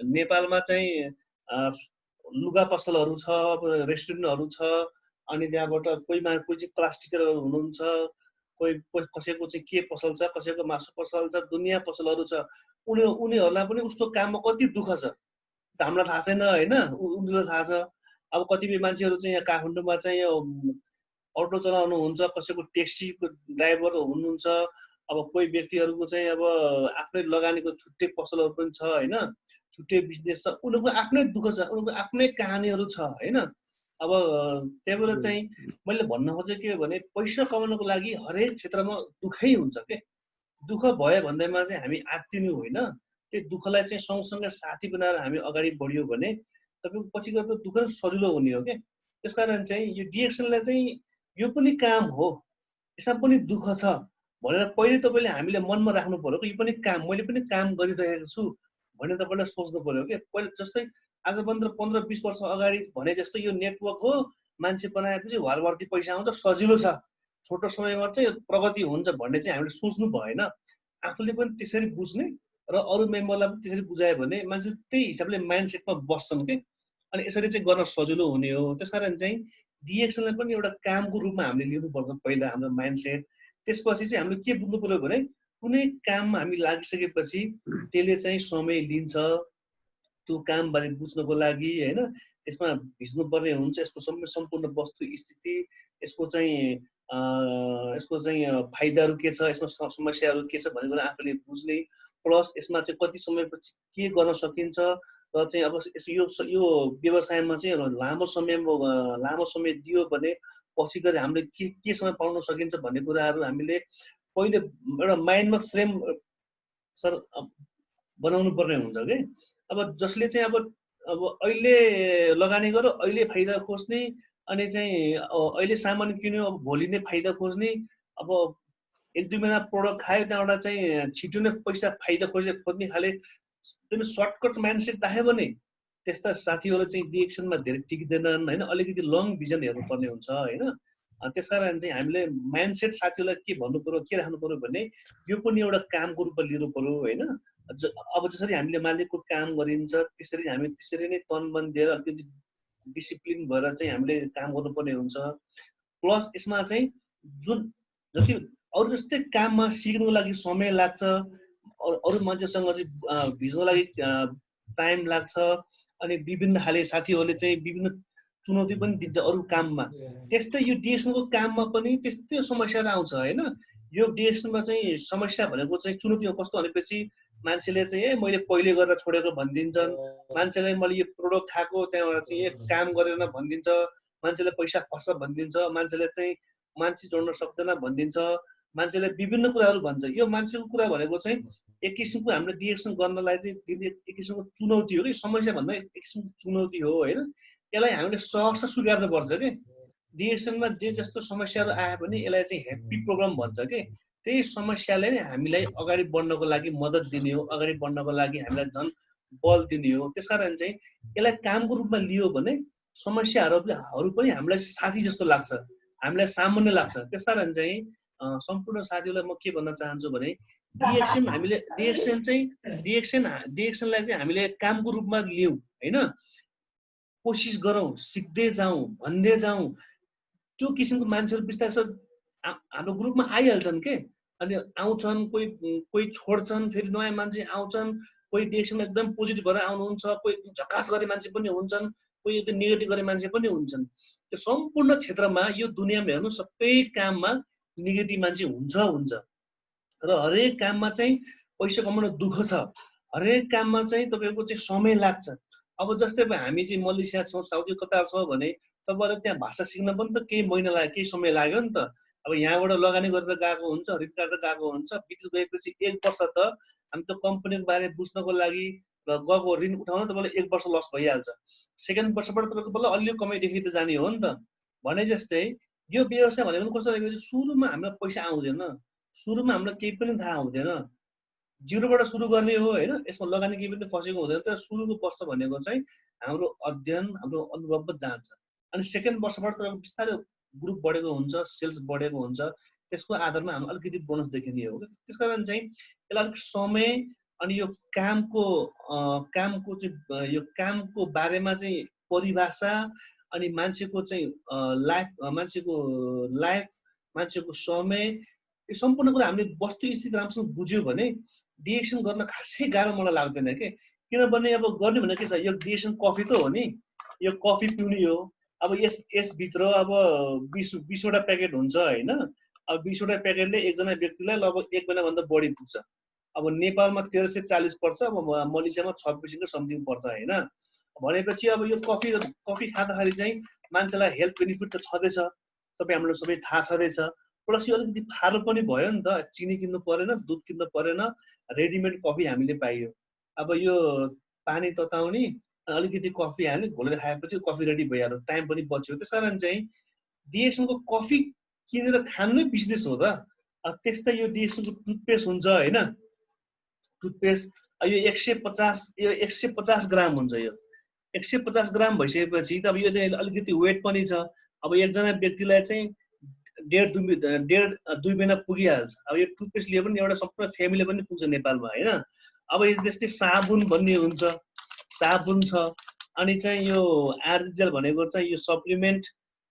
नेपालमा चाहिँ लुगा पसलहरू छ, रेस्टुरेन्टहरू छ, अनि त्यहाँबाट कोही चाहिँ क्लास टिचरहरू हुनुहुन्छ, कसैको चाहिँ के पसल छ, कसैको मासु पसल छ, दुनियाँ पसलहरू छ। उनीहरूलाई पनि उसको काममा कति दुःख छ हामीलाई थाहा छैन होइन, उनीहरूलाई थाहा छ। अब कतिपय मान्छेहरू चाहिँ यहाँ काठमाडौँमा चाहिँ अटो चलाउनुहुन्छ, कसैको ट्याक्सीको ड्राइभर हुनुहुन्छ, अब कोही व्यक्तिहरूको चाहिँ अब आफ्नै लगानीको छुट्टै पसलहरू पनि छ होइन, छुट्टै बिजनेस छ, उनीहरूको आफ्नै दुःख छ, उनीहरूको आफ्नै कहानीहरू छ होइन। अब त्यही भएर चाहिँ मैले भन्न खोजेँ के भने पैसा कमाउनको लागि हरेक क्षेत्रमा दुःखै हुन्छ के। दुःख भयो भन्दैमा चाहिँ हामी आत्तिनु होइन, त्यो दुःखलाई चाहिँ सँगसँगै साथी बनाएर हामी अगाडि बढ्यो भने तपाईँको पछि गएर दुःख सजिलो हुने हो क्या। त्यसकारण चाहिँ यो डिएक्सनलाई चाहिँ यो पनि काम हो, यसमा पनि दुःख छ भनेर पहिले तपाईँले हामीले मनमा राख्नु पर्यो कि यो पनि काम, मैले पनि काम गरिरहेको छु भनेर तपाईँले सोच्नु पर्यो क्या। पहिले जस्तै आजभन्दा 15-20 वर्ष अगाडि भने जस्तो यो नेटवर्क हो, मान्छे बनाएपछि घरभर्ती पैसा आउँछ, सजिलो छ, छोटो समयमा चाहिँ प्रगति हुन्छ भन्ने चाहिँ हामीले सोच्नु भएन। आफूले पनि त्यसरी बुझ्ने र अरू मेम्बरलाई पनि त्यसरी बुझायो भने मान्छे त्यही हिसाबले माइन्डसेटमा बस्छन् कि, अनि यसरी चाहिँ गर्न सजिलो हुने हो। त्यसकारण चाहिँ डिएक्सनलाई पनि एउटा कामको रूपमा हामीले लिनुपर्छ पहिला हाम्रो माइन्डसेट। त्यसपछि चाहिँ हामीले के बुझ्नु पर्यो भने कुनै काममा हामी लागिसकेपछि त्यसले चाहिँ समय लिन्छ, त्यो कामबारे बुझ्नको लागि होइन, त्यसमा भिज्नुपर्ने हुन्छ, यसको सम्पूर्ण वस्तु स्थिति, यसको चाहिँ फाइदाहरू के छ, यसमा समस्याहरू के छ भन्ने कुरा आफूले बुझ्ने, प्लस यसमा चाहिँ कति समयपछि के गर्न सकिन्छ, र चाहिँ अब यो व्यवसायमा चाहिँ लामो समय दियो भने पछि गएर हामीले केसँग पाउन सकिन्छ भन्ने कुराहरू हामीले पहिले एउटा माइन्डमा फ्रेम बनाउनु पर्ने हुन्छ कि। अब जसले चाहिँ अब अहिले लगानी गर्यो, अहिले फाइदा खोज्ने, अनि चाहिँ अहिले सामान किन्यो, अब भोलि नै फाइदा खोज्ने, अब 1-2 महिना प्रोडक्ट खायो त्यहाँबाट चाहिँ छिटो नै पैसा फाइदा खोज्ने खाले जुन सर्टकट माइन्डसेट राख्यो भने त्यस्ता साथीहरू चाहिँ डिएक्सनमा धेरै टिक्दैनन् होइन, अलिकति लङ भिजन हेर्नुपर्ने हुन्छ होइन। त्यसकारण चाहिँ हामीले माइन्डसेट साथीहरूलाई के भन्नु पर्यो, के राख्नु पर्यो भने यो पनि एउटा कामको रूपमा लिनु पर्यो होइन। अब जसरी हामीले मालिकको काम गरिन्छ त्यसरी हामी त्यसरी नै तन मन दिएर अलिकति डिसिप्लिन भएर चाहिँ हामीले काम गर्नुपर्ने हुन्छ। प्लस यसमा चाहिँ जुन जति अरू जस्तै काममा सिक्नुको लागि समय लाग्छ, अरू मान्छेसँग चाहिँ भिज्नको लागि टाइम लाग्छ, अनि विभिन्न खाले साथीहरूले चाहिँ विभिन्न चुनौती पनि दिन्छ अरू काममा, त्यस्तै यो डिएक्सनको काममा पनि त्यस्तै समस्याहरू आउँछ होइन। यो डिएक्सनमा चाहिँ समस्या भनेको चाहिँ चुनौतीमा कस्तो भनेपछि मान्छेले चाहिँ मैले पहिले गरेर छोडेको भनिदिन्छन्, मान्छेलाई मैले यो प्रोडक्ट खाएको त्यहाँबाट चाहिँ काम गरेन भनिदिन्छ, मान्छेले पैसा फस्छ भनिदिन्छ, मान्छेले चाहिँ मान्छे जोड्न सक्दैन भनिदिन्छ, मान्छेले विभिन्न कुराहरू भन्छ। यो मान्छेको कुरा भनेको चाहिँ एक किसिमको हामीले डिएक्सन गर्नलाई चाहिँ एक किसिमको चुनौती हो कि, समस्या भन्दा एक किसिमको चुनौती हो होइन। यसलाई हामीले सहर्ष स्वीकार्नुपर्छ कि। डिएक्सनमा जे जस्तो समस्याहरू आयो भने यसलाई चाहिँ ह्याप्पी प्रोग्राम भन्छ कि, त्यही समस्याले नै हामीलाई अगाडि बढ्नको लागि मद्दत दिने हो, अगाडि बढ्नको लागि हामीलाई झन् बल दिने हो। त्यसकारण चाहिँ यसलाई कामको रूपमा लियो भने समस्याहरू पनि हामीलाई साथी जस्तो लाग्छ, हामीलाई सामान्य लाग्छ। त्यसकारण चाहिँ सम्पूर्ण साथीहरूलाई म के भन्न चाहन्छु भने डिएक्सनलाई चाहिँ हामीले कामको रूपमा लियौँ होइन, कोसिस गरौँ, सिक्दै जाउँ, भन्दै जाउँ। त्यो किसिमको मान्छेहरू बिस्तारै हाम्रो ग्रुपमा आइहाल्छन् के, अनि आउँछन्, कोही छोड्छन्, फेरि नयाँ मान्छे आउँछन्, कोही डिएक्सनमा एकदम पोजिटिभ भएर आउनुहुन्छ, कोही झकास गर्ने मान्छे पनि हुन्छन्, कोही एकदम नेगेटिभ गर्ने मान्छे पनि हुन्छन्। त्यो सम्पूर्ण क्षेत्रमा यो दुनियाँमा हेर्नु सबै काममा नेगेटिभ मान्छे हुन्छ र हरेक काममा चाहिँ पैसा कमाउन दुःख छ, हरेक काममा चाहिँ तपाईँको चाहिँ समय लाग्छ। अब जस्तै हामी चाहिँ मलेसिया छौँ, साउदी कतार छौँ भने तपाईँलाई त्यहाँ भाषा सिक्न पनि त केही महिना लाग्यो, केही समय लाग्यो नि त। अब यहाँबाट लगानी गरेर गएको हुन्छ, ऋण काटेर गएको हुन्छ, विदेश गएपछि 1 वर्ष त हामी त कम्पनीको बारे बुझ्नको लागि र गएको ऋण उठाउन तपाईँलाई 1 वर्ष लस भइहाल्छ। सेकेन्ड वर्षबाट तपाईँको बल्ल अलि कमाइ देखिँदै जाने हो नि त। भने जस्तै यो व्यवसाय भनेको कस्तो भनेपछि सुरुमा हामीलाई पैसा आउँदैन, सुरुमा हामीलाई केही पनि थाहा हुँदैन, जिरोबाट सुरु गर्ने हो होइन। यसमा लगानी केही पनि फसेको हुँदैन। तर सुरुको वर्ष भनेको चाहिँ हाम्रो अध्ययन, हाम्रो अनुभव पनि जान्छ, अनि सेकेन्ड वर्षबाट तपाईँको बिस्तारै ग्रुप बढेको हुन्छ, सेल्स बढेको हुन्छ, त्यसको आधारमा हाम्रो अलिकति बोनस देखिने हो। त्यसकारण चाहिँ यसलाई अलिक समय अनि यो कामको कामको बारेमा चाहिँ परिभाषा अनि मान्छेको चाहिँ लाइफ मान्छेको समय यो सम्पूर्ण कुरा हामीले वस्तुस्थिति राम्रोसँग बुझ्यो भने डिरेक्सन गर्न खासै गाह्रो मलाई लाग्दैन के। किनभने अब गर्ने भने के छ, यो डिरेक्सन कफी त हो नि, यो कफी पिउने हो। अब यसभित्र अब 20वटा प्याकेट हुन्छ होइन। अब 20वटा प्याकेटले एकजना व्यक्तिलाई लगभग 1 महिनाभन्दा बढी पुग्छ। अब नेपालमा 1340 पर्छ, अब मलेसियामा 2600 समथिङ पर्छ होइन। भनेपछि अब यो कफी खाँदाखेरि चाहिँ मान्छेलाई हेल्थ बेनिफिट त छँदैछ, तपाईँ हामीलाई सबै थाहा छँदैछ। प्लस यो अलिकति फारो पनि भयो नि त, चिनी किन्नु परेन, दुध किन्नु परेन, रेडिमेड कफी हामीले पाइयो। अब यो पानी तताउने अलिकति कफी हाल्ने, घोलेर खाएपछि कफी रेडी भइहाल्यो, टाइम पनि बच्यो। त्यसकारण चाहिँ डिएक्सनको कफी किनेर खानु नै बिजनेस हो त। त्यस्तै यो डिएक्सनको टुथपेस्ट हुन्छ होइन। टुथपेस्ट यो 150 ग्राम हुन्छ। यो 150 ग्राम भइसकेपछि त अब यो चाहिँ अलिकति वेट पनि छ। अब एकजना व्यक्तिलाई चाहिँ 1.5-2 महिना पुगिहाल्छ। अब यो टुथपेस्ट लियो भने एउटा सम्पूर्ण फ्यामिली पनि पुग्छ नेपालमा होइन। अब त्यस्तै साबुन भन्ने हुन्छ, साबुन छ। अनि चाहिँ यो आरजी जेल भनेको चाहिँ यो सप्लिमेन्ट,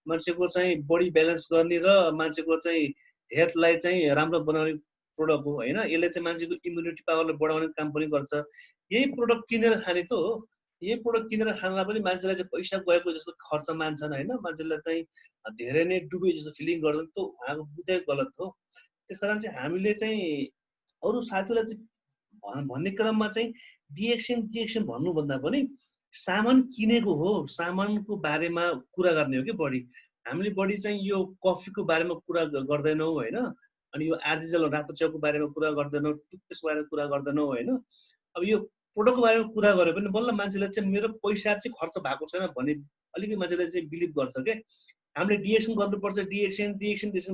मान्छेको चाहिँ बडी ब्यालेन्स गर्ने र मान्छेको चाहिँ हेल्थलाई चाहिँ राम्रो बनाउने प्रोडक्ट हो होइन। यसले चाहिँ मान्छेको इम्युनिटी पावरलाई बढाउने काम पनि गर्छ। यही प्रोडक्ट किनेर खाने त हो। यही प्रोडक्ट किनेर खानलाई पनि मान्छेलाई चाहिँ पैसा गएको जस्तो खर्च मान्छन् होइन। मान्छेलाई चाहिँ धेरै नै डुबे जस्तो फिलिङ गर्छन्, त उहाँको बुझाइ गलत हो। त्यसकारण चाहिँ हामीले चाहिँ अरू साथीलाई चाहिँ भन्ने क्रममा चाहिँ डिएक्सन भन्नुभन्दा पनि सामान किनेको हो, सामानको बारेमा कुरा गर्ने हो कि बढी। हामीले बढी चाहिँ यो कफीको बारेमा कुरा गर्दैनौँ होइन। अनि यो आरजिजल रातो च्याउको बारेमा कुरा गर्दैनौँ, टुथपेस्टको बारेमा कुरा गर्दैनौँ होइन। अब यो प्रोडक्टको बारेमा कुरा गऱ्यो भने बल्ल मान्छेले चाहिँ मेरो पैसा चाहिँ खर्च भएको छैन भन्ने अलिकति मान्छेले चाहिँ बिलिभ गर्छ क्या। हामीले डिएक्सन गर्नुपर्छ, डिएक्सन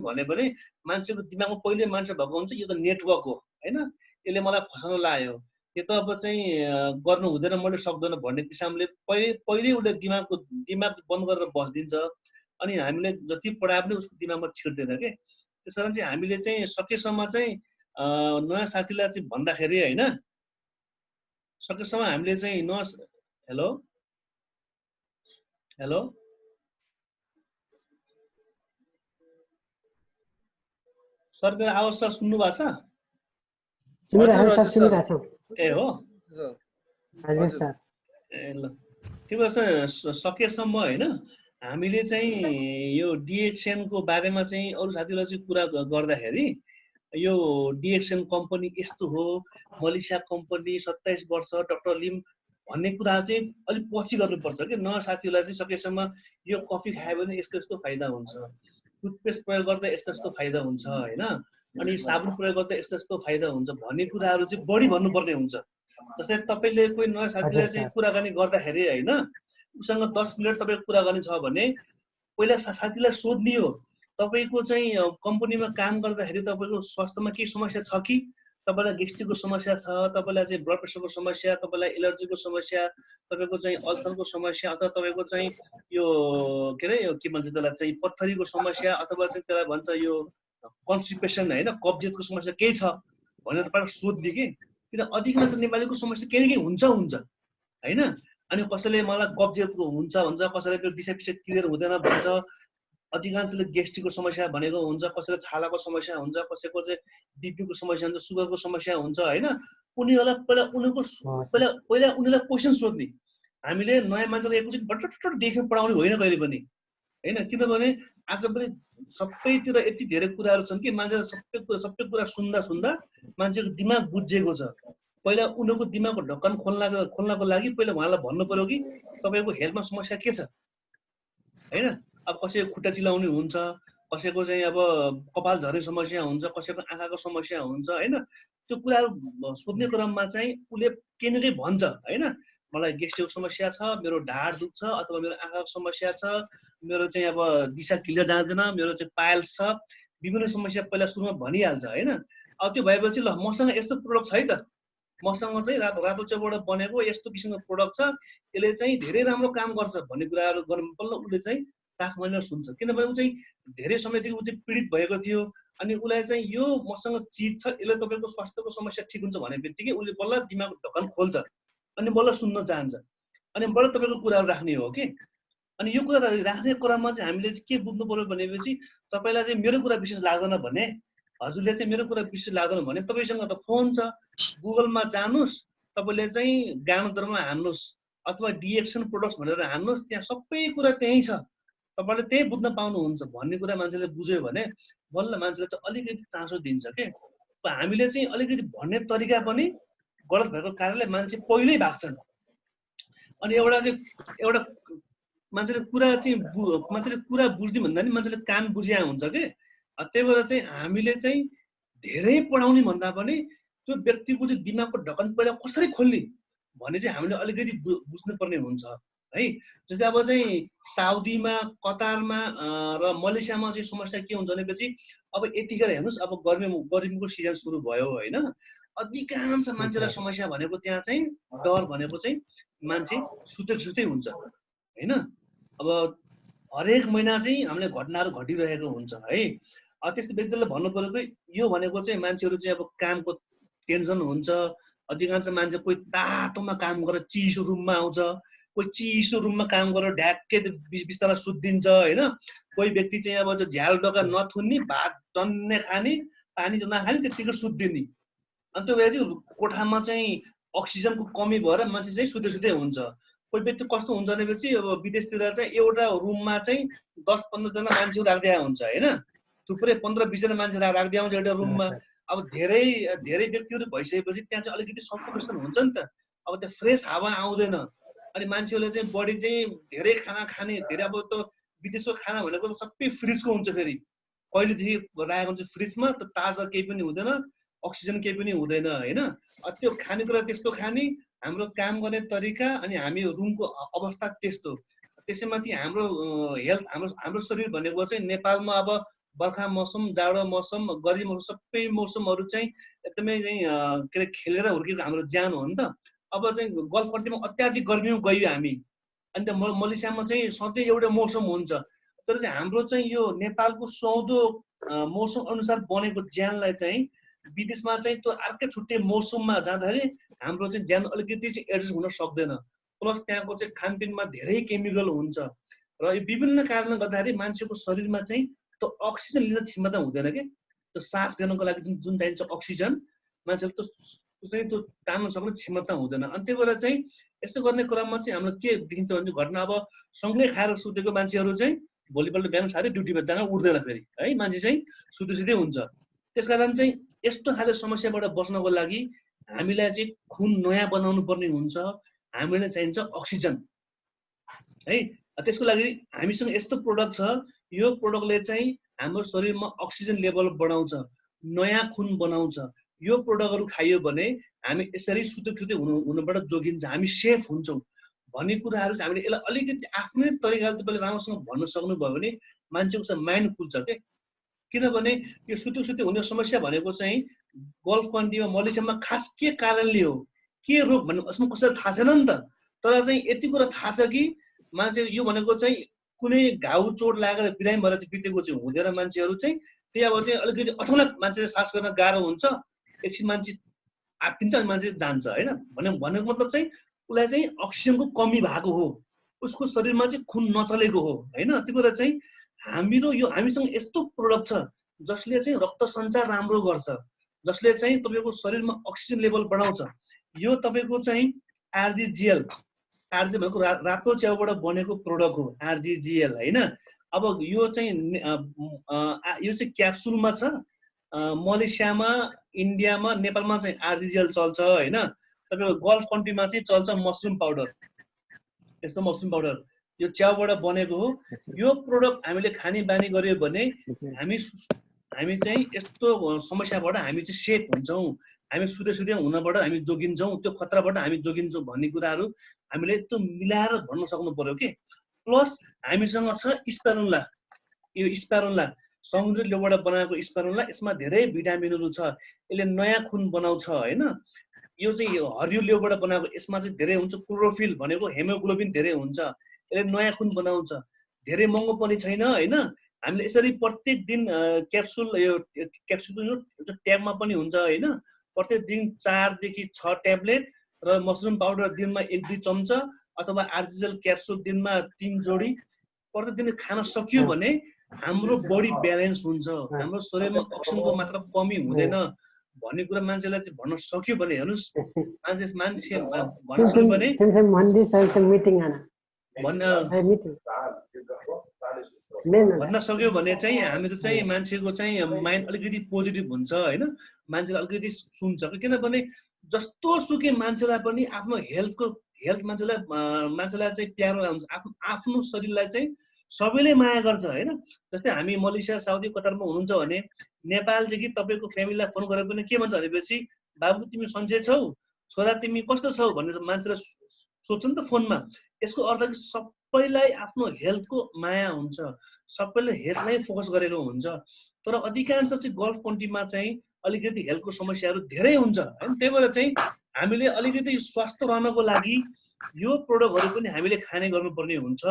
भन्यो भने मान्छेको दिमागमा पहिले मान्छे भएको हुन्छ यो त नेटवर्क हो होइन, यसले मलाई फसाउन लाग्यो, यो त अब चाहिँ गर्नु हुँदैन, मैले सक्दैन भन्ने किसिमले पहिले उसले दिमाग बन्द गरेर बस्दिन्छ। अनि हामीले जति पढाए पनि उसको दिमागमा छिर्दैन के। त्यस कारण चाहिँ हामीले चाहिँ सकेसम्म चाहिँ नयाँ साथीलाई चाहिँ भन्दाखेरि होइन, सकेसम्म हामीले चाहिँ हेलो हेलो सर, मेरो आवाज सर सुन्नु भएको छ? ए हो ए ल ठिक छ। सकेसम्म होइन हामीले चाहिँ यो डिएक्सनको बारेमा चाहिँ अरू साथीलाई चाहिँ कुरा गर्दाखेरि यो डिएक्सन कम्पनी यस्तो हो, मलेसिया कम्पनी 27 वर्ष डक्टर लिम भन्ने कुरा चाहिँ अलिक पछि गर्नुपर्छ कि। नयाँ साथीलाई चाहिँ सकेसम्म यो कफी खायो भने यस्तो यस्तो फाइदा हुन्छ, टुथपेस्ट प्रयोग गर्दा यस्तो यस्तो फाइदा हुन्छ होइन, अनि साबुन प्रयोग गर्दा यस्तो यस्तो फाइदा हुन्छ भन्ने कुराहरू चाहिँ बढी भन्नुपर्ने हुन्छ। जस्तै तपाईँले कोही नयाँ साथीलाई चाहिँ कुराकानी गर्दाखेरि होइन, उसँग 10 मिनट तपाईँको कुराकानी छ भने पहिला साथीलाई सोध्ने हो तपाईँको चाहिँ कम्पनीमा काम गर्दाखेरि तपाईँको स्वास्थ्यमा केही समस्या छ कि, तपाईँलाई गेस्ट्रिकको समस्या छ, तपाईँलाई चाहिँ ब्लड प्रेसरको समस्या, तपाईँलाई एलर्जीको समस्या, तपाईँको चाहिँ अल्सरको समस्या, अथवा तपाईँको चाहिँ यो के अरे के भन्छ त्यसलाई चाहिँ पत्थरीको समस्या, अथवा चाहिँ त्यसलाई भन्छ यो कन्स्टिपेसन होइन, कब्जियतको समस्या केही छ भनेर तपाईँलाई सोध्ने कि। किन अधिकांश नेपालीको समस्या केही न केही हुन्छ होइन। अनि कसैले मलाई कब्जियतको हुन्छ भन्छ, कसैले दिशा पिसा क्लियर हुँदैन भन्छ, अधिकांशले गेस्ट्रिकको समस्या भनेको हुन्छ, कसैले छालाको समस्या हुन्छ, कसैको चाहिँ बिपीको समस्या हुन्छ, सुगरको समस्या हुन्छ होइन। उनीहरूलाई पहिला उनीहरूलाई क्वेसन सोध्ने। हामीले नयाँ मान्छेलाई एकैचोटि बटट देखेर पढाउने होइन कहिले पनि होइन। किनभने आज पनि सबैतिर यति धेरै कुराहरू छन् कि मान्छे सबै कुरा सुन्दा मान्छेको दिमाग बुझेको छ। पहिला उनीहरूको दिमागको ढक्कन खोल्नको लागि पहिला उहाँलाई भन्नु पर्यो कि तपाईँको हेल्थमा समस्या के छ होइन। अब कसैको खुट्टा चिलाउने हुन्छ, कसैको चाहिँ अब कपाल झर्ने समस्या हुन्छ, कसैको आँखाको समस्या हुन्छ होइन। त्यो कुराहरू सोध्ने क्रममा चाहिँ उसले केही न केही भन्छ होइन। मलाई गेस्ट्रिकको समस्या छ, मेरो ढाड दुख्छ, अथवा मेरो आँखाको समस्या छ, मेरो चाहिँ अब दिशा क्लियर जाँदैन, मेरो चाहिँ पाइल्स छ, विभिन्न समस्या पहिला सुरुमा भनिहाल्छ होइन। अब त्यो भएपछि ल मसँग यस्तो प्रोडक्ट छ है त, मसँग चाहिँ रातो च्याउबाट बनेको यस्तो किसिमको प्रोडक्ट छ, यसले चाहिँ धेरै राम्रो काम गर्छ भन्ने कुराहरू गर्नु बल्ल उसले चाहिँ ताख भनेर सुन्छ। किनभने ऊ चाहिँ धेरै समयदेखि ऊ चाहिँ पीडित भएको थियो, अनि उसलाई चाहिँ यो मसँग चिज छ, यसले तपाईँको स्वास्थ्यको समस्या ठिक हुन्छ भने बित्तिकै उसले बल्ल दिमागको ढक्कन खोल्छ अनि बल्ल सुन्न चाहन्छ अनि बल्ल तपाईँको कुराहरू राख्ने हो कि। अनि यो कुरा राख्ने कुरामा चाहिँ हामीले चाहिँ के बुझ्नु पर्यो भनेपछि तपाईँलाई चाहिँ मेरो कुरा विशेष लाग्दैन भने, हजुरले चाहिँ मेरो कुरा विशेष लाग्दैन भने तपाईँसँग त फोन छ, गुगलमा जानुहोस्, तपाईँले चाहिँ गानोदरमा हान्नुहोस् अथवा डिएक्सन प्रोडक्ट्स भनेर हान्नुहोस्, त्यहाँ सबै कुरा त्यहीँ छ, तपाईँले त्यही बुझ्न पाउनुहुन्छ भन्ने कुरा मान्छेले बुझ्यो भने बल्ल मान्छेले चाहिँ अलिकति चासो दिन्छ के। हामीले चाहिँ अलिकति भन्ने तरिका पनि गलत भएको कारणले मान्छे पहिल्यै भाग्छन्। अनि एउटा मान्छेले कुरा बुझ्ने भन्दा नि मान्छेले कान बुझिया हुन्छ कि। त्यही भएर चाहिँ हामीले चाहिँ धेरै पढाउने भन्दा पनि त्यो व्यक्तिको चाहिँ दिमागको ढक्कन पहिला कसरी खोल्ने भन्ने चाहिँ हामीले अलिकति बुझ्नुपर्ने हुन्छ है। जस्तै अब चाहिँ साउदीमा, कतारमा र मलेसियामा चाहिँ समस्या के हुन्छ भनेपछि अब यतिखेर हेर्नुहोस्, अब गर्मीको सिजन सुरु भयो होइन, अधिकांश मान्छेलाई समस्या भनेको त्यहाँ चाहिँ डर भनेको चाहिँ मान्छे सुतै हुन्छ होइन। अब हरेक महिना चाहिँ हामीले घटनाहरू घटिरहेको हुन्छ है। त्यस्तो व्यक्तिले भन्नु पर्यो कि यो भनेको चाहिँ मान्छेहरू चाहिँ अब कामको टेन्सन हुन्छ, अधिकांश मान्छे कोही तातोमा काम गरेर चिसो रुममा आउँछ, कोही चिसो रुममा काम गरेर ढ्याक्कै बिस्तारै सुत्दिन्छ होइन। कोही व्यक्ति चाहिँ अब झ्याल डोका नथुन्ने, भात टन्ने खाने, पानी नखाने, त्यत्तिकै सुत्दिने। अनि त्यो भएर चाहिँ कोठामा चाहिँ अक्सिजनको कमी भएर मान्छे चाहिँ सुतै हुन्छ। कोही व्यक्ति कस्तो हुन्छ भनेपछि अब विदेशतिर चाहिँ एउटा रुममा चाहिँ 10-15 जना मान्छेहरू राखिदिया हुन्छ होइन, थुप्रै 15-20 जना मान्छे राखिदिया हुन्छ एउटा रुममा। अब धेरै व्यक्तिहरू भइसकेपछि त्यहाँ चाहिँ अलिकति सफोकेसन हुन्छ नि त, अब त्यो फ्रेस हावा आउँदैन। अनि मान्छेहरूले चाहिँ बढी चाहिँ धेरै खाना खाने, धेरै अब त विदेशको खाना भनेको त सबै फ्रिजको हुन्छ, फेरि कहिलेदेखि राखेको हुन्छ फ्रिजमा, त ताजा केही पनि हुँदैन, अक्सिजन केही पनि हुँदैन होइन। त्यो खानेकुरा त्यस्तो खाने, हाम्रो काम गर्ने तरिका अनि हामी रुमको अवस्था त्यस्तो, त्यसैमाथि हाम्रो हेल्थ, हाम्रो शरीर भनेको चाहिँ नेपालमा अब बर्खा मौसम, जाडो मौसम, गर्मी मौसम, सबै मौसमहरू चाहिँ एकदमै चाहिँ के अरे खेलेर हुर्केको हाम्रो ज्यान हो नि त। अब चाहिँ गल्फ कन्ट्रीमा अत्याधिक गर्मीमा गयो हामी, अनि त मलेसियामा चाहिँ सधैँ एउटा मौसम हुन्छ। तर चाहिँ हाम्रो चाहिँ यो नेपालको सुहाउँदो मौसम अनुसार बनेको ज्यानलाई चाहिँ विदेशमा चाहिँ त्यो अर्कै छुट्टै मौसममा जाँदाखेरि हाम्रो चाहिँ ज्यान अलिकति चाहिँ एडजस्ट हुन सक्दैन। प्लस त्यहाँको चाहिँ खानपिनमा धेरै केमिकल हुन्छ र यो विभिन्न कारणले गर्दाखेरि मान्छेको शरीरमा चाहिँ त्यो अक्सिजन लिने क्षमता हुँदैन कि। त्यो सास फेर्नको लागि जुन चाहिन्छ अक्सिजन, मान्छेले त्यो तान्न सक्ने क्षमता हुँदैन। अनि त्यही भएर चाहिँ यस्तो गर्ने क्रममा चाहिँ हाम्रो के देखिन्छ भने घटना, अब सँगै खाएर सुतेको मान्छेहरू चाहिँ भोलिपल्ट बिहान साथै ड्युटीमा जान उठ्दैन फेरि है, मान्छे चाहिँ सुत्दै हुन्छ। त्यसकारण चाहिँ यस्तो खाले समस्याबाट बच्नको लागि हामीलाई चाहिँ खुन नयाँ बनाउनु पर्ने हुन्छ, हामीलाई चाहिन्छ अक्सिजन है। त्यसको लागि हामीसँग यस्तो प्रोडक्ट छ, यो प्रोडक्टले चाहिँ हाम्रो शरीरमा अक्सिजन लेभल बढाउँछ, नयाँ खुन बनाउँछ। यो प्रोडक्टहरू खाइयो भने हामी यसरी सुतै हुनबाट जोगिन्छ, हामी सेफ हुन्छौँ भन्ने कुराहरू चाहिँ हामीले यसलाई अलिकति आफ्नै तरिकाले तपाईँले राम्रोसँग भन्न सक्नुभयो भने मान्छेको चाहिँ माइन्ड खुल्छ के। किनभने यो सुतै हुने समस्या भनेको चाहिँ गल्फ कन्ट्रीमा, मलेसियामा खास के कारणले हो, के रोग भन्ने यसमा कसैलाई थाहा छैन नि त। तर चाहिँ यति कुरा थाहा छ कि मान्छे यो भनेको चाहिँ कुनै घाउ चोट लागेर बिरामी भएर चाहिँ बितेको चाहिँ हुँदैन। मान्छेहरू चाहिँ त्यही अब चाहिँ अलिकति अचानक मान्छेले सास फेर्न गाह्रो हुन्छ, एकछिन मान्छे आत्तिन्छ अनि मान्छे जान्छ होइन। भनेको मतलब चाहिँ उसलाई चाहिँ अक्सिजनको कमी भएको हो, उसको शरीरमा चाहिँ खुन नचलेको हो होइन। त्यही भएर चाहिँ हामीसँग यस्तो प्रोडक्ट छ जसले चाहिँ रक्त सञ्चार राम्रो गर्छ, जसले चाहिँ तपाईँको शरीरमा अक्सिजन लेभल बढाउँछ। यो तपाईँको चाहिँ आरजिजिएल भनेको रातो च्याउबाट बनेको प्रोडक्ट हो आरजिजिएल होइन। अब यो चाहिँ क्याप्सुलमा छ, मलेसियामा, इन्डियामा, नेपालमा चाहिँ आरजिजिएल चल्छ होइन। तपाईँको गल्फ कन्ट्रीमा चाहिँ चल्छ मसरुम पाउडर, यस्तो मसरुम पाउडर यो च्याउबाट बनेको हो। यो प्रोडक्ट हामीले खाने बानी गर्यो भने हामी चाहिँ यस्तो समस्याबाट हामी चाहिँ सेफ हुन्छौँ, हामी सुतै हुनबाट हामी जोगिन्छौँ, त्यो खतराबाट हामी जोगिन्छौँ भन्ने कुराहरू हामीले त्यो मिलाएर भन्न सक्नु पर्यो कि। प्लस हामीसँग छ स्पारुला, यो स्पारुला समुद्री लेउबाट बनाएको स्पारुला, यसमा धेरै भिटामिनहरू छ, यसले नयाँ खुन बनाउँछ होइन। यो चाहिँ हरियो लेउबाट बनाएको, यसमा चाहिँ धेरै हुन्छ क्लोरोफिल भनेको हेमोग्लोबिन धेरै हुन्छ, यसले नयाँ खुन बनाउँछ। धेरै महँगो पनि छैन होइन, हामीले यसरी प्रत्येक दिन क्याप्सुल एउटा ट्याबमा पनि हुन्छ होइन, प्रत्येक दिन 4 देखि 6 ट्याब्लेट र मसरुम पाउडर दिनमा 1-2 चम्चा अथवा आर्जिजल क्याप्सुल दिनमा 3 जोडी प्रत्येक दिन खान सकियो भने हाम्रो बडी ब्यालेन्स हुन्छ, हाम्रो शरीरमा अक्सिजनको मात्रा कमी हुँदैन भन्ने कुरा मान्छेलाई चाहिँ भन्न सक्यो भने हेर्नुस्, मान्छे भन्न सक्यो भने भन्न सक्यो भने चाहिँ हामीहरू चाहिँ मान्छेको चाहिँ माइन्ड अलिकति पोजिटिभ हुन्छ होइन, मान्छेले अलिकति सुन्छ। किनभने जस्तो सुकै मान्छेलाई पनि आफ्नो हेल्थ मान्छेलाई चाहिँ प्यारो हुन्छ, आफ्नो शरीरलाई चाहिँ सबैले माया गर्छ होइन। जस्तै हामी मलेसिया, साउदी, कतारमा हुनुहुन्छ भने नेपालदेखि तपाईँको फ्यामिलीलाई फोन गरेर पनि के भन्छ भनेपछि, बाबु तिमी सन्चै छौ, छोरा तिमी कस्तो छौ भनेर मान्छेले सोध्छ नि त फोनमा। यसको अर्थ कि सबैलाई आफ्नो हेल्थको माया हुन्छ, सबैले हेल्थलाई फोकस गरेको हुन्छ। तर अधिकांश चाहिँ गल्फ कन्ट्रीमा चाहिँ अलिकति हेल्थको समस्याहरू धेरै हुन्छ होइन। त्यही भएर चाहिँ हामीले अलिकति स्वास्थ्य रहनको लागि यो प्रोडक्टहरू पनि हामीले खाने गर्नुपर्ने हुन्छ।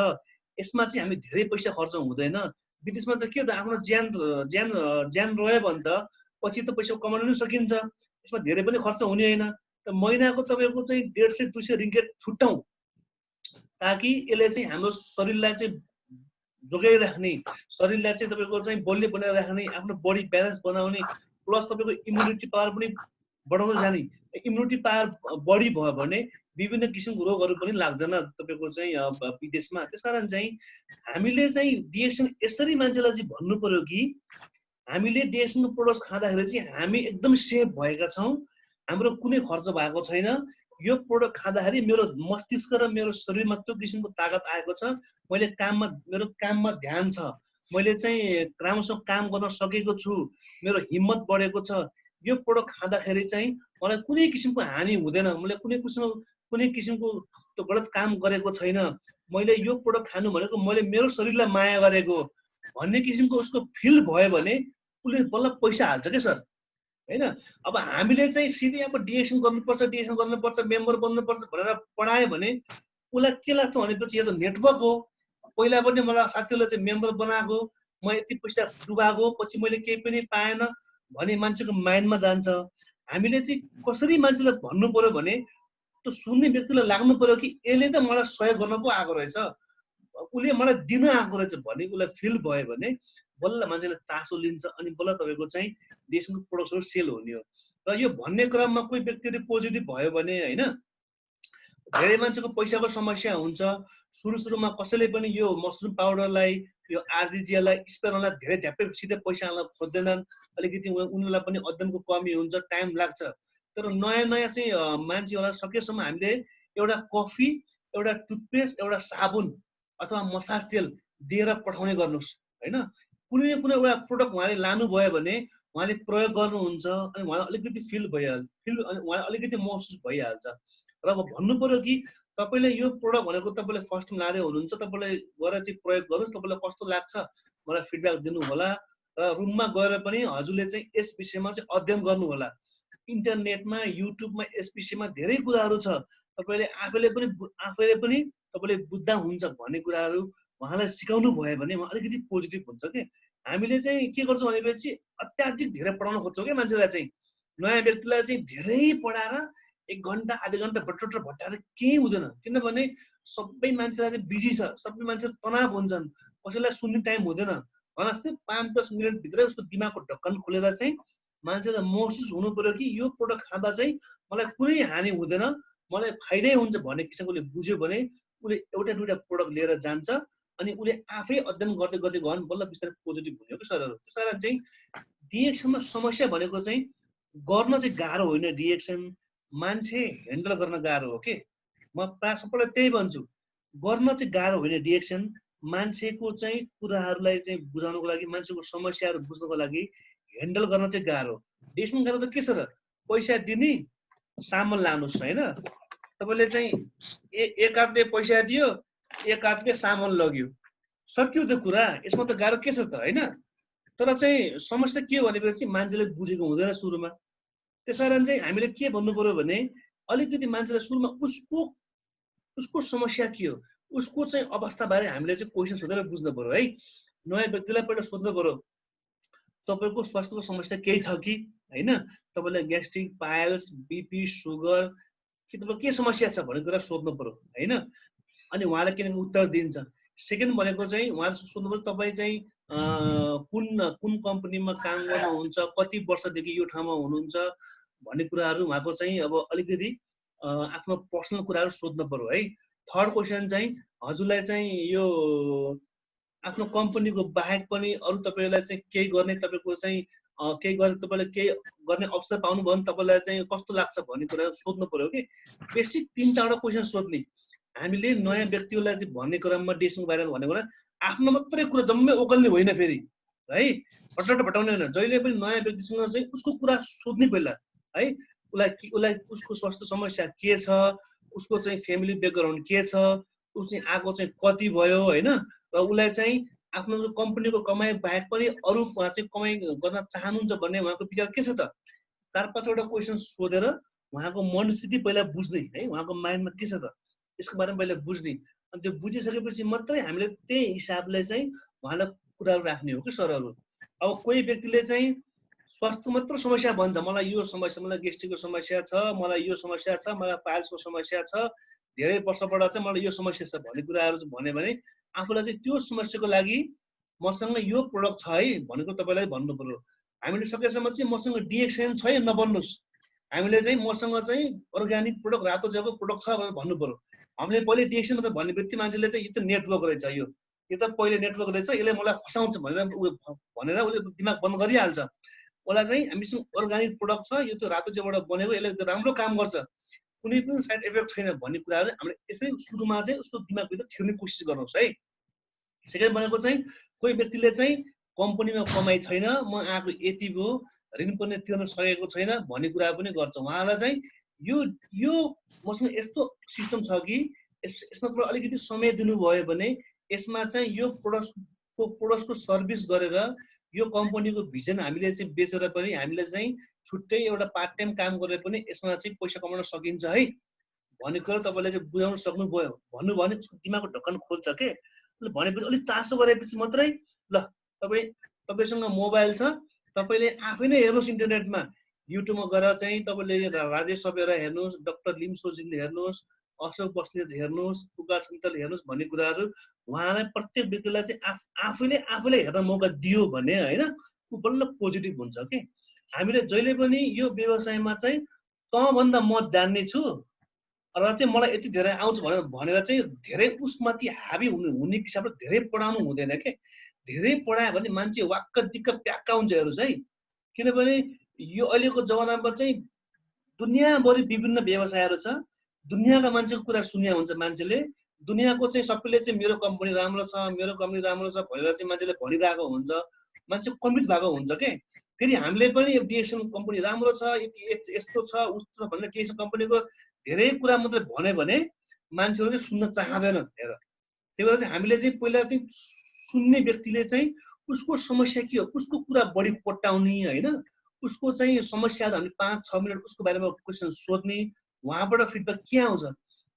यसमा चाहिँ हामी धेरै पैसा खर्च हुँदैन। विदेशमा त के त आफ्नो ज्यान रह्यो भने त पछि त पैसा कमाउन पनि सकिन्छ, यसमा धेरै पनि खर्च हुने होइन। त महिनाको तपाईँको चाहिँ 150-200 रिङ्गेट छुट्याउँ ताकि यसले चाहिँ हाम्रो शरीरलाई चाहिँ जोगाइराख्ने, शरीरलाई चाहिँ तपाईँको चाहिँ बलियो बनाएर राख्ने, आफ्नो बडी ब्यालेन्स बनाउने, प्लस तपाईँको इम्युनिटी पावर पनि बढाउँदै जाने। इम्युनिटी पावर बढी भयो भने विभिन्न किसिमको रोगहरू पनि लाग्दैन तपाईँको चाहिँ विदेशमा। त्यसकारण चाहिँ हामीले चाहिँ डिएक्सन यसरी मान्छेलाई चाहिँ भन्नु पर्यो कि हामीले डिएक्सनको प्रोडक्ट खाँदाखेरि चाहिँ हामी एकदम सेफ भएका छौँ, हाम्रो कुनै खर्च भएको छैन। यो प्रोडक्ट खाँदाखेरि मेरो मस्तिष्क र मेरो शरीरमा त्यो किसिमको तागत आएको छ, मेरो काममा ध्यान छ, मैले चाहिँ राम्रोसँग काम गर्न सकेको छु, मेरो हिम्मत बढेको छ। यो प्रोडक्ट खाँदाखेरि चाहिँ मलाई कुनै किसिमको हानि हुँदैन, मैले कुनै किसिमको त्यो गलत काम गरेको छैन, मैले यो प्रोडक्ट खानु भनेको मैले मेरो शरीरलाई माया गरेको भन्ने किसिमको उसको फिल भयो भने उसले बल्ल पैसा हाल्छ क्या सर होइन। अब हामीले चाहिँ सिधै अब डिएक्सन गर्नुपर्छ, मेम्बर बन्नुपर्छ भनेर पढायो भने उसलाई के लाग्छ भनेपछि यो त नेटवर्क हो। पहिला पनि मलाई साथीहरूले चाहिँ मेम्बर बनाएको, म यति पैसा डुबाएको, पछि मैले केही पनि पाएन भने मान्छेको माइन्डमा जान्छ। हामीले चाहिँ कसरी मान्छेलाई भन्नु पर्यो भने त्यो सुन्ने व्यक्तिलाई लाग्नु पर्यो कि यसले त मलाई सहयोग गर्न पो आएको रहेछ, उसले मलाई दिन आएको रहेछ भन्ने उसलाई फिल भयो भने बल्ल मान्छेले चासो लिन्छ, अनि बल्ल तपाईँको चाहिँ देशको प्रोडक्टहरू सेल हुने हो। र यो भन्ने क्रममा कोही व्यक्तिले पोजिटिभ भयो भने होइन, धेरै मान्छेको पैसाको समस्या हुन्छ। सुरुमा कसैले पनि यो मसरुम पाउडरलाई, यो आरजिजिएललाई, स्पेरनलाई धेरै झ्याप्पै सिधै पैसा हाल्न खोज्दैनन्। अलिकति उनीहरूलाई पनि अध्ययनको कमी हुन्छ, टाइम लाग्छ। तर नयाँ चाहिँ मान्छेहरूलाई सकेसम्म हामीले एउटा कफी, एउटा टुथपेस्ट, एउटा साबुन अथवा मसाज तेल दिएर पठाउने गर्नुहोस् होइन। कुनै न कुनै एउटा प्रोडक्ट उहाँले लानुभयो भने उहाँले प्रयोग गर्नुहुन्छ, अनि उहाँलाई अलिकति उहाँलाई अलिकति महसुस भइहाल्छ। र अब भन्नु पर्यो कि तपाईँले यो प्रोडक्ट भनेको तपाईँले फर्स्ट टाइम लाँदै हुनुहुन्छ, तपाईँले गएर चाहिँ प्रयोग गर्नुहोस्, तपाईँलाई कस्तो लाग्छ मलाई फिडब्याक दिनु होला। र रुममा गएर पनि हजुरले चाहिँ यस विषयमा चाहिँ अध्ययन गर्नु होला। इन्टरनेटमा, युट्युबमा यस विषयमा धेरै कुराहरू छ। तपाईँले आफैले पनि तपाईँले बुझ्दा हुन्छ भन्ने कुराहरू उहाँलाई सिकाउनु भयो भने उहाँ अलिकति पोजिटिभ हुन्छ कि। हामीले चाहिँ के गर्छौँ भनेपछि अत्याधिक धेरै पढाउन खोज्छौँ क्या मान्छेलाई चाहिँ। नयाँ व्यक्तिलाई चाहिँ धेरै पढाएर 1 घन्टा आधा घन्टा भट्टाएर केही हुँदैन। किनभने सबै मान्छेलाई चाहिँ बिजी छ, सबै मान्छेहरू तनाव हुन्छन्, कसैलाई सुन्ने टाइम हुँदैन। जस्तै 5-10 मिनट भित्रै उसको दिमागको ढक्कन खोलेर चाहिँ मान्छेलाई महसुस हुनु पर्यो कि यो प्रोडक्ट खाँदा चाहिँ मलाई कुनै हानि हुँदैन, मलाई फाइदै हुन्छ भन्ने किसिमको बुझ्यो भने उसले एउटा दुईवटा प्रोडक्ट लिएर जान्छ, अनि उसले आफै अध्ययन गर्दै गयो भने बल्ल बिस्तारै पोजिटिभ हुने हो कि सरहरू। त्यस कारण चाहिँ डिएक्सनमा समस्या भनेको चाहिँ गर्न चाहिँ गाह्रो होइन, डिएक्सन मान्छे ह्यान्डल गर्न गाह्रो हो कि। म प्रायः सबैलाई त्यही भन्छु, गर्न चाहिँ गाह्रो होइन डिएक्सन, मान्छेको चाहिँ कुराहरूलाई चाहिँ बुझाउनको लागि, मान्छेको समस्याहरू बुझ्नको लागि ह्यान्डल गर्न चाहिँ गाह्रो। डिएक्सन गाह्रो त के छ र, पैसा दिने, सामान लानुहोस् होइन। तपाईँले चाहिँ एक हातले पैसा दियो, एक हातले सामान लग्यो, सक्यो त्यो कुरा। यसमा त गाह्रो के छ त होइन। तर चाहिँ समस्या के हो भनेपछि मान्छेले बुझेको हुँदैन सुरुमा। त्यसकारण चाहिँ हामीले के भन्नु पर्यो भने अलिकति मान्छेलाई सुरुमा उसको समस्या के हो, उसको चाहिँ अवस्थाबारे हामीले चाहिँ क्वेसन सोधेर बुझ्नु पर्यो है। नयाँ व्यक्तिलाई पहिला सोध्नु पर्यो तपाईको स्वास्थ्यको समस्या केही छ कि हैन, तपाईलाई ग्यास्ट्रिक, पाइल्स, बीपी, सुगर के तपाईको के समस्या छ भन्ने कुरा सोध्नु पर्यो हैन। अनि उहाँले किनकि उत्तर दिन्छ। सेकेन्ड भनेको चाहिँ उहाँले सोध्नु पर्यो तपाईँ चाहिँ कुन कुन कम्पनीमा काम गर्नुहुन्छ, कति वर्षदेखि यो ठाउँमा हुनुहुन्छ भन्ने कुराहरू उहाँको चाहिँ अब अलिकति आफ्नो पर्सनल कुराहरू सोध्नु पर्यो है। थर्ड क्वेसन चाहिँ हजुरलाई चाहिँ यो आफ्नो कम्पनीको बाहेक पनि अरू तपाईँलाई चाहिँ केही गर्ने तपाईँको चाहिँ केही गरेर तपाईँले केही गर्ने अवसर पाउनुभयो भने तपाईँलाई चाहिँ कस्तो लाग्छ भन्ने कुरा सोध्नु पर्यो कि बेसिक 3-4वटा क्वेसन सोध्ने। हामीले नयाँ व्यक्तिलाई चाहिँ भन्ने क्रममा डिएक्सनको बारेमा भनेको आफ्नो मात्रै कुरा जम्मै ओकल्ने होइन फेरि है, भटट भटाउने होइन। जहिले पनि नयाँ व्यक्तिसँग चाहिँ उसको कुरा सोध्ने पहिला है, उसलाई उसको स्वास्थ्य समस्या के छ, उसको चाहिँ फ्यामिली ब्याकग्राउन्ड के छ, ऊ चाहिँ आएको चाहिँ कति भयो होइन, र उसलाई चाहिँ आफ्नो कम्पनीको कमाइ बाहेक पनि अरू उहाँ चाहिँ कमाइ गर्न चाहनुहुन्छ भन्ने उहाँको विचार के छ त। 4-5वटा क्वेसन सोधेर उहाँको मनस्थिति पहिला बुझ्ने है, उहाँको माइन्डमा के छ त यसको बारेमा पहिला बुझ्ने। अनि त्यो बुझिसकेपछि मात्रै हामीले त्यही हिसाबले चाहिँ उहाँलाई कुराहरू राख्ने हो कि सरहरू। अब कोही व्यक्तिले चाहिँ स्वास्थ्य मात्र समस्या भन्छ, मलाई यो समस्या, मलाई गेस्ट्रिकको समस्या छ, मलाई यो समस्या छ, मलाई पाइल्सको समस्या छ, धेरै वर्षबाट चाहिँ मलाई यो समस्या छ भन्ने कुराहरू चाहिँ भन्यो भने आफूलाई चाहिँ त्यो समस्याको लागि मसँग यो प्रोडक्ट छ है भनेको तपाईँलाई भन्नु पर्यो। हामीले सकेसम्म चाहिँ मसँग डिएक्सन छ नभन्नुहोस्, हामीले चाहिँ मसँग चाहिँ अर्ग्यानिक प्रोडक्ट रातो जग्गाको प्रोडक्ट छ भनेर भन्नु पर्यो। हामीले पहिले डिएक्सन मात्रै भन्ने बित्तिकै मान्छेले चाहिँ यो त नेटवर्क रहेछ, यो त पहिले नेटवर्क रहेछ, यसले मलाई फसाउँछ भनेर उसले दिमाग बन्द गरिहाल्छ। उसलाई चाहिँ हामीसँग अर्ग्यानिक प्रोडक्ट छ, यो त रातो जग्गाबाट बनेको, यसले त राम्रो काम गर्छ, कुनै पनि साइड इफेक्ट छैन भन्ने कुराहरू हामीले यसरी सुरुमा चाहिँ उसको दिमागभित्र छिर्ने कोसिस गर्नुहोस् है। सेकेन्ड भनेको चाहिँ कोही व्यक्तिले चाहिँ कम्पनीमा कमाइ छैन, म आएको यति भयो, ऋण पनि तिर्न सकेको छैन भन्ने कुरा पनि गर्छ। उहाँलाई चाहिँ यो मसँग यस्तो सिस्टम छ कि यसमा तपाईँ अलिकति समय दिनुभयो भने यसमा चाहिँ यो प्रोडक्टको सर्भिस गरेर यो कम्पनीको भिजन हामीले चाहिँ बेचेर पनि हामीले चाहिँ छुट्टै एउटा पार्ट टाइम काम गरेर पनि यसमा चाहिँ पैसा कमाउन सकिन्छ है भन्ने कुरा तपाईँले चाहिँ बुझाउन सक्नुभयो भन्नुभयो भने दिमागको ढक्कन खोल्छ के। भनेपछि अलिक चासो गरेपछि मात्रै ल तपाईँसँग मोबाइल छ, तपाईँले आफै नै हेर्नुहोस् इन्टरनेटमा, युट्युबमा गएर चाहिँ तपाईँले राजेश सपेरा हेर्नुहोस्, डाक्टर लिम सोजिङ हेर्नुहोस्, अशोक बस्नेत हेर्नुहोस्, पुकार सन्तल हेर्नुहोस् भन्ने कुराहरू उहाँलाई प्रत्येक व्यक्तिलाई चाहिँ आफैले हेर्न मौका दियो भने होइन ऊ बल्ल पोजिटिभ हुन्छ कि। हामीले जहिले पनि यो व्यवसायमा चाहिँ तँभन्दा म जान्ने छु र चाहिँ मलाई यति धेरै आउँछ भनेर चाहिँ धेरै उसमाथि हाबी हुने हिसाबले धेरै पढाउनु हुँदैन के। धेरै पढायो भने मान्छे वाक्क दिक्क प्याक्का हुन्छ हेर्नुहोस् है। किनभने यो अहिलेको जमानामा चाहिँ दुनियाँभरि विभिन्न व्यवसायहरू छ, दुनियाँका मान्छेको कुरा सुन्या हुन्छ मान्छेले, दुनियाँको चाहिँ सबैले चाहिँ मेरो कम्पनी राम्रो छ, मेरो कम्पनी राम्रो छ भनेर चाहिँ मान्छेले भनिरहेको हुन्छ, मान्छे कन्भिन्स भएको हुन्छ के। फेरि हामीले पनि डिएक्सन कम्पनी राम्रो छ, यस्तो छ उस्तो छ भनेर डिएक्सन कम्पनीको धेरै कुरा मात्रै भन्यो भने मान्छेहरू चाहिँ सुन्न चाहँदैन हेर। त्यही भएर चाहिँ हामीले चाहिँ पहिला चाहिँ सुन्ने व्यक्तिले चाहिँ उसको समस्या के हो, उसको कुरा बढी पट्याउने होइन, उसको चाहिँ समस्याहरू हामीले 5-6 मिनट उसको बारेमा क्वेसन सोध्ने, उहाँबाट फिडब्याक के आउँछ,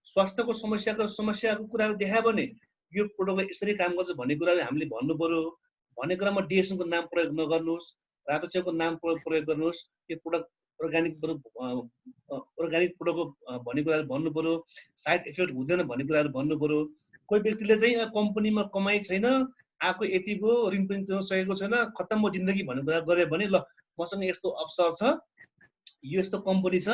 स्वास्थ्यको समस्याको कुराहरू देखायो भने यो प्रोडक्टले यसरी काम गर्छ भन्ने कुराहरू हामीले भन्नु पर्यो। भन्ने क्रममा डिएक्सनको नाम प्रयोग नगर्नुहोस्, रातो चेको नाम प्रयोग गर्नुहोस्, यो प्रोडक्ट अर्ग्यानिक प्रोडक्टको भन्ने कुराहरू भन्नु पर्यो, साइड इफेक्ट हुँदैन भन्ने कुराहरू भन्नु पर्यो। कोही व्यक्तिले चाहिँ कम्पनीमा कमाइ छैन, आएको यति भयो, ऋण पनि तिर्न सकेको छैन, खत्तम भयो जिन्दगी भन्ने कुरा गऱ्यो भने ल मसँग यस्तो अवसर छ, यो यस्तो कम्पनी छ,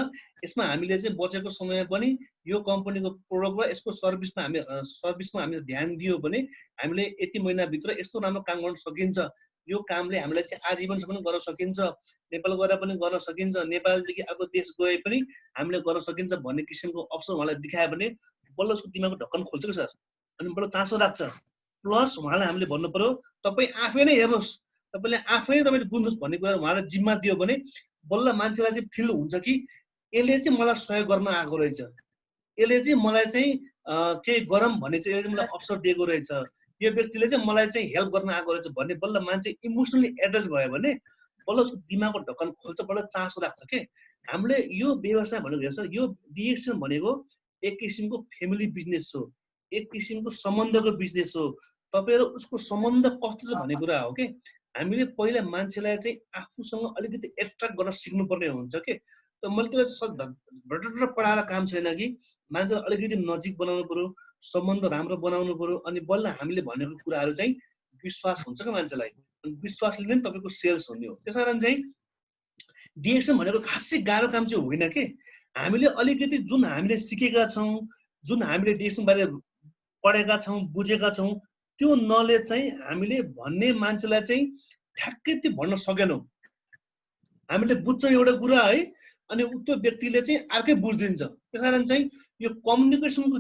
यसमा हामीले चाहिँ बचेको समय पनि यो कम्पनीको प्रोडक्ट र यसको सर्भिसमा हामीले ध्यान दियो भने हामीले यति महिनाभित्र यस्तो राम्रो काम गर्न सकिन्छ, यो कामले हामीलाई चाहिँ आजीवनसम्म गर्न सकिन्छ, नेपाल गएर पनि गर्न सकिन्छ, नेपालदेखि अर्को देश गए पनि हामीले गर्न सकिन्छ भन्ने किसिमको अवसर उहाँलाई देखायो भने बल्ल उसको दिमागको ढक्कन खोल्छ कि सर, अनि बल्ल चासो लाग्छ। प्लस उहाँलाई हामीले भन्नु पर्यो तपाईँ आफै नै हेर्नुहोस्, तपाईँले आफै नै तपाईँले बुझ्नुहोस् भन्ने कुरा उहाँलाई जिम्मा दियो भने बल्ल मान्छेलाई चाहिँ फिल हुन्छ कि यसले चाहिँ मलाई सहयोग गर्न आएको रहेछ, यसले चाहिँ मलाई चाहिँ केही गरम भन्ने चाहिँ यसले मलाई अवसर दिएको रहेछ, यो व्यक्तिले चाहिँ मलाई चाहिँ हेल्प गर्न आएको रहेछ भन्ने बल्ल मान्छे इमोसनली एड्रेस भयो भने बल्ल उसको दिमागको ढक्कन खोल्छ, बल्ल चासो लाग्छ के। हामीले यो व्यवसाय भनेको हेर्छ, यो डिएक्सन भनेको एक किसिमको फ्यामिली बिजनेस हो, एक किसिमको सम्बन्धको बिजनेस हो, तपाईँ र उसको सम्बन्ध कस्तो छ भन्ने कुरा हो कि हामीले पहिला मान्छेलाई चाहिँ आफूसँग अलिकति एट्र्याक्ट गर्न सिक्नुपर्ने हुन्छ के। त मैले त्यसलाई भटक्र पढाएर काम छैन कि मान्छेलाई अलिकति नजिक बनाउनु पर्यो, सम्बन्ध राम्रो बनाउनु पर्यो, अनि बल्ल हामीले भनेको कुराहरू चाहिँ विश्वास हुन्छ क्या मान्छेलाई। अनि विश्वासले नै तपाईँको सेल्स हुने हो। त्यस कारण चाहिँ डिएक्सन भनेको खासै गाह्रो काम चाहिँ होइन के। हामीले अलिकति जुन हामीले सिकेका छौँ, जुन हामीले डिएक्सन बारे पढेका छौँ, बुझेका छौँ, त्यो नलेज चाहिँ हामीले भन्ने मान्छेलाई चाहिँ ठ्याक्कै त्यो भन्न सकेनौँ। हामीले बुझ्छौँ एउटा कुरा है, अनि त्यो व्यक्तिले चाहिँ अर्कै बुझिदिन्छ। त्यस कारण चाहिँ यो कम्युनिकेसनको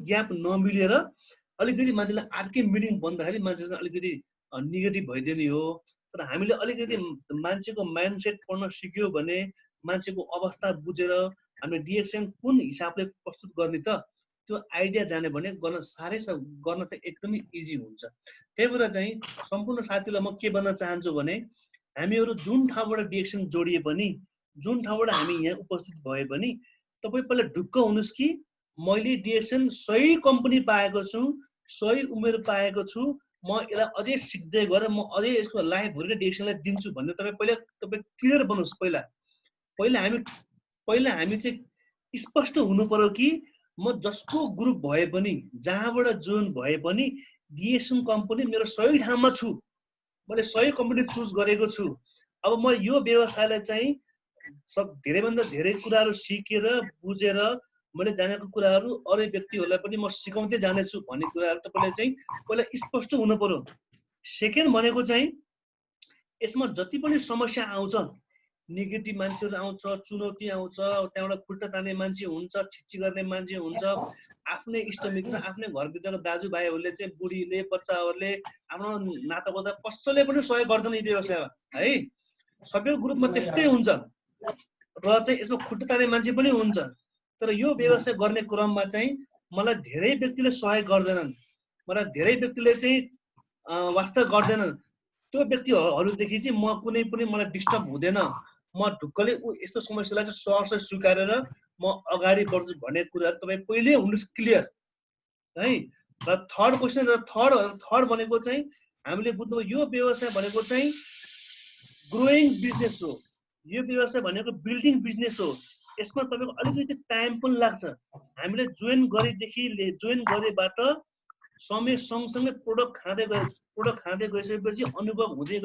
ग्याप नमिलेर अलिकति मान्छेलाई अर्कै मिनिङ भन्दाखेरि मान्छेसँग अलिकति नेगेटिभ भइदिने हो। तर हामीले अलिकति मान्छेको माइन्डसेट पढ्न सिक्यो भने, मान्छेको अवस्था बुझेर हामीले डिएक्सन कुन हिसाबले प्रस्तुत गर्ने त त्यो आइडिया जाने भने गर्न साह्रै गर्न चाहिँ एकदमै इजी हुन्छ। त्यही भएर चाहिँ सम्पूर्ण साथीलाई म के भन्न चाहन्छु भने, हामीहरू जुन ठाउँबाट डिएक्सन जोडिए पनि, जुन ठाउँबाट हामी यहाँ उपस्थित भए पनि, तपाईँ पहिला ढुक्क हुनुहोस् कि मैले डिएक्सन सही कम्पनी पाएको छु, सही उमेर पाएको छु, म यसलाई अझै सिक्दै गएर म अझै यसको लाइफभरि डिएक्सनलाई दिन्छु भन्ने तपाईँ क्लियर बन्नुहोस्। पहिला हामी चाहिँ स्पष्ट हुनु पर्यो कि म जसको ग्रुप भए पनि, जहाँबाट जोइन भए पनि, डिएक्सन कम्पनी मेरो सही ठाउँमा छु, मैले सही कम्पनी चुज गरेको छु। अब म यो व्यवसायलाई चाहिँ धेरैभन्दा धेरै कुराहरू सिकेर बुझेर मैले जानेको कुराहरू अरू व्यक्तिहरूलाई पनि म सिकाउँदै जानेछु भन्ने कुराहरू तपाईँले चाहिँ पहिला स्पष्ट हुनु पर्यो। सेकेन्ड भनेको चाहिँ यसमा जति पनि समस्या आउँछ, नेगेटिभ मान्छेहरू आउँछ, चुनौती आउँछ, त्यहाँबाट खुट्टा तान्ने मान्छे हुन्छ, छिच्ची गर्ने मान्छे हुन्छ, आफ्नै इष्टमित्र, आफ्नै घरभित्रको दाजुभाइहरूले चाहिँ, बुढीले, बच्चाहरूले, आफ्नो नातागोता कसैले पनि सहयोग गर्दैन यो व्यवसायमा है। सबैको ग्रुपमा त्यस्तै हुन्छ र चाहिँ यसमा खुट्टा तान्ने मान्छे पनि हुन्छ। तर यो व्यवसाय गर्ने क्रममा चाहिँ मलाई धेरै व्यक्तिले सहयोग गर्दैनन्, मलाई धेरै व्यक्तिले चाहिँ वास्ता गर्दैनन्। त्यो व्यक्तिहरूदेखि चाहिँ म कुनै पनि मलाई डिस्टर्ब हुँदैन, म ढुक्कले यस्तो समस्यालाई चाहिँ सहर्ष स्वीकारेर म अगाडि बढ्छु भन्ने कुराहरू तपाईँ पहिले हुनुहोस् क्लियर है। र थर्ड क्वेसन, थर्ड भनेको चाहिँ हामीले बुझ्नु, यो व्यवसाय भनेको चाहिँ ग्रोइङ बिजनेस हो, यो व्यवसाय भनेको बिल्डिङ बिजनेस हो। यसमा तपाईँको अलिकति टाइम पनि लाग्छ। हामीले जोइन गरेबाट समय सँगसँगै प्रोडक्ट खाँदै गइसकेपछि, अनुभव हुँदै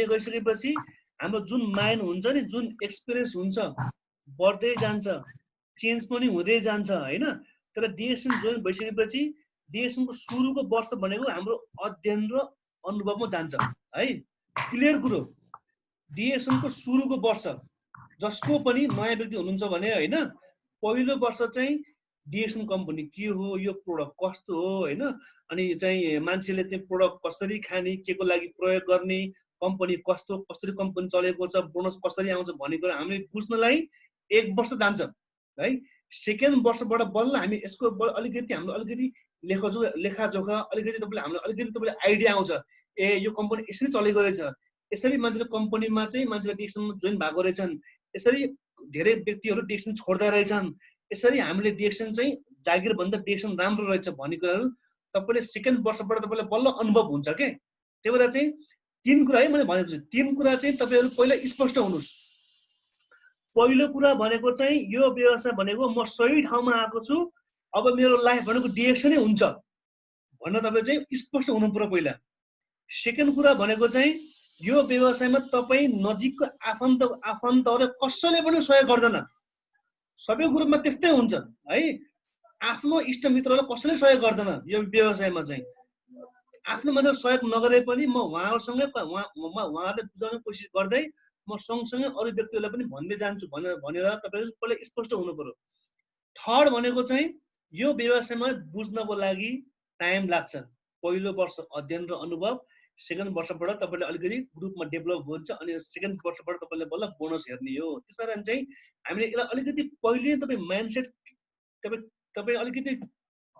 गइसकेपछि हाम्रो जुन माइन्ड हुन्छ नि, जुन एक्सपिरियन्स हुन्छ, बढ्दै जान्छ, चेन्ज पनि हुँदै जान्छ होइन। तर डिएक्सन जोइन भइसकेपछि डिएक्सनको सुरुको वर्ष भनेको हाम्रो अध्ययन र अनुभवमा जान्छ है। क्लियर कुरो, डिएक्सनको सुरुको वर्ष जसको पनि नयाँ व्यक्ति हुनुहुन्छ भने होइन, पहिलो वर्ष चाहिँ डिएक्सन कम्पनी के हो, यो प्रोडक्ट कस्तो हो होइन, अनि चाहिँ मान्छेले चाहिँ प्रोडक्ट कसरी खाने, के को लागि प्रयोग गर्ने, कम्पनी कसरी कम्पनी चलेको छ, बोनस कसरी आउँछ भन्ने कुरा हामीले बुझ्नलाई 1 वर्ष जान्छ है। सेकेन्ड वर्षबाट बल्ल हामी यसको अलिकति हाम्रो अलिकति लेखाजोखा तपाईँले आइडिया आउँछ। ए यो कम्पनी यसरी चलेको रहेछ, यसरी मान्छेले कम्पनीमा चाहिँ मान्छेले डिएक्सनमा जोइन भएको रहेछन्, यसरी धेरै व्यक्तिहरू डिएक्सन छोड्दा रहेछन्, यसरी हामीले डिएक्सन चाहिँ जागिरभन्दा डिएक्सन राम्रो रहेछ भन्ने कुराहरू तपाईँले सेकेन्ड वर्षबाट तपाईँलाई बल्ल अनुभव हुन्छ के। त्यही भएर चाहिँ 3 कुरा है मैले भनेको छु, 3 कुरा चाहिँ तपाईँहरू पहिला स्पष्ट हुनुहोस्। पहिलो कुरा भनेको चाहिँ यो व्यवसाय भनेको म सही ठाउँमा आएको छु, अब मेरो लाइफ भनेको डिएक्सनै हुन्छ भन्न तपाईँ चाहिँ स्पष्ट हुनु पर्यो पहिला। सेकेन्ड कुरा भनेको चाहिँ यो व्यवसायमा तपाईँ नजिकको आफन्तहरू कसैले पनि सहयोग गर्दैन, सबै ग्रुपमा त्यस्तै हुन्छ है। आफ्नो इष्टमित्रलाई कसैले सहयोग गर्दैन यो व्यवसायमा चाहिँ। आफ्नो मान्छे सहयोग नगरे पनि म उहाँहरूले बुझाउने कोसिस गर्दै म सँगसँगै अरू व्यक्तिहरूलाई पनि भन्दै जान्छु भनेर तपाईँले पहिला स्पष्ट हुनु पर्यो। थर्ड भनेको चाहिँ यो व्यवसायमा बुझ्नको लागि टाइम लाग्छ। पहिलो वर्ष अध्ययन र अनुभव, सेकेन्ड वर्षबाट तपाईँले अलिकति ग्रुपमा डेभलप हुन्छ, अनि सेकेन्ड वर्षबाट तपाईँले बल्ल बोनस हेर्ने हो। त्यस कारण चाहिँ हामीले यसलाई अलिकति पहिले तपाईँ माइन्डसेट तपाईँ अलिकति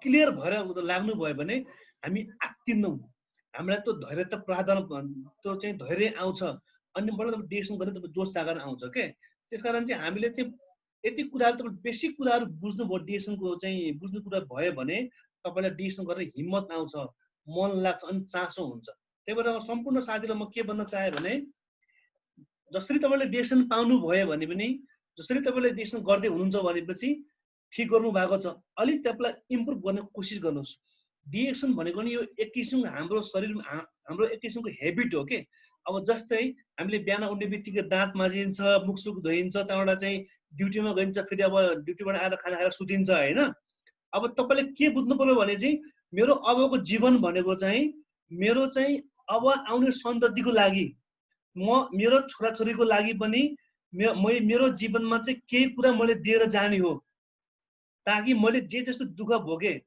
क्लियर भएर लाग्नुभयो भने हामी आत्तिन्नौँ, हामीलाई त्यो धैर्य त प्रावधान त्यो चाहिँ धैर्य आउँछ, अनि बल्ल डिएक्सन गर्ने तपाईँ जोस जागर आउँछ के। त्यस कारण चाहिँ हामीले चाहिँ यति कुराहरू तपाईँ बेसिक कुराहरू बुझ्नुभयो, डिएक्सनको चाहिँ बुझ्नु कुरा भयो भने तपाईँलाई डिएक्सन गरेर हिम्मत आउँछ, मन लाग्छ अनि चासो हुन्छ। त्यही भएर सम्पूर्ण साथीलाई म के भन्न चाहे भने जसरी तपाईँले डिएक्सन पाउनु भयो भने पनि, जसरी तपाईँले डिएक्सन गर्दै हुनुहुन्छ भनेपछि ठिक गर्नु भएको छ, अलिक तपाईँलाई इम्प्रुभ गर्ने कोसिस गर्नुहोस्। डिएक्सन भनेको नि यो एक किसिमको हाम्रो शरीरमा हाम्रो एक किसिमको हेबिट हो के। अब जस्तै हामीले बिहान उठ्ने बित्तिकै दाँत माझिन्छ, मुखसुख धोइन्छ, त्यहाँबाट चाहिँ ड्युटीमा गइन्छ, फेरि अब ड्युटीबाट आएर खाना खाएर सुतिन्छ होइन। अब तपाईँले के बुझ्नु पर्यो भने चाहिँ मेरो अबको जीवन भनेको चाहिँ मेरो चाहिँ अब आउने सन्ततिको लागि, म मेरो छोराछोरीको लागि पनि मेरो जीवनमा चाहिँ केही कुरा मैले दिएर जाने हो, ताकि मैले जे जस्तो दुःख भोगेँ,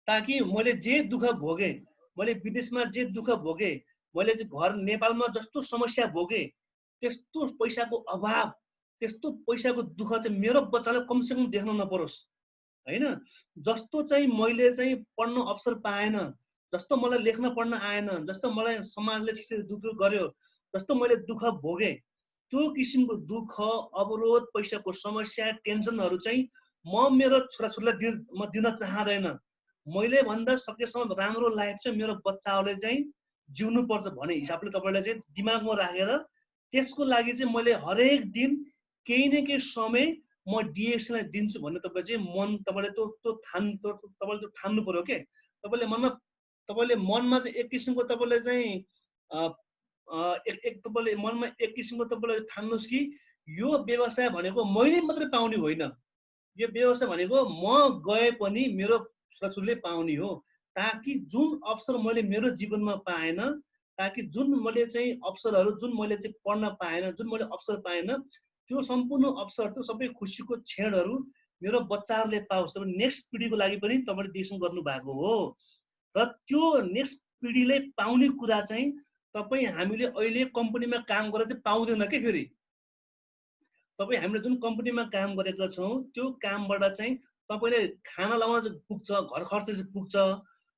ताकि मैले जे दुःख भोगेँ, मैले विदेशमा जे दुःख भोगेँ, मैले चाहिँ घर नेपालमा जस्तो समस्या भोगेँ, त्यस्तो पैसाको अभाव, त्यस्तो पैसाको दुःख चाहिँ मेरो बच्चाले कमसेकम देख्न नपरोस् होइन। जस्तो चाहिँ मैले चाहिँ पढ्न अवसर पाएन, जस्तो मलाई लेख्न पढ्न आएन, जस्तो मलाई समाजले दुःख गर्यो, जस्तो मैले दुःख भोगेँ, त्यो किसिमको दुःख, अवरोध, पैसाको समस्या, टेन्सनहरू चाहिँ म मेरो छोराछोरीलाई म दिन चाहँदैन। मैले भन्दा सकेसम्म राम्रो लाइफ चाहिँ मेरो बच्चाहरूले चाहिँ जिउनु पर्छ भन्ने हिसाबले तपाईँलाई चाहिँ दिमागमा राखेर त्यसको लागि चाहिँ मैले हरेक दिन केही न केही समय म डिएक्सनलाई दिन्छु भन्ने तपाईँ चाहिँ तपाईँले त्यो ठान्नु पर्यो के। तपाईँले मनमा चाहिँ एक किसिमको तपाईँले चाहिँ तपाईँले मनमा एक किसिमको तपाईँले ठान्नुहोस् कि यो व्यवसाय भनेको मैले मात्रै पाउने होइन, यो व्यवसाय भनेको म गए पनि मेरो छोराछोरीले पाउने हो। ताकि जुन अवसर मैले मेरो जीवनमा पाएन, ताकि जुन मैले चाहिँ अवसरहरू जुन मैले चाहिँ पढ्न पाएन, जुन मैले अवसर पाएन, त्यो सम्पूर्ण अवसर, त्यो सबै खुसीको क्षणहरू मेरो बच्चाहरूले पाओस्। तपाईँ नेक्स्ट पिँढीको लागि पनि तपाईँले डिएक्सन गर्नु भएको हो र त्यो नेक्स्ट पिँढीले पाउने कुरा चाहिँ तपाईँ हामीले अहिले कम्पनीमा काम गरेर चाहिँ पाउँदैन के। फेरि तपाईँ हामीले जुन कम्पनीमा काम गरेका छौँ त्यो कामबाट चाहिँ तपाईँले खाना लगाउन चाहिँ पुग्छ, घर खर्च चाहिँ पुग्छ,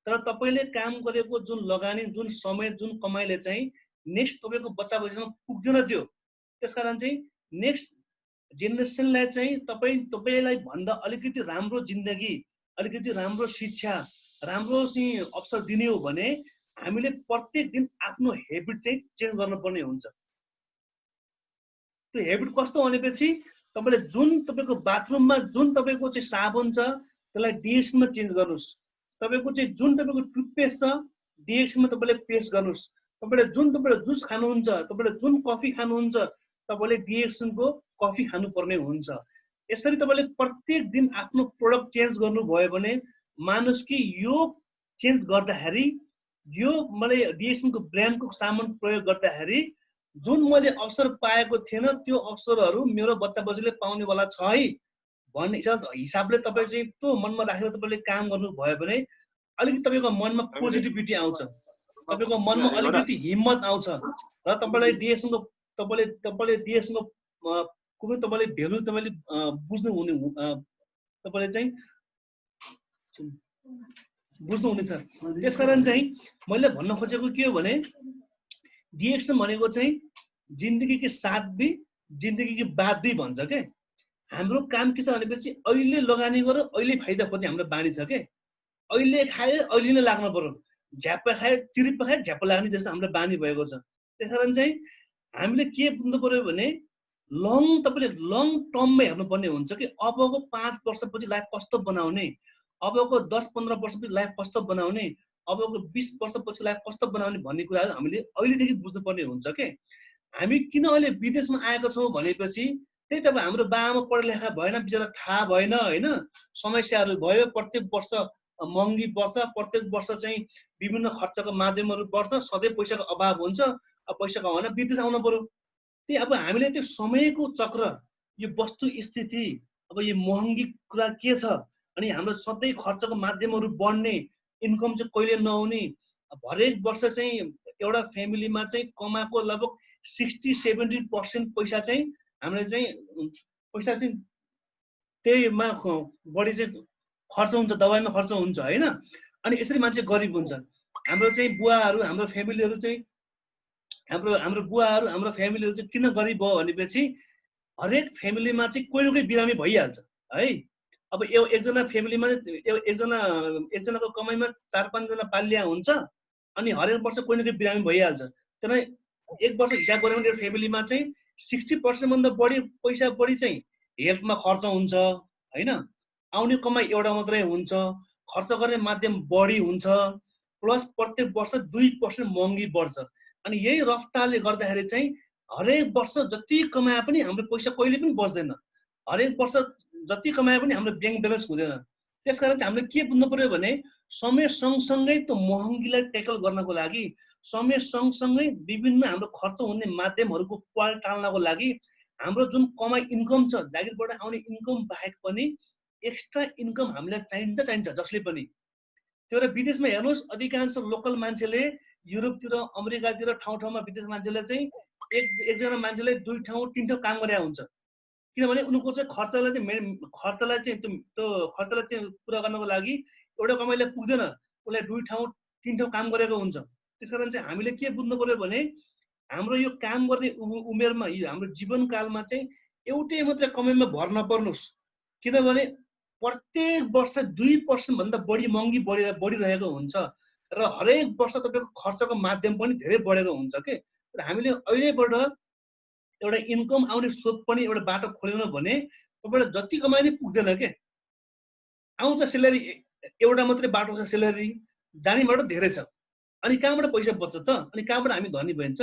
तर तपाईँले काम गरेको जुन लगानी, जुन समय, जुन कमाइले चाहिँ नेक्स्ट तपाईँको बच्चा बच्चासम्म पुग्दैन त्यो। त्यसकारण चाहिँ नेक्स्ट जेनेरेसनलाई चाहिँ तपाईँलाई भन्दा अलिकति राम्रो जिन्दगी, अलिकति राम्रो शिक्षा, राम्रो चाहिँ अवसर दिने हो भने हामीले प्रत्येक दिन आफ्नो हेबिट चाहिँ चेन्ज गर्नुपर्ने हुन्छ। त्यो हेबिट कस्तो भनेपछि तपाईँले जुन तपाईँको बाथरुममा जुन तपाईँको चाहिँ साबुन छ त्यसलाई डिएक्सनमा चेन्ज गर्नुहोस्। तपाईँको चाहिँ जुन तपाईँको टुथपेस्ट छ डिएक्सनमा तपाईँले पेस्ट गर्नुहोस्। तपाईँले जुस खानुहुन्छ, तपाईँले जुन कफी खानुहुन्छ, तपाईँले डिएक्सनको कफी खानुपर्ने हुन्छ। यसरी तपाईँले प्रत्येक दिन आफ्नो प्रोडक्ट चेन्ज गर्नुभयो भने मानुस् कि यो चेन्ज गर्दाखेरि, यो मैले डिएक्सनको ब्रान्डको सामान प्रयोग गर्दाखेरि जुन मैले अवसर पाएको थिएन त्यो अवसरहरू मेरो बच्चा बच्चीले पाउनेवाला छ है भन्ने हिसाबले तपाईँ चाहिँ त्यो मनमा राखेर तपाईँले काम गर्नुभयो भने अलिकति तपाईँको मनमा पोजिटिभिटी आउँछ, तपाईँको मनमा अलिकति हिम्मत आउँछ र तपाईँलाई डिएक्सनको तपाईँले डिएक्सनको कुनै तपाईँले भेल्यु तपाईँले बुझ्नु हुने, तपाईँले चाहिँ बुझ्नुहुनेछ। त्यसकारण चाहिँ मैले भन्न खोजेको के हो भने डिएक्सन भनेको चाहिँ जिन्दगी के साथ भी जिन्दगी के बाद भी भन्छ के। हाम्रो काम के छ भनेपछि अहिले लगानी गरेर अहिले फाइदा खोज्ने हाम्रो बानी छ के। अहिले खाए अहिले नै लाग्नु पर्यो, झ्याप्प खाए चिरिप्प खाए झ्याप्प लाग्ने जस्तो हाम्रो बानी भएको छ। त्यसकारण चाहिँ हामीले के बुझ्नु पर्यो भने तपाईँले लङ टर्ममा हेर्नुपर्ने हुन्छ कि अबको 5 वर्षपछि लाइफ कस्तो बनाउने, अबको 10-15 वर्षपछि लाइफ कस्तो बनाउने, अबको 20 वर्षपछि लाइफ कस्तो बनाउने भन्ने कुराहरू हामीले अहिलेदेखि बुझ्नुपर्ने हुन्छ के। हामी किन अहिले विदेशमा आएका छौँ भनेपछि त्यही त हाम्रो बाआमा पढा लेखा भएन, बिचरा थाहा भएन होइन, समस्याहरू भयो, प्रत्येक वर्ष महँगी बढ्छ, प्रत्येक वर्ष चाहिँ विभिन्न खर्चको माध्यमहरू बढ्छ, सधैँ पैसाको अभाव हुन्छ। अब पैसाको भएन विदेश आउनु पर्यो। त्यही अब हामीले त्यो समयको चक्र, यो वस्तु स्थिति, अब यो महँगी कुरा के छ, अनि हाम्रो सधैँ खर्चको माध्यमहरू बढ्ने, इन्कम चाहिँ कहिले नहुने, हरेक वर्ष चाहिँ एउटा फ्यामिलीमा चाहिँ कमाएको लगभग 60-70% पैसा चाहिँ हामीले चाहिँ पैसा चाहिँ त्यहीमा बढी चाहिँ खर्च हुन्छ, दबाईमा खर्च हुन्छ होइन। अनि यसरी मान्छे गरिब हुन्छ। हाम्रो चाहिँ बुवाहरू, हाम्रो फ्यामिलीहरू चाहिँ हाम्रो बुवाहरू, हाम्रो फ्यामिलीहरू चाहिँ किन गरिब भयो भनेपछि हरेक फ्यामिलीमा चाहिँ कोही न कोही बिरामी भइहाल्छ है। अब एकजना फ्यामिलीमा एकजनाको कमाइमा 4-5 जना पालिया हुन्छ अनि हरेक वर्ष कोही न कोही बिरामी भइहाल्छ। तर एक वर्ष हिसाब गऱ्यो भने फ्यामिलीमा चाहिँ 60% भन्दा बढी पैसा बढी चाहिँ हेल्थमा खर्च हुन्छ हैन। आउने कमाइ एउटा मात्रै हुन्छ, खर्च गर्ने माध्यम बढी हुन्छ, प्लस प्रत्येक वर्ष 2% महँगी बढ्छ। अनि यही रफ्तारले गर्दाखेरि चाहिँ हरेक वर्ष जति कमाए पनि हाम्रो पैसा कहिले पनि बच्दैन। हरेक वर्ष जति कमाए पनि हाम्रो ब्याङ्क ब्यालेन्स हुँदैन। त्यसकारण चाहिँ हामीले के बुझ्नु पर्यो भने समय सँगसँगै त्यो महँगीलाई ट्याकल गर्नको लागि, समय सँगसँगै विभिन्न हाम्रो खर्च हुने माध्यमहरूको पाल टाल्नको लागि हाम्रो जुन कमाइ इन्कम छ, जागिरबाट आउने इन्कम बाहेक पनि एक्स्ट्रा इन्कम हामीलाई चाहिन्छ जसले पनि। त्यो भएर विदेशमा हेर्नुहोस्, अधिकांश लोकल मान्छेले युरोपतिर, अमेरिकातिर ठाउँ-ठाउँमा विदेश मान्छेले चाहिँ एकजना मान्छेले 2 ठाउँ 3 ठाउँ काम गरेका हुन्छ। किनभने उनको चाहिँ खर्चलाई चाहिँ पुरा गर्नको लागि एउटा कमाइले पुग्दैन, उसलाई 2 ठाउँ 3 ठाउँ काम गरेको हुन्छ। त्यसकारण चाहिँ हामीले के बुझ्नु पर्यो भने हाम्रो यो काम गर्ने उमेरमा, हाम्रो जीवनकालमा चाहिँ एउटै मात्रै कमाइमा भर नपर्नुहोस्। किनभने प्रत्येक वर्ष 2% भन्दा बढी महँगी बढिरहेको हुन्छ र हरेक वर्ष तपाईँको खर्चको माध्यम पनि धेरै बढेको हुन्छ के। र हामीले अहिलेबाट एउटा इन्कम आउने स्रोत पनि एउटा बाटो खोलेन भने तपाईँलाई जति कमाइ नै पुग्दैन के। आउँछ सेलेरी, एउटा मात्रै बाटो छ सेलेरी, जाने बाटो धेरै छ। अनि कहाँबाट पैसा बच्छ त? अनि कहाँबाट हामी धनी भइन्छ?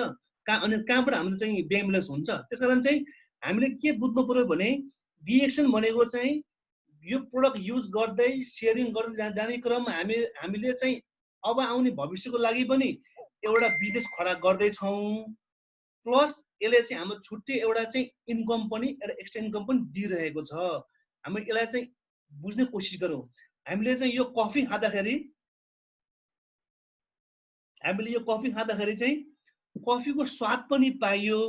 अनि कहाँबाट हाम्रो चाहिँ ब्याङ्क ब्यालेन्स हुन्छ? त्यसकारण चाहिँ हामीले के बुझ्नु पर्यो भने डिएक्सन भनेको चाहिँ यो प्रोडक्ट युज गर्दै सेयरिङ गर्दै जाने क्रममा हामीले चाहिँ अब आउने भविष्यको लागि पनि एउटा बिजनेस खडा गर्दैछौँ। प्लस यसले चाहिँ हाम्रो छुट्टै एउटा चाहिँ इन्कम पनि, एउटा एक्स्ट्रा इन्कम पनि दिइरहेको छ। हामी यसलाई चाहिँ बुझ्ने कोसिस गरौँ। हामीले चाहिँ यो कफी खाँदाखेरि चाहिँ कफीको स्वाद पनि पाइयो,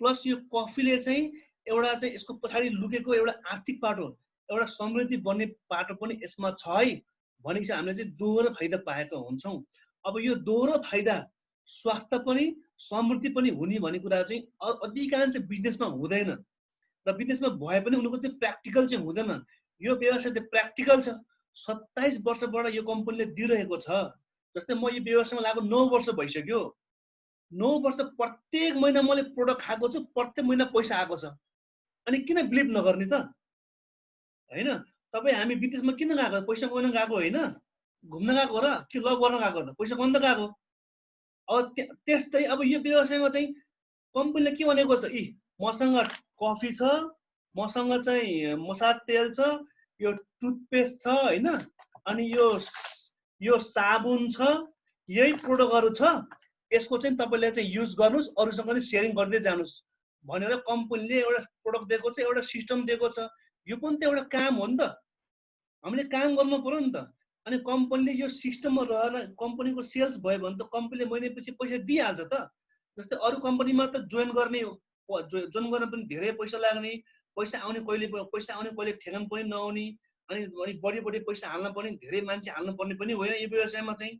प्लस यो कफीले चाहिँ एउटा चाहिँ यसको पछाडि लुकेको एउटा आर्थिक बाटो, एउटा समृद्धि बन्ने बाटो पनि यसमा छ है भनेपछि हामीले चाहिँ दोहोरो फाइदा पाएका हुन्छौँ। अब यो दोहोरो फाइदा स्वास्थ्य पनि समृद्धि पनि हुने भन्ने कुरा चाहिँ अधिकांश बिजनेसमा हुँदैन र बिजनेसमा भए पनि उनीहरूको चाहिँ प्र्याक्टिकल चाहिँ हुँदैन। यो व्यवसाय चाहिँ प्र्याक्टिकल छ। 27 वर्षबाट यो कम्पनीले दिइरहेको छ। जस्तै म यो व्यवसायमा लागेको 9 वर्ष भइसक्यो। 9 वर्ष प्रत्येक महिना मैले प्रोडक्ट खाएको छु, प्रत्येक महिना पैसा आएको छ। अनि किन बिलिभ नगर्ने त हैन? तपाईँ हामी विदेशमा किन गएको? पैसा कमाउन गएको होइन, घुम्न गएको र कि लभ गर्न गएको त? पैसा कमाउन त गएको। अब त्यस्तै अब यो व्यवसायमा चाहिँ कम्पनीले के भनेको छ, मसँग कफी छ, मसँग चाहिँ मसाज तेल छ, यो टुथपेस्ट छ हैन, अनि यो साबुन छ, यही प्रोडक्टहरू छ, यसको चाहिँ तपाईँले चाहिँ युज गर्नुहोस्, अरूसँग पनि सेयरिङ गर्दै जानुहोस् भनेर कम्पनीले एउटा प्रोडक्ट दिएको छ, एउटा सिस्टम दिएको छ। यो पनि त एउटा काम हो नि त, हामीले काम गर्नु पर्यो नि त। अनि कम्पनीले यो सिस्टममा रहेर कम्पनीको सेल्स भयो भने त कम्पनीले महिनापछि पैसा दिइहाल्छ त। जस्तै अरू कम्पनीमा त जोइन गर्न पनि धेरै पैसा लाग्ने, पैसा आउने कहिले ठेगान पनि नआउने, अनि बढी पैसा हाल्न पनि धेरै मान्छे हाल्नु पर्ने पनि होइन। यो व्यवसायमा चाहिँ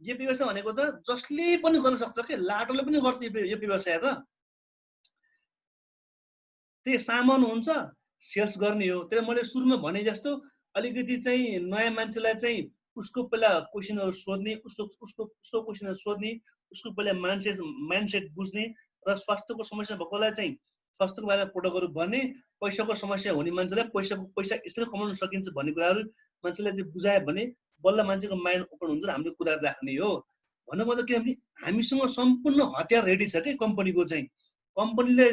यो व्यवसाय भनेको त जसले पनि गर्न सक्छ के, लाटोले पनि गर्छ यो व्यवसाय त। त्यही सामान हुन्छ, सेल्स गर्ने हो। तर मैले सुरुमा भने जस्तो अलिकति चाहिँ नयाँ मान्छेलाई चाहिँ उसको पहिला क्वेसनहरू सोध्ने, उसको क्वेसनहरू सोध्ने, उसको पहिला माइन्डसेट बुझ्ने र स्वास्थ्यको समस्या भएकोलाई चाहिँ स्वास्थ्यको बारेमा प्रोडक्टहरू भन्ने, पैसाको समस्या हुने मान्छेलाई पैसा यसरी कमाउन सकिन्छ भन्ने कुराहरू मान्छेलाई चाहिँ बुझायो भने बल्ल मान्छेको माइन्ड ओपन हुन्छ र हामीले कुराहरू राख्ने हो। भन्नु पर्दा किनभने हामीसँग सम्पूर्ण हतियार रेडी छ कि कम्पनीको चाहिँ। कम्पनीले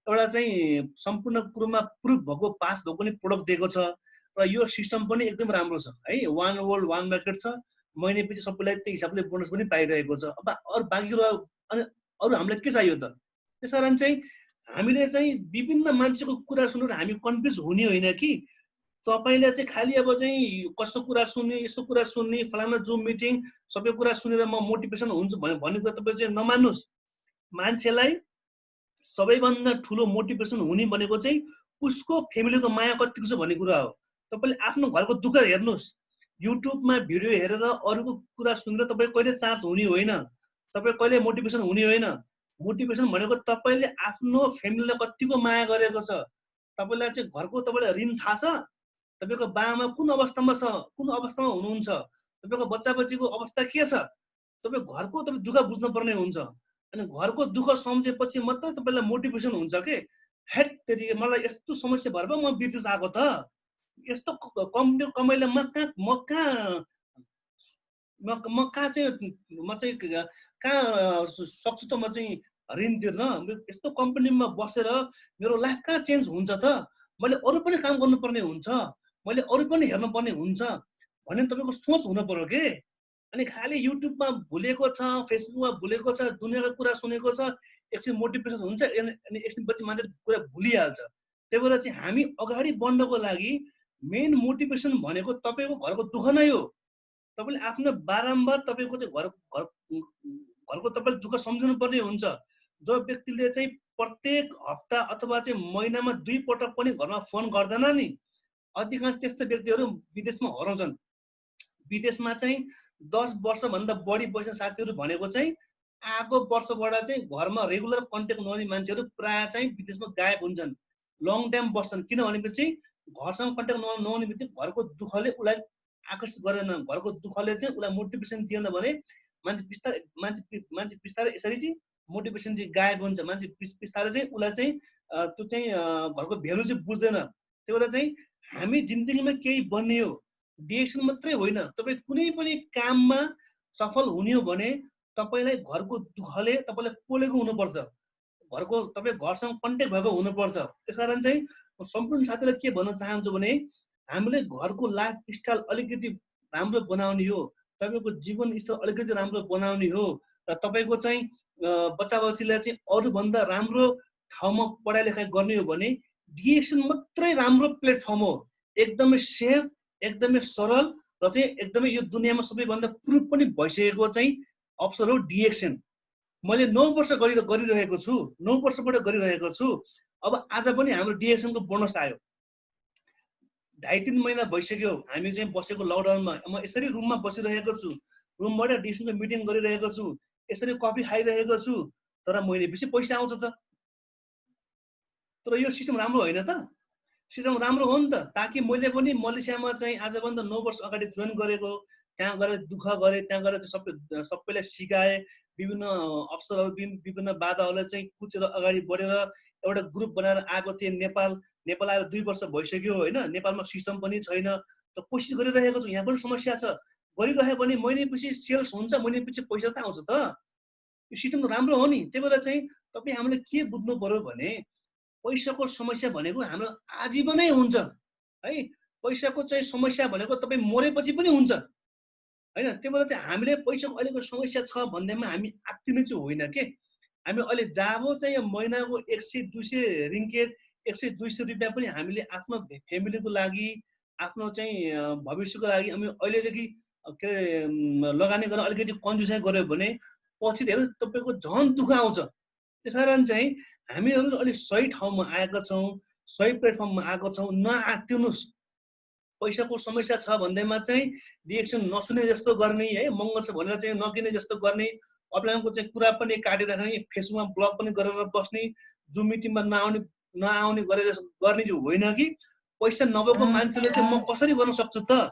एउटा चाहिँ सम्पूर्ण कुरोमा प्रुफ भएको, पास भएको पनि प्रोडक्ट दिएको छ र यो सिस्टम पनि एकदम राम्रो छ है। 1 वर्ल्ड 1 मार्केट छ, महिनापछि सबैलाई त्यही हिसाबले बोनस पनि पाइरहेको छ। अब अरू बाँकी अनि अरू हामीलाई के चाहियो त? त्यसकारण चाहिँ हामीले चाहिँ विभिन्न मान्छेको कुरा सुनेर हामी कन्फ्युज हुने होइन कि तपाईँले चाहिँ खालि अब चाहिँ कस्तो कुरा सुन्ने, यस्तो कुरा सुन्ने, फलाना जुम मिटिङ सबै कुरा सुनेर म मोटिभेसन हुन्छु भन्ने कुरा तपाईँ चाहिँ नमान्नुहोस्। मान्छेलाई सबैभन्दा ठुलो मोटिभेसन हुने भनेको चाहिँ उसको फ्यामिलीको माया कतिको छ भन्ने कुरा हो। तपाईँले आफ्नो घरको दुःख हेर्नुहोस्, युट्युबमा भिडियो हेरेर अरूको कुरा सुनेर तपाईँ कहिले चार्ज हुने होइन, तपाईँ कहिले मोटिभेसन हुने होइन। मोटिभेसन भनेको तपाईले आफ्नो फ्यामिलीलाई कतिको माया गरेको छ, तपाईलाई चाहिँ घरको तपाईलाई ऋण थाहा छ, तपाईको बाआमा कुन अवस्थामा छ, कुन अवस्थामा हुनुहुन्छ, तपाईको बच्चा बच्चीको अवस्था के छ, तपाईँ घरको तपाईँ दुःख बुझ्नु पर्ने हुन्छ। अनि घरको दुःख सम्झेपछि मात्रै तपाईलाई मोटिभेसन हुन्छ के। हेट तेरी मलाई यस्तो समस्या भएर म विदेश आएको त, यस्तो कम कमाइले म कहाँ चाहिँ कहाँ सक्छु त म चाहिँ ऋण तिर्न। यस्तो कम्पनीमा बसेर मेरो लाइफ कहाँ चेन्ज हुन्छ त, मैले अरू पनि काम गर्नुपर्ने हुन्छ, मैले अरू पनि हेर्नुपर्ने हुन्छ भन्ने तपाईँको सोच हुनु पर्यो के। अनि खालि युट्युबमा भुलेको छ, फेसबुकमा भुलेको छ, दुनियाँको कुरा सुनेको छ, एकछिन मोटिभेसन हुन्छ अनि एकछिनपछि मान्छे कुरा भुलिहाल्छ। त्यही भएर चाहिँ हामी अगाडि बढ्नको लागि मेन मोटिभेसन भनेको तपाईँको घरको दुःख नै हो। तपाईँले आफ्नो बारम्बार तपाईँको चाहिँ घरको तपाईँले दुःख सम्झिनु पर्ने हुन्छ। जो व्यक्तिले चाहिँ प्रत्येक हप्ता अथवा चाहिँ महिनामा 2 पटक पनि घरमा फोन गर्दैन नि, अधिकांश त्यस्तो व्यक्तिहरू विदेशमा हराउँछन्। विदेशमा चाहिँ 10 वर्षभन्दा बढी बस्ने साथीहरू भनेको चाहिँ आएको वर्षबाट चाहिँ घरमा रेगुलर कन्ट्याक्ट नहुने मान्छेहरू प्राय चाहिँ विदेशमा गायब हुन्छन्, लङ टाइम बस्छन्। किन भनेपछि घरसँग कन्ट्याक्ट नहुने बित्तिकै घरको दुःखले उसलाई आकर्षित गरेन, घरको दुःखले चाहिँ उसलाई मोटिभेसन दिएन भने मान्छे बिस्तारै यसरी चाहिँ मोटिभेसन चाहिँ गायब हुन्छ। मान्छे बिस्तारै चाहिँ उसलाई चाहिँ त्यो चाहिँ घरको भ्यालु चाहिँ बुझ्दैन। त्यही भएर चाहिँ हामी जिन्दगीमा केही बन्ने हो, डिएक्सन मात्रै होइन, तपाईँ कुनै पनि काममा सफल हुने हो भने तपाईँलाई घरको दुःखले तपाईँलाई पोलेको हुनुपर्छ, घरको तपाईँ घरसँग कन्ट्याक्ट भएको हुनुपर्छ। त्यसकारण चाहिँ सम्पूर्ण साथीलाई के भन्न चाहन्छु भने हामीले घरको लाइफ स्टाइल अलिकति राम्रो बनाउने हो, तपाईँको जीवन स्तर अलिकति राम्रो बनाउने हो र तपाईँको चाहिँ बच्चा बच्चीलाई चाहिँ अरूभन्दा राम्रो ठाउँमा पढाइ लेखाइ गर्ने हो भने डिएक्सन मात्रै राम्रो प्लेटफर्म हो। एकदमै सेफ, एकदमै सरल र चाहिँ एकदमै यो दुनियाँमा सबैभन्दा प्रुफ पनि भइसकेको चाहिँ अप्सन हो डिएक्सन। मैले 9 वर्ष गरिरहेको छु, 9 वर्षबाट गरिरहेको छु। अब आज पनि हाम्रो डिएक्सनको बोनस आयो। 2.5-3 महिना भइसक्यो हामी चाहिँ बसेको लकडाउनमा। म यसरी रुममा बसिरहेको छु, रुमबाट डिएक्सनको मिटिङ गरिरहेको छु, यसरी कफी खाइरहेको छु, तर महिनापछि पैसा आउँछ त। तर यो सिस्टम राम्रो होइन त, सिस्टम राम्रो हो नि त। ताकि मैले पनि मलेसियामा चाहिँ आजभन्दा 9 वर्ष अगाडि जोइन गरेको, त्यहाँ गएर दुःख गरेँ, त्यहाँ गएर सबैलाई सिकाएँ, विभिन्न अवसरहरू विभिन्न बाधाहरूलाई चाहिँ कुचेर अगाडि बढेर एउटा ग्रुप बनाएर आएको थिएँ नेपाल आएर 2 वर्ष भइसक्यो होइन। नेपालमा सिस्टम पनि छैन, त कोसिस गरिरहेको छु। यहाँ पनि समस्या छ, गरिरह्यो भने महिनापछि सेल्स हुन्छ, महिनापछि पैसा त आउँछ त। यो सिस्टम त राम्रो हो नि। त्यही भएर चाहिँ तपाईँ हामीले के बुझ्नु पर्यो भने पैसाको समस्या भनेको हाम्रो आजीवनै हुन्छ है। पैसाको चाहिँ समस्या भनेको तपाईँ मरेपछि पनि हुन्छ होइन। त्यही भएर चाहिँ हामीले पैसाको अहिलेको समस्या छ भन्दैमा हामी आत्तिने चाहिँ होइन के। हामी अहिले जाबो चाहिँ महिनाको 100-200 रिङ्केट, 100-200 रुपियाँ पनि हामीले आफ्नो फ्यामिलीको लागि, आफ्नो चाहिँ भविष्यको लागि हामी अहिलेदेखि के अरे लगानी गरेर अलिकति कन्जुसाइ गऱ्यो भने पछि धेरै तपाईँको झन् दुःख आउँछ। त्यसकारण चाहिँ हामीहरू अलिक सही ठाउँमा आएका छौँ, सही प्लेटफर्ममा आएको छौँ। नआत्तिनुस्। पैसाको समस्या छ भन्दैमा चाहिँ डिएक्सन नसुने जस्तो गर्ने है, महँगो छ भनेर चाहिँ नकिने जस्तो गर्ने, अफलाइनको चाहिँ कुरा पनि काटिराख्ने, फेसबुकमा ब्लग पनि गरेर बस्ने, जुम मिटिङमा नआउने गर्ने चाहिँ होइन कि। पैसा नभएको मान्छेले चाहिँ म कसरी गर्न सक्छु त,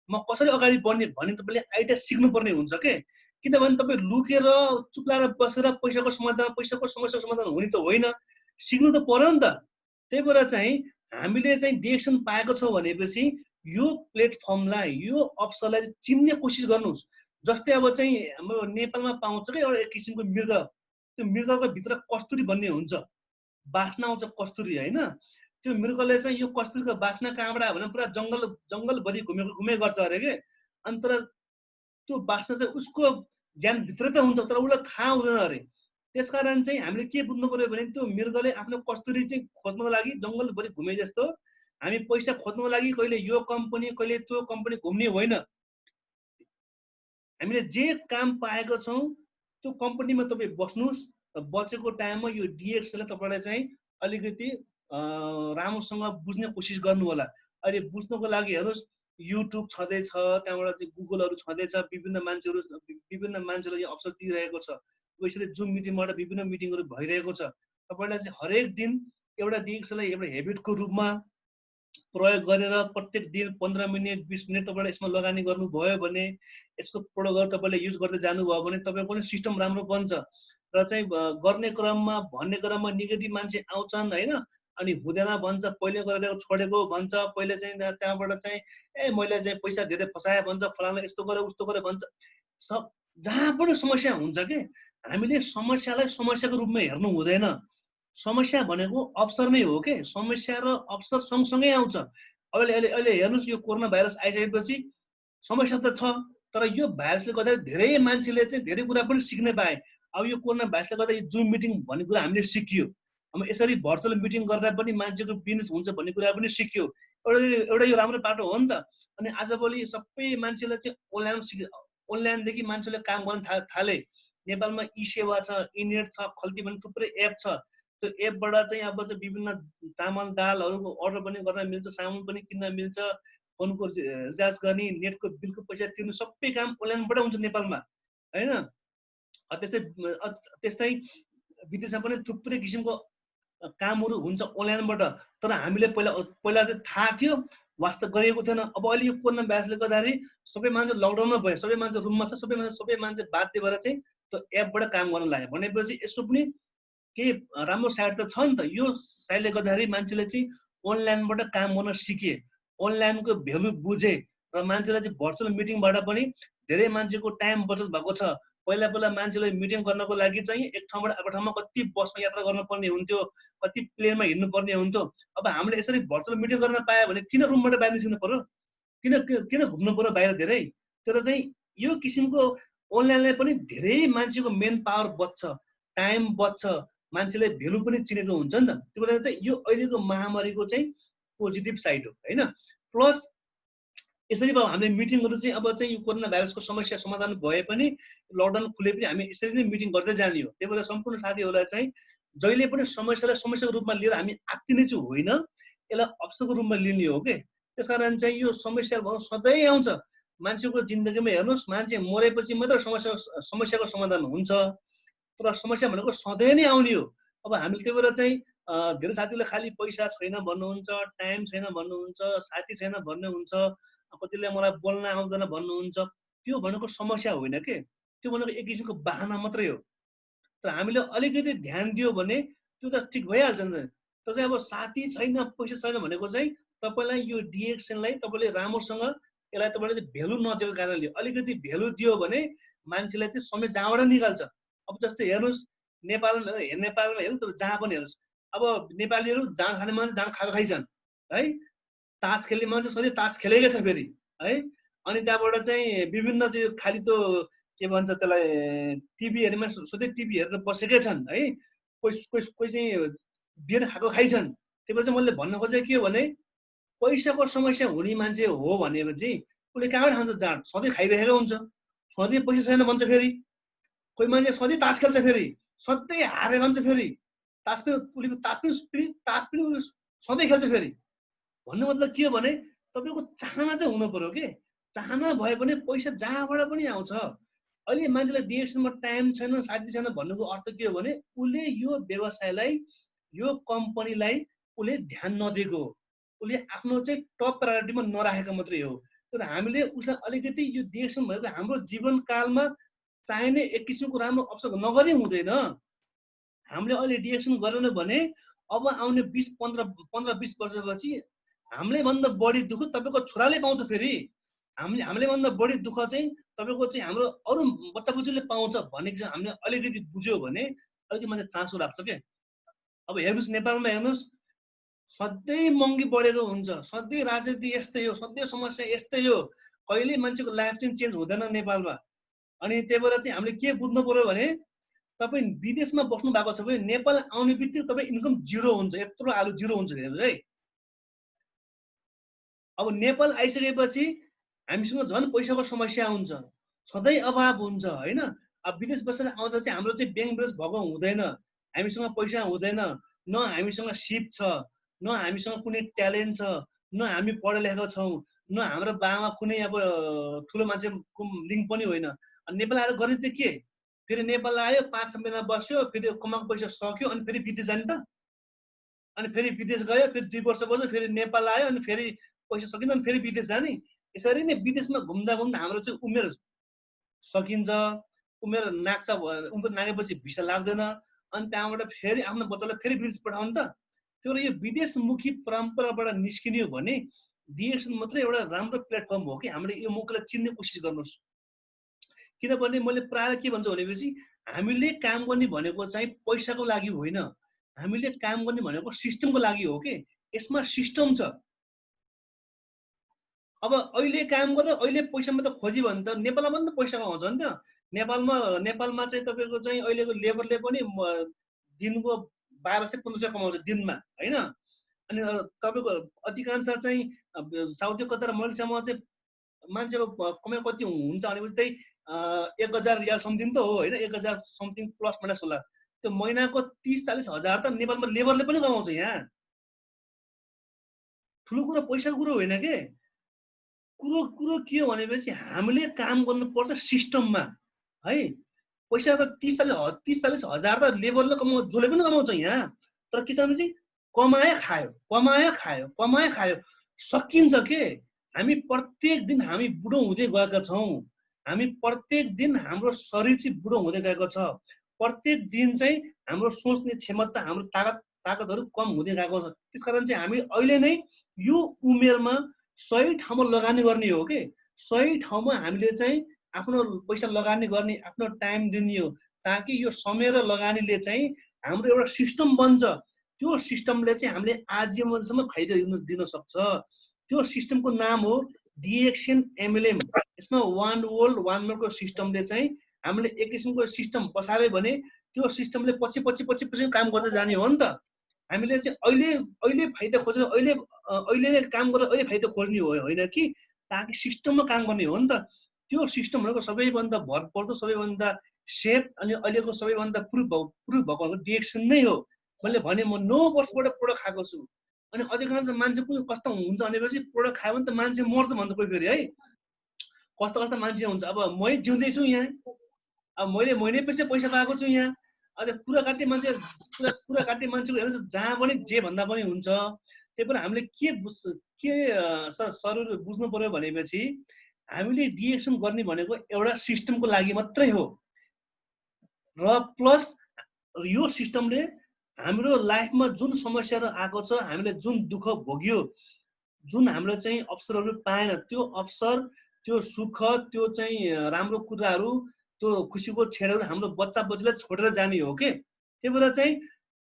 म कसरी अगाडि बढ्ने भन्ने तपाईँले आइडिया सिक्नुपर्ने हुन्छ के। किनभने तपाईँ लुकेर चुप्लाएर बसेर पैसाको समस्याको समाधान हुने त होइन, सिक्नु त पर्यो नि त। त्यही भएर चाहिँ हामीले चाहिँ डिएक्सन पाएको छौँ भनेपछि यो प्लेटफर्मलाई, यो अवसरलाई चिन्ने कोसिस गर्नुहोस्। जस्तै अब चाहिँ हाम्रो नेपालमा पाउँछ क्या एउटा एक किसिमको मृग, त्यो मृगको भित्र कस्तुरी भन्ने हुन्छ, बास्ना आउँछ कस्तुरी होइन। त्यो मृगले चाहिँ यो कस्तुरीको बास्ना कहाँबाट आयो भने पुरा जङ्गलभरि घुमे गर्छ अरे के। अनि तर त्यो बास्ना चाहिँ उसको ज्यानभित्र त हुन्छ, तर उसलाई थाहा हुँदैन अरे। त्यसकारण चाहिँ हामीले के बुझ्नु पर्यो भने त्यो मृगले आफ्नो कस्तुरी चाहिँ खोज्नको लागि जङ्गलभरि घुमे जस्तो हामी पैसा खोज्नको लागि कहिले यो कम्पनी कहिले त्यो कम्पनी घुम्ने होइन। हामीले जे काम पाएको छौँ त्यो कम्पनीमा तपाईँ बस्नुहोस्। बचेको टाइममा यो डिएक्सलाई तपाईँलाई चाहिँ अलिकति राम्रोसँग बुझ्ने कोसिस गर्नु होला। अहिले बुझ्नको लागि हेर्नुहोस्, युट्युब छँदैछ, त्यहाँबाट चाहिँ गुगलहरू छँदैछ, विभिन्न मान्छेहरूले यो अवसर दिइरहेको छ। यसरी जुम मिटिङबाट विभिन्न मिटिङहरू भइरहेको छ। तपाईँलाई चाहिँ हरेक दिन एउटा डिएक्सएललाई एउटा हेबिटको रूपमा प्रयोग गरेर प्रत्येक दिन 15 मिनट 20 मिनट तपाईँले यसमा लगानी गर्नुभयो भने, यसको प्रोडक्टहरू तपाईँले युज गर्दै जानुभयो भने तपाईँको पनि सिस्टम राम्रो बन्छ। र चाहिँ गर्ने क्रममा भन्ने क्रममा नेगेटिभ मान्छे आउँछन् हैन, अनि हुँदैन भन्छ, पहिले गरेर छोडेको भन्छ, पहिले चाहिँ त्यहाँबाट चाहिँ मैले चाहिँ पैसा धेरै फसाए भन्छ, फलाना यस्तो गरे उस्तो गरे भन्छ। सब जहाँ पनि समस्या हुन्छ के, हामीले समस्यालाई समस्याको रूपमा हेर्नु हुँदैन। समस्या भनेको अवसर नै हो के, समस्या र अवसर सँगसँगै आउँछ। अहिले अहिले हेर्नुहोस्, यो कोरोना भाइरस आइसकेपछि समस्या त छ, तर यो भाइरसले गर्दा धेरै मान्छेले चाहिँ धेरै कुरा पनि सिक्न पाए। अब यो कोरोना भाइरसले गर्दा यो जुम मिटिङ भन्ने कुरा हामीले सिकियो। अब यसरी भर्चुअल मिटिङ गर्दा पनि मान्छेको बिजनेस हुन्छ भन्ने कुरा पनि सिक्यो। एउटा यो राम्रो बाटो हो नि त। अनि आजभोलि सबै मान्छेले चाहिँ अनलाइनदेखि मान्छेले काम गर्न थाले। नेपालमा ई सेवा छ, इनेट छ, खल्ती भन्ने थुप्रै एप छ। त्यो एपबाट चाहिँ अब चाहिँ विभिन्न चामल दालहरूको अर्डर पनि गर्न मिल्छ, सामान पनि किन्न मिल्छ, फोनको रिचार्ज गर्ने, नेटको बिलको पैसा तिर्नु, सबै काम अनलाइनबाट हुन्छ नेपालमा हैन। त्यस्तै विदेशमा पनि थुप्रै किसिमको कामहरू हुन्छ अनलाइनबाट। तर हामीले पहिला चाहिँ थाहा थियो, वास्तव गरिएको थिएन। अब अहिले यो कोरोना भाइरसले गर्दाखेरि सबै मान्छे लकडाउनमा भयो, सबै मान्छे रुममा छ, सबै मान्छे बाध्य भएर चाहिँ त्यो एपबाट काम गर्न लाग्यो भनेपछि यसो पनि केही राम्रो साइड त छ नि त। यो साइडले गर्दाखेरि मान्छेले चाहिँ अनलाइनबाट काम गर्न सिके, अनलाइनको भ्यालु बुझे, र मान्छेलाई चाहिँ भर्चुअल मिटिङबाट पनि धेरै मान्छेको टाइम बचत भएको छ। पहिला मान्छेले मिटिङ गर्नको लागि चाहिँ एक ठाउँबाट अर्को ठाउँमा कति बसमा यात्रा गर्नुपर्ने हुन्थ्यो, कति प्लेनमा हिँड्नुपर्ने हुन्थ्यो। अब हामीले यसरी भर्चुअल मिटिङ गर्न पायो भने किन रुमबाट बाहिर निस्किनु पर्यो, किन घुम्नु पर्यो बाहिर धेरै। तर चाहिँ यो किसिमको अनलाइनले पनि धेरै मान्छेको मेन पावर बच्छ, टाइम बच्छ, मान्छेले भेल्यु पनि चिनेको हुन्छ नि त। त्यो भएर चाहिँ यो अहिलेको महामारीको चाहिँ पोजिटिभ साइड हो हैन। प्लस यसरी अब हामीले मिटिङहरू चाहिँ अब चाहिँ यो कोरोना भाइरसको समस्या समाधान भए पनि, लकडाउन खुले पनि हामी यसरी नै मिटिङ गर्दै जाने हो। त्यही भएर सम्पूर्ण साथीहरूलाई चाहिँ जहिले पनि समस्यालाई समस्याको रूपमा लिएर हामी आत्तिने चाहिँ होइन, यसलाई अवसरको रूपमा लिने हो के। त्यसकारण चाहिँ यो समस्या सधैँ आउँछ मान्छेको जिन्दगीमा। हेर्नुहोस्, मान्छे मरेपछि मात्र समस्याको समाधान हुन्छ, तर समस्या भनेको सधैँ नै आउने हो। अब हामीले त्यही भएर चाहिँ धेरै साथीले खालि पैसा छैन भन्नुहुन्छ, टाइम छैन भन्नुहुन्छ, साथी छैन भन्नुहुन्छ, कतिले मलाई बोल्न आउँदैन भन्नुहुन्छ। त्यो भनेको समस्या होइन के, त्यो भनेको एक किसिमको बहाना मात्रै हो। तर हामीले अलिकति ध्यान दियो भने त्यो त ठिक भइहाल्छ नि। तर चाहिँ अब साथी छैन, पैसा छैन भनेको चाहिँ तपाईँलाई यो डिएक्सनलाई तपाईँले राम्रोसँग यसलाई तपाईँले भेल्यु नदिएको कारणले, अलिकति भेल्यु दियो भने मान्छेलाई चाहिँ समय जहाँबाट निकाल्छ। अब जस्तै हेर्नुहोस्, नेपालमा हेर्नु, जहाँ पनि हेर्नुहोस्, अब नेपालीहरू जाँड खाने मान्छे जाँड खाएको खाइछन् है, तास खेल्ने मान्छे सधैँ तास खेलेकै छ फेरि है। अनि त्यहाँबाट चाहिँ विभिन्न चाहिँ खालि त्यो के भन्छ त्यसलाई, टिभी हेर्नेमा सधैँ टिभी हेरेर बसेकै छन् है। कोही चाहिँ बियर खाएको खाइछन्। त्यही भएर चाहिँ मैले भन्न खोजेको के हो भने, पैसाको समस्या हुने मान्छे हो भनेपछि उसले कहाँबाट खान्छ जाँड, सधैँ खाइरहेको हुन्छ, सधैँ पैसा छैन भन्छ फेरि। कोही मान्छे सधैँ तास खेल्छ, फेरि सधैँ हारे भन्छ, फेरि तास पनि सधैँ खेल्छ फेरि। भन्नु मतलब के हो भने तपाईँको चाहना चाहिँ हुनु पर्यो के। चाहना भयो भने पैसा जहाँबाट पनि आउँछ। अहिले मान्छेलाई डिएक्सनमा टाइम छैन, साथी छैन भन्नुको अर्थ के हो भने उसले यो व्यवसायलाई, यो कम्पनीलाई उसले ध्यान नदिएको हो, उसले आफ्नो चाहिँ टप प्रायोरिटीमा नराखेको मात्रै हो। तर हामीले उसलाई अलिकति यो डिएक्सन भनेको हाम्रो जीवनकालमा चाहिने एक किसिमको राम्रो अवसर नगरी हुँदैन। हामीले अहिले डिएक्सन गरेन भने अब आउने 15-20 वर्षपछि हामीले भन्दा बढी दुःख तपाईँको छोराले पाउँछ। फेरि हामीले भन्दा बढी दुःख चाहिँ तपाईँको चाहिँ हाम्रो अरू बच्चा बुच्चीले पाउँछ भन्ने चाहिँ हामीले अलिकति बुझ्यो भने अलिकति मान्छे चासो राख्छ के। अब हेर्नुहोस्, नेपालमा हेर्नुहोस्, सधैँ महँगी बढेको हुन्छ, सधैँ राजनीति यस्तै हो, सधैँ समस्या यस्तै हो, कहिले मान्छेको लाइफ चाहिँ चेन्ज हुँदैन नेपालमा। अनि त्यही भएर चाहिँ हामीले के बुझ्नु पर्यो भने, तपाईँ विदेशमा बस्नु भएको छ भने नेपाल आउने बित्तिकै तपाईँ इन्कम जिरो हुन्छ, यत्रो आलु जिरो हुन्छ है। अब नेपाल आइसकेपछि हामीसँग झन् पैसाको समस्या हुन्छ, सधैँ अभाव हुन्छ हैन। अब विदेश बसेर आउँदा चाहिँ हाम्रो चाहिँ ब्याङ्क ब्यालेन्स भएको हुँदैन, हामीसँग पैसा हुँदैन, न हामीसँग सिप छ, न हामीसँग कुनै ट्यालेन्ट छ, न हामी पढे लेखेका छौँ, न हाम्रो बाबामा कुनै अब ठुलो मान्छेको लिङ्क पनि होइन। नेपाल आएर गर्ने चाहिँ के, फेरि नेपाल आयो 5 महिना बस्यो फेरि कमाएको पैसा सक्यो अनि फेरि विदेश जाने त अनि फेरि विदेश गयो फेरि 2 वर्ष बस्यो फेरि नेपाल आयो अनि फेरि पैसा सकिन्छ अनि फेरि विदेश जाने यसरी नै विदेशमा घुम्दा घुम्दा हाम्रो चाहिँ उमेर सकिन्छ उमेर नाग्छ उमेर नागेपछि भिसा लाग्दैन अनि त्यहाँबाट फेरि आफ्नो बच्चालाई फेरि विदेश पठाउनु त त्यो यो विदेशमुखी परम्पराबाट निस्किने हो भने डिएक्सन मात्रै एउटा राम्रो प्लेटफर्म हो कि हामीले यो मौकालाई चिन्ने कोसिस गर्नुहोस् किनभने मैले प्राय के भन्छु भनेपछि हामीले काम गर्ने भनेको चाहिँ पैसाको लागि होइन हामीले काम गर्ने भनेको सिस्टमको लागि हो के यसमा सिस्टम छ अब अहिले काम गरेर अहिले पैसा मात्र खोज्यो भने त नेपालमा पनि त पैसा कमाउँछ नि त नेपालमा चाहिँ तपाईको चाहिँ अहिलेको लेबरले पनि दिनको 1200-1500 कमाउँछ दिनमा हैन अनि तपाईको अधिकांश चाहिँ साउदी कतार मलेसियामा चाहिँ मान्छेको कमाइ कति हुन्छ भनेपछि चाहिँ 1000 रियाल समथिङ त हो हैन 1000 समथिङ प्लस माइनस होला त्यो महिनाको 30-40 हजार त नेपालमा लेबरले पनि कमाउँछ यहाँ ठुलो कुरा पैसाको कुरो होइन के कुरो के हो भनेपछि हामीले काम गर्नुपर्छ सिस्टममा है पैसा त 30-40 हजार त लेबरले कमाउँछ जसले पनि कमाउँछ यहाँ तर के छ भनेपछि कमायो खायो सकिन्छ के हामी प्रत्येक दिन हामी बुढो हुँदै गएका छौं हामी प्रत्येक दिन हाम्रो शरीर चाहिँ बुढो हुँदै गएको छ प्रत्येक दिन चाहिँ हाम्रो सोच्ने क्षमता हाम्रो ताकतहरु कम हुँदै गएको छ त्यसकारण चाहिँ हामी अहिले नै यो उमेरमा सही ठाउँमा लगानी गर्ने हो के सही ठाउँमा हामीले चाहिँ आफ्नो पैसा लगानी गर्ने आफ्नो टाइम दिने हो ताकि यो समय र लगानीले चाहिँ हाम्रो एउटा सिस्टम बन्छ त्यो सिस्टमले चाहिँ हामीले आजीवनसम्म फाइदा दिन सक्छ त्यो सिस्टमको नाम हो डिएक्सन एमएलएम यसमा वान वर्ल्ड वान मेडको सिस्टमले चाहिँ हामीले एक किसिमको सिस्टम बसाल्यो भने त्यो सिस्टमले पछि काम गर्दै जाने हो नि त हामीले चाहिँ अहिले फाइदा खोज्ने अहिले नै काम गरेर अहिले फाइदा खोज्ने हो होइन कि ताकि सिस्टममा काम गर्ने हो नि त त्यो सिस्टम भनेको सबैभन्दा भरपर्दो सबैभन्दा सेफ अनि अहिलेको सबैभन्दा प्रुफ भएको डिएक्सन नै हो मैले भने म 9 वर्षबाट प्रोडक्ट खाएको छु अनि अधिकांश मान्छे पनि कस्तो हुन्छ भनेपछि प्रोडक्ट खायो भने त मान्छे मर्छ भन्छ कोही फेरि है कस्तो मान्छे हुन्छ अब मै जिउँदै छु यहाँ अब मैले पछि पैसा पाएको छु यहाँ अझ कुरा काट्ने मान्छेको हेर्नु जहाँ पनि जे भन्दा पनि हुन्छ त्यही पनि हामीले के शरीर बुझ्नु पर्यो भनेपछि हामीले डिएक्सन गर्ने भनेको एउटा सिस्टमको लागि मात्रै हो र प्लस यो सिस्टमले हाम्रो लाइफमा जुन समस्याहरू आएको छ हामीले जुन दुःख भोग्यो जुन हामीले चाहिँ अवसरहरू पाएन त्यो अवसर त्यो सुख त्यो चाहिँ राम्रो कुराहरू त्यो खुसीको क्षणहरू हाम्रो बच्चा बच्चीलाई छोडेर जाने हो के त्यही भएर चाहिँ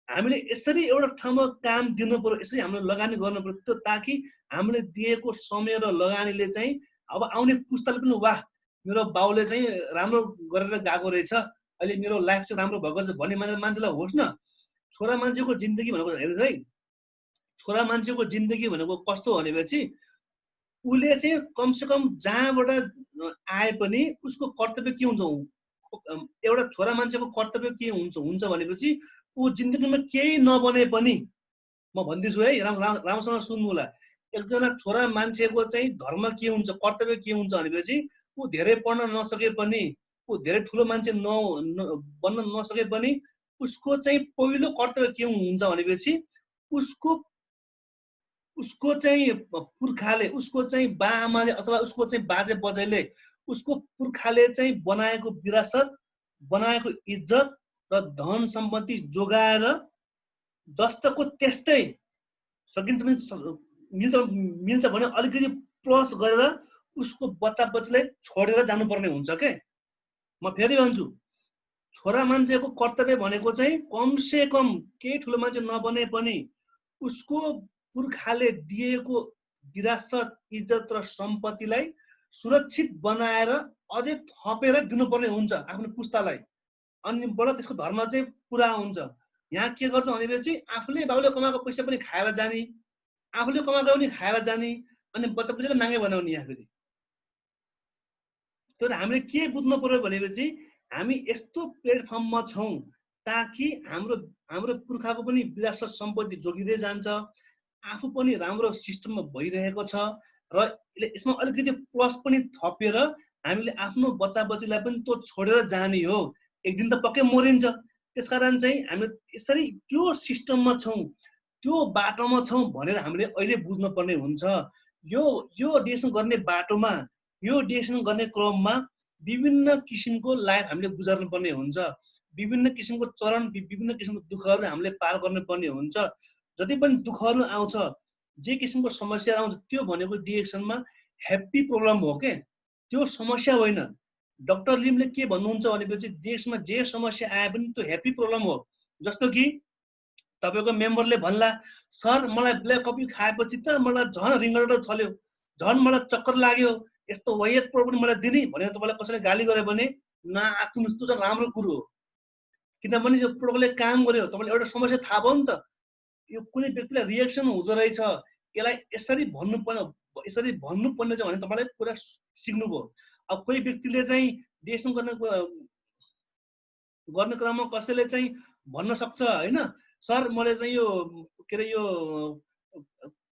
हामीले यसरी एउटा ठाउँमा काम दिनु पर्यो यसरी हामीले लगानी गर्नु पर्यो त्यो ताकि हामीले दिएको समय र लगानीले चाहिँ अब आउने पुस्ताले पनि वाह मेरो बाउले चाहिँ राम्रो गरेर गएको रहेछ अहिले मेरो लाइफ चाहिँ राम्रो भएको छ भन्ने मान्छेलाई होस् न छोरा मान्छेको जिन्दगी भनेको हेर्नुहोस् है छोरा मान्छेको जिन्दगी भनेको कस्तो भनेपछि उसले चाहिँ कमसेकम जहाँबाट आए पनि उसको कर्तव्य के हुन्छ एउटा छोरा मान्छेको कर्तव्य के हुन्छ भनेपछि ऊ जिन्दगीमा केही नबने पनि म भन्दैछु है राम्रोसँग सुन्नु होला एकजना छोरा मान्छेको चाहिँ धर्म के हुन्छ कर्तव्य के हुन्छ भनेपछि ऊ धेरै पढ्न नसके पनि ऊ धेरै ठुलो मान्छे बन्न नसके पनि उसको चाहिँ पहिलो कर्तव्य के हुन्छ भनेपछि उसको चाहिँ पुर्खाले उसको चाहिँ बाआमाले अथवा उसको चाहिँ बाजे बजैले उसको पुर्खाले चाहिँ बनाएको विरासत बनाएको इज्जत र धन सम्पत्ति जोगाएर जस्तोको त्यस्तै सकिन्छ मिल्छ भने अलिकति प्लस गरेर उसको बच्चा बच्चीलाई छोडेर जानुपर्ने हुन्छ के म फेरि भन्छु छोरा मान्छेको कर्तव्य भनेको चाहिँ कमसे कम केही ठुलो मान्छे नबने पनि उसको पुर्खाले दिएको विरासत इज्जत र सम्पत्तिलाई सुरक्षित बनाएर अझै थपेर दिनुपर्ने हुन्छ आफ्नो पुस्तालाई अनि बल्ल त्यसको धर्म चाहिँ पुरा हुन्छ यहाँ के गर्छ भनेपछि आफूले बाबुले कमाएको पैसा पनि खाएर जाने आफूले कमाएको पनि खाएर जाने अनि बच्चा बच्चाले नाङ्गे बनाउने यहाँ फेरि तर हामीले के बुझ्नु पर्यो भनेपछि हामी यस्तो प्लेटफर्ममा छौं ताकि हाम्रो पुर्खाको पनि विरासत सम्पत्ति जोगिँदै जान्छ आफू पनि राम्रो सिस्टममा भइरहेको छ र यसमा अलिकति प्लस पनि थपेर हामीले आफ्नो बच्चा बच्चीलाई पनि त्यो छोडेर जाने हो एक दिन त पक्कै मरिन्छ। त्यसकारण चाहिँ हामी यसरी त्यो सिस्टममा छौँ, त्यो बाटोमा छौँ भनेर हामीले अहिले बुझ्नुपर्ने हुन्छ। यो डिएक्सन गर्ने बाटोमा, यो डिएक्सन गर्ने क्रममा विभिन्न किसिमको लाइफ हामीले गुजार्नुपर्ने हुन्छ। विभिन्न किसिमको चरण, विभिन्न किसिमको दुःखहरू हामीले पार गर्नुपर्ने हुन्छ। जति पनि दुःखहरू आउँछ, जे किसिमको समस्या आउँछ, त्यो भनेको डिएक्सनमा ह्याप्पी प्रब्लम हो के, त्यो समस्या होइन। डाक्टर लिमले के भन्नुहुन्छ भनेपछि देशमा जे समस्या आए पनि त्यो ह्याप्पी प्रब्लम हो। जस्तो कि तपाईँको मेम्बरले भन्ला, सर मलाई ब्ल्याक कफी खाएपछि त मलाई झन् रिङ्गटा छल्यो, झन् मलाई चक्कर लाग्यो, यस्तो वायत प्रब्लम मलाई दिने भनेर तपाईँलाई कसैले गाली गर्यो भने नआत्तिनुहोस्, त्यो चाहिँ राम्रो कुरो हो। किनभने यो प्रोडक्टले काम गर्यो, तपाईँलाई एउटा समस्या थाहा भयो नि त, यो कुनै व्यक्तिलाई रिएक्सन हुँदो रहेछ, यसलाई यसरी भन्नुपर्ने छ भने तपाईँलाई कुरा सिक्नुभयो। अब कोही व्यक्तिले चाहिँ डिएक्सन गर्ने क्रममा कसैले चाहिँ भन्न सक्छ होइन, सर मैले चाहिँ यो के अरे यो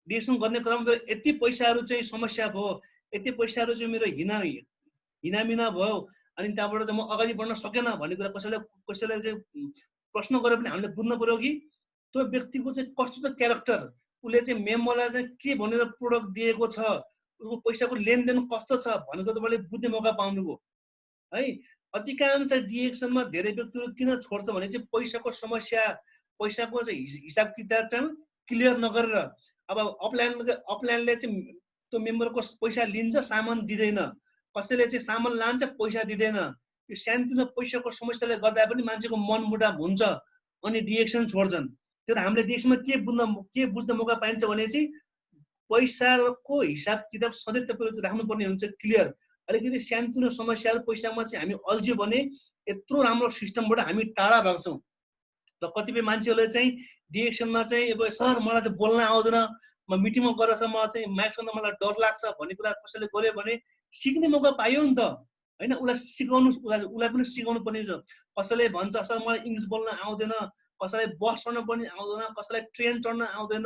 डिएक्सन गर्ने क्रममा यति पैसाहरू चाहिँ समस्या भयो, यति पैसाहरू चाहिँ मेरो हिनामिना भयो, अनि त्यहाँबाट चाहिँ म अगाडि बढ्न सकेन भन्ने कुरा कसैले चाहिँ प्रश्न गरे पनि हामीले बुझ्नु पर्यो कि त्यो व्यक्तिको चाहिँ कस्तो छ क्यारेक्टर, उसले चाहिँ मेम्बरलाई चाहिँ के भनेर प्रोडक्ट दिएको छ, उसको पैसाको लेनदेन कस्तो छ भनेको तपाईँले बुझ्ने मौका पाउनुभयो है। अधिकांश डिएक्सनमा धेरै व्यक्तिहरू किन छोड्छ भने चाहिँ पैसाको समस्या, पैसाको चाहिँ हिसाब किताब चाहिँ क्लियर नगरेर। अब अपलाइनले चाहिँ त्यो मेम्बरको पैसा लिन्छ, सामान दिँदैन, कसैले चाहिँ सामान लान्छ पैसा दिँदैन। यो सानोतिनो पैसाको समस्याले गर्दा पनि मान्छेको मनमुटाव हुन्छ अनि डिएक्सन छोड्छन्। त्यो हामीले डिएक्सनमा के बुझ्न मौका पाइन्छ भने चाहिँ पैसाको हिसाब किताब सधैँ तपाईँले राख्नुपर्ने हुन्छ क्लियर। अलिकति सानोतिनो समस्याहरू पैसामा चाहिँ हामी अल्झ्यो भने यत्रो राम्रो सिस्टमबाट हामी टाढा भाग्छौँ। र कतिपय मान्छेहरूले चाहिँ डिएक्सनमा चाहिँ अब सर मलाई त बोल्न आउँदैन, म मिटिङमा गएर छ मलाई चाहिँ माइक सुन्न मलाई डर लाग्छ भन्ने कुरा कसैले गर्यो भने सिक्ने मौका पायो नि त होइन। उसलाई सिकाउनु, उसलाई पनि सिकाउनु पर्ने छ। कसैले भन्छ सर मलाई इङ्ग्लिस बोल्न आउँदैन, कसैलाई बस चढ्न पनि आउँदैन, कसैलाई ट्रेन चढ्न आउँदैन,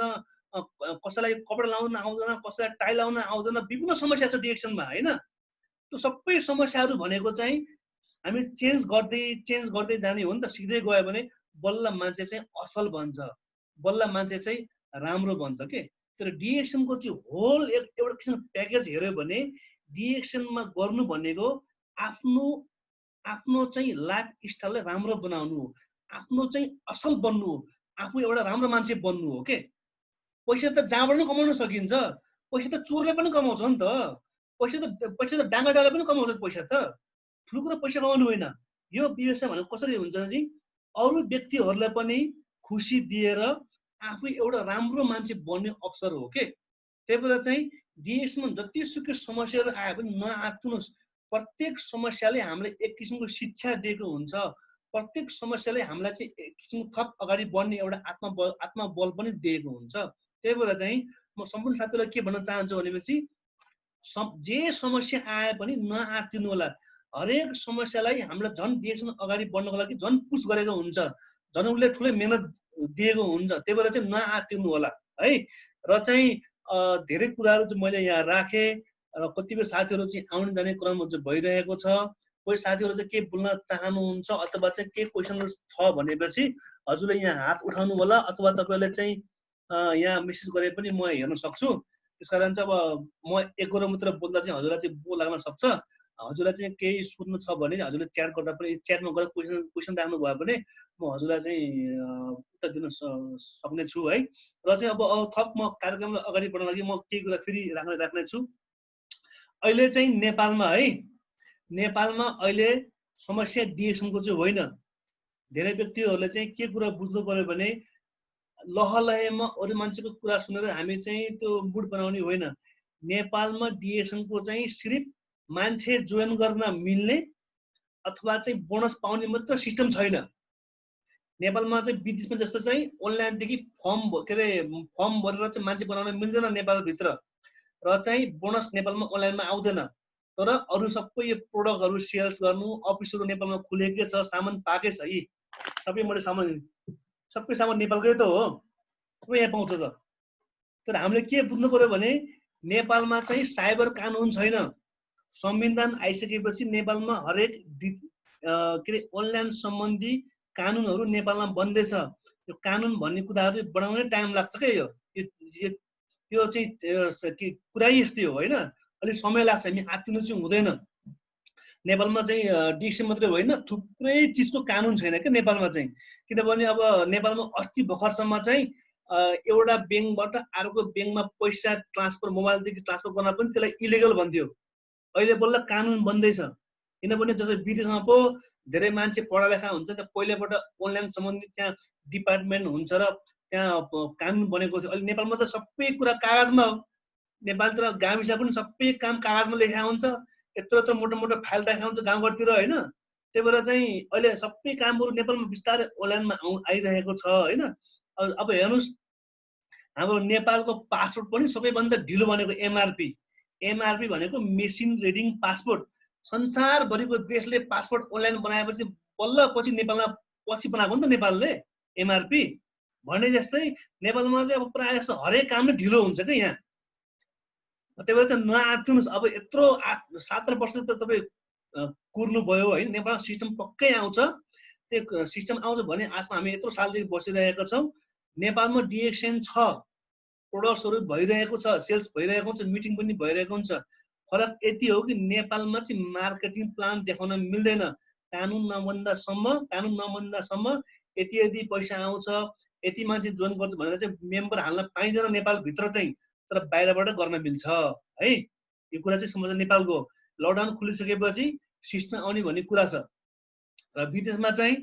कसैलाई कपडा लाउन आउँदैन, कसैलाई टाई लाउन आउँदैन, विभिन्न समस्या छ डिएक्सनमा होइन। त्यो सबै समस्याहरू भनेको चाहिँ हामी चेन्ज गर्दै जाने हो नि त। सिक्दै गयो भने बल्ल मान्छे चाहिँ असल बन्छ, बल्ल मान्छे चाहिँ राम्रो बन्छ के। तर डिएक्सनको चाहिँ होल एउटा किसिमको प्याकेज हेऱ्यो भने डिएक्सनमा गर्नु भनेको आफ्नो चाहिँ लाइफ स्टाइललाई राम्रो बनाउनु हो, आफ्नो चाहिँ असल बन्नु हो, आफू एउटा राम्रो मान्छे बन्नु हो के। पैसा त जहाँबाट पनि कमाउन सकिन्छ, पैसा त चोरले पनि कमाउँछ नि त, पैसा त डाँगा डाँडा पनि कमाउँछ पैसा त, ठुलो कुरा पैसा कमाउनु होइन। यो व्यवसाय भनेको कसरी हुन्छ भने अरू व्यक्तिहरूलाई पनि खुसी दिएर आफू एउटा राम्रो मान्छे बन्ने अवसर हो के। त्यही भएर चाहिँ डिएक्समा जतिसुकै समस्याहरू आए पनि नआत्तिनुहोस्। प्रत्येक समस्याले हामीलाई एक किसिमको शिक्षा दिएको हुन्छ, प्रत्येक समस्याले हामीलाई चाहिँ एक किसिमको थप अगाडि बढ्ने एउटा आत्मबल पनि दिएको हुन्छ। त्यही भएर चाहिँ म सम्पूर्ण साथीहरूलाई के भन्न चाहन्छु भनेपछि जे समस्या आए पनि नआत्तिनु होला। हरेक समस्यालाई हामीलाई झन् डिएक्सन अगाडि बढ्नको लागि झन् पुस गरेको हुन्छ, झन् उसले ठुलै मेहनत दिएको हुन्छ। त्यही भएर चाहिँ नआत्तिनु होला है। र चाहिँ धेरै कुराहरू चाहिँ मैले यहाँ राखेँ र कतिपय साथीहरू चाहिँ आउने जाने क्रमहरू चाहिँ भइरहेको छ। कोही साथीहरू चाहिँ के बोल्न चाहनुहुन्छ अथवा चाहिँ के क्वेसनहरू छ भनेपछि हजुरले यहाँ हात उठाउनु होला, अथवा तपाईँले चाहिँ यहाँ मेसेज गरे पनि म हेर्न सक्छु। त्यसकारण चाहिँ अब म एक गरो मात्र बोल्दा चाहिँ हजुरलाई चाहिँ बोल लाग्न सक्छ। हजुरलाई चाहिँ केही सोध्नु छ भने हजुरले च्याट गर्दा पनि च्याटमा गएर क्वेसन राख्नु भयो भने म हजुरलाई चाहिँ उत्तर दिन सक्ने छु है। र चाहिँ अब थप म कार्यक्रमलाई अगाडि बढ्न लागि म केही कुरा फेरि राख्ने छु। अहिले चाहिँ नेपालमा है, नेपालमा अहिले समस्या डिएक्सनको चाहिँ होइन। धेरै व्यक्तिहरूले चाहिँ के कुरा बुझ्नु पर्यो भने लहलहैमा अरू मान्छेको कुरा सुनेर हामी चाहिँ त्यो मुड बनाउने होइन। नेपालमा डिएक्सनको चाहिँ सिर्फ मान्छे जोइन गर्न मिल्ने अथवा चाहिँ बोनस पाउने मात्र सिस्टम छैन। नेपालमा चाहिँ विदेशमा जस्तो चाहिँ अनलाइनदेखि फर्म भरेर चाहिँ मान्छे बनाउन मिल्दैन नेपालभित्र, र चाहिँ बोनस नेपालमा अनलाइनमा आउँदैन। तर अरू सबै यो प्रोडक्टहरू सेल्स गर्नु, अफिसहरू नेपालमा खुलेकै छ, सामान पाएकै छ। यी सबै सामान नेपालकै त हो, सबै यहाँ पाउँछ त। तर हामीले के बुझ्नु पर्यो भने नेपालमा चाहिँ साइबर कानुन छैन। संविधान आइसकेपछि नेपालमा हरेक के अरे अनलाइन सम्बन्धी कानुनहरू नेपालमा बन्दैछ। यो कानुन भन्ने कुराहरू बनाउनै टाइम लाग्छ क्या। यो चाहिँ कुरै यस्तै हो होइन, अलिक समय लाग्छ, हामी आत्तिनु चाहिँ हुँदैन। नेपालमा चाहिँ डिएक्सी मात्रै होइन, थुप्रै चिजको कानुन छैन क्या नेपालमा चाहिँ। किनभने अब नेपालमा अस्ति भर्खरसम्म चाहिँ एउटा ब्याङ्कबाट अर्को ब्याङ्कमा पैसा ट्रान्सफर, मोबाइलदेखि ट्रान्सफर गर्न पनि त्यसलाई इलिगल भन्थ्यो। अहिले बल्ल कानुन बन्दैछ। किनभने जस्तै विदेशमा पो धेरै मान्छे पढालेखा हुन्छ, त पहिलेबाट अनलाइन सम्बन्धी त्यहाँ डिपार्टमेन्ट हुन्छ र त्यहाँ कानुन बनेको थियो। अहिले नेपालमा त सबै कुरा कागजमा हो। नेपालतिर गाविस पनि सबै काम कागजमा लेखा हुन्छ, यत्रो यत्रो मोटो मोटो फाइल राखेको हुन्छ गाउँघरतिर होइन। त्यही भएर चाहिँ अहिले सबै कामहरू नेपालमा बिस्तारै अनलाइनमा आइरहेको छ होइन। अब हेर्नुहोस्, हाम्रो नेपालको पासपोर्ट पनि सबैभन्दा ढिलो भनेको एमआरपी भनेको मेसिन रिडिङ पासपोर्ट। संसारभरिको देशले पासपोर्ट अनलाइन बनाएपछि बल्ल पछि नेपालमा पछि बनाएको नि त नेपालले एमआरपी भने जस्तै। नेपालमा चाहिँ अब प्रायः जस्तो हरेक काम नै ढिलो हुन्छ क्या यहाँ। त्यही भएर चाहिँ नआत्तिनुहोस्। अब यत्रो 7 वर्ष त तपाईँ कुर्नुभयो होइन, नेपालमा सिस्टम पक्कै आउँछ। त्यो सिस्टम आउँछ भने आजमा हामी यत्रो सालदेखि बसिरहेका छौँ। नेपालमा डिएक्सन छ, प्रोडक्ट्सहरू भइरहेको छ, सेल्स भइरहेको हुन्छ, मिटिङ पनि भइरहेको हुन्छ। फरक यति हो कि नेपालमा चाहिँ मार्केटिङ प्लान देखाउन मिल्दैन। कानुन नबन्दासम्म यति पैसा आउँछ, यति मान्छे जोइन गर्छ भनेर चाहिँ मेम्बर हाल्न पाइँदैन नेपालभित्र चाहिँ, तर बाहिरबाट गर्न मिल्छ है। यो कुरा चाहिँ समझ नेपालको। लकडाउन खुलिसकेपछि सिस्टम आउने भन्ने कुरा छ। र विदेशमा चाहिँ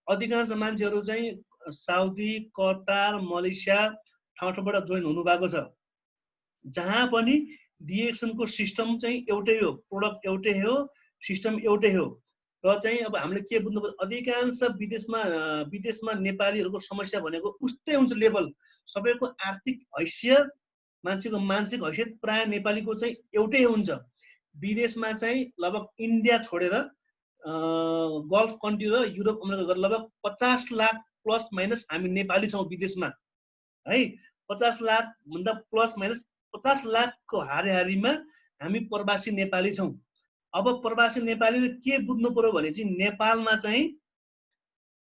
अधिकांश मान्छेहरू चाहिँ साउदी, कतार, मलेसिया ठाउँबाट जोइन हुनुभएको छ, जहाँ पनि डिएक्सनको सिस्टम चाहिँ एउटै हो, प्रोडक्ट एउटै हो, सिस्टम एउटै हो। र चाहिँ अब हामीले के बुझ्नु पर्छ, अधिकांश विदेशमा नेपालीहरूको समस्या भनेको उस्तै हुन्छ लेभल। सबैको आर्थिक हैसियत, मान्छेको मानसिक हैसियत प्राय नेपालीको चाहिँ एउटै हुन्छ। विदेशमा चाहिँ लगभग इन्डिया छोडेर गल्फ कन्ट्री र युरोप अमेरिका गरेर लगभग 50 लाख प्लस माइनस हामी नेपाली छौँ विदेशमा है। 50 लाख भन्दा प्लस माइनस 50 लाखको हारीमा हामी प्रवासी नेपाली छौँ। अब प्रवासी नेपालीले के बुझ्नु पर्यो भने चाहिँ नेपालमा चाहिँ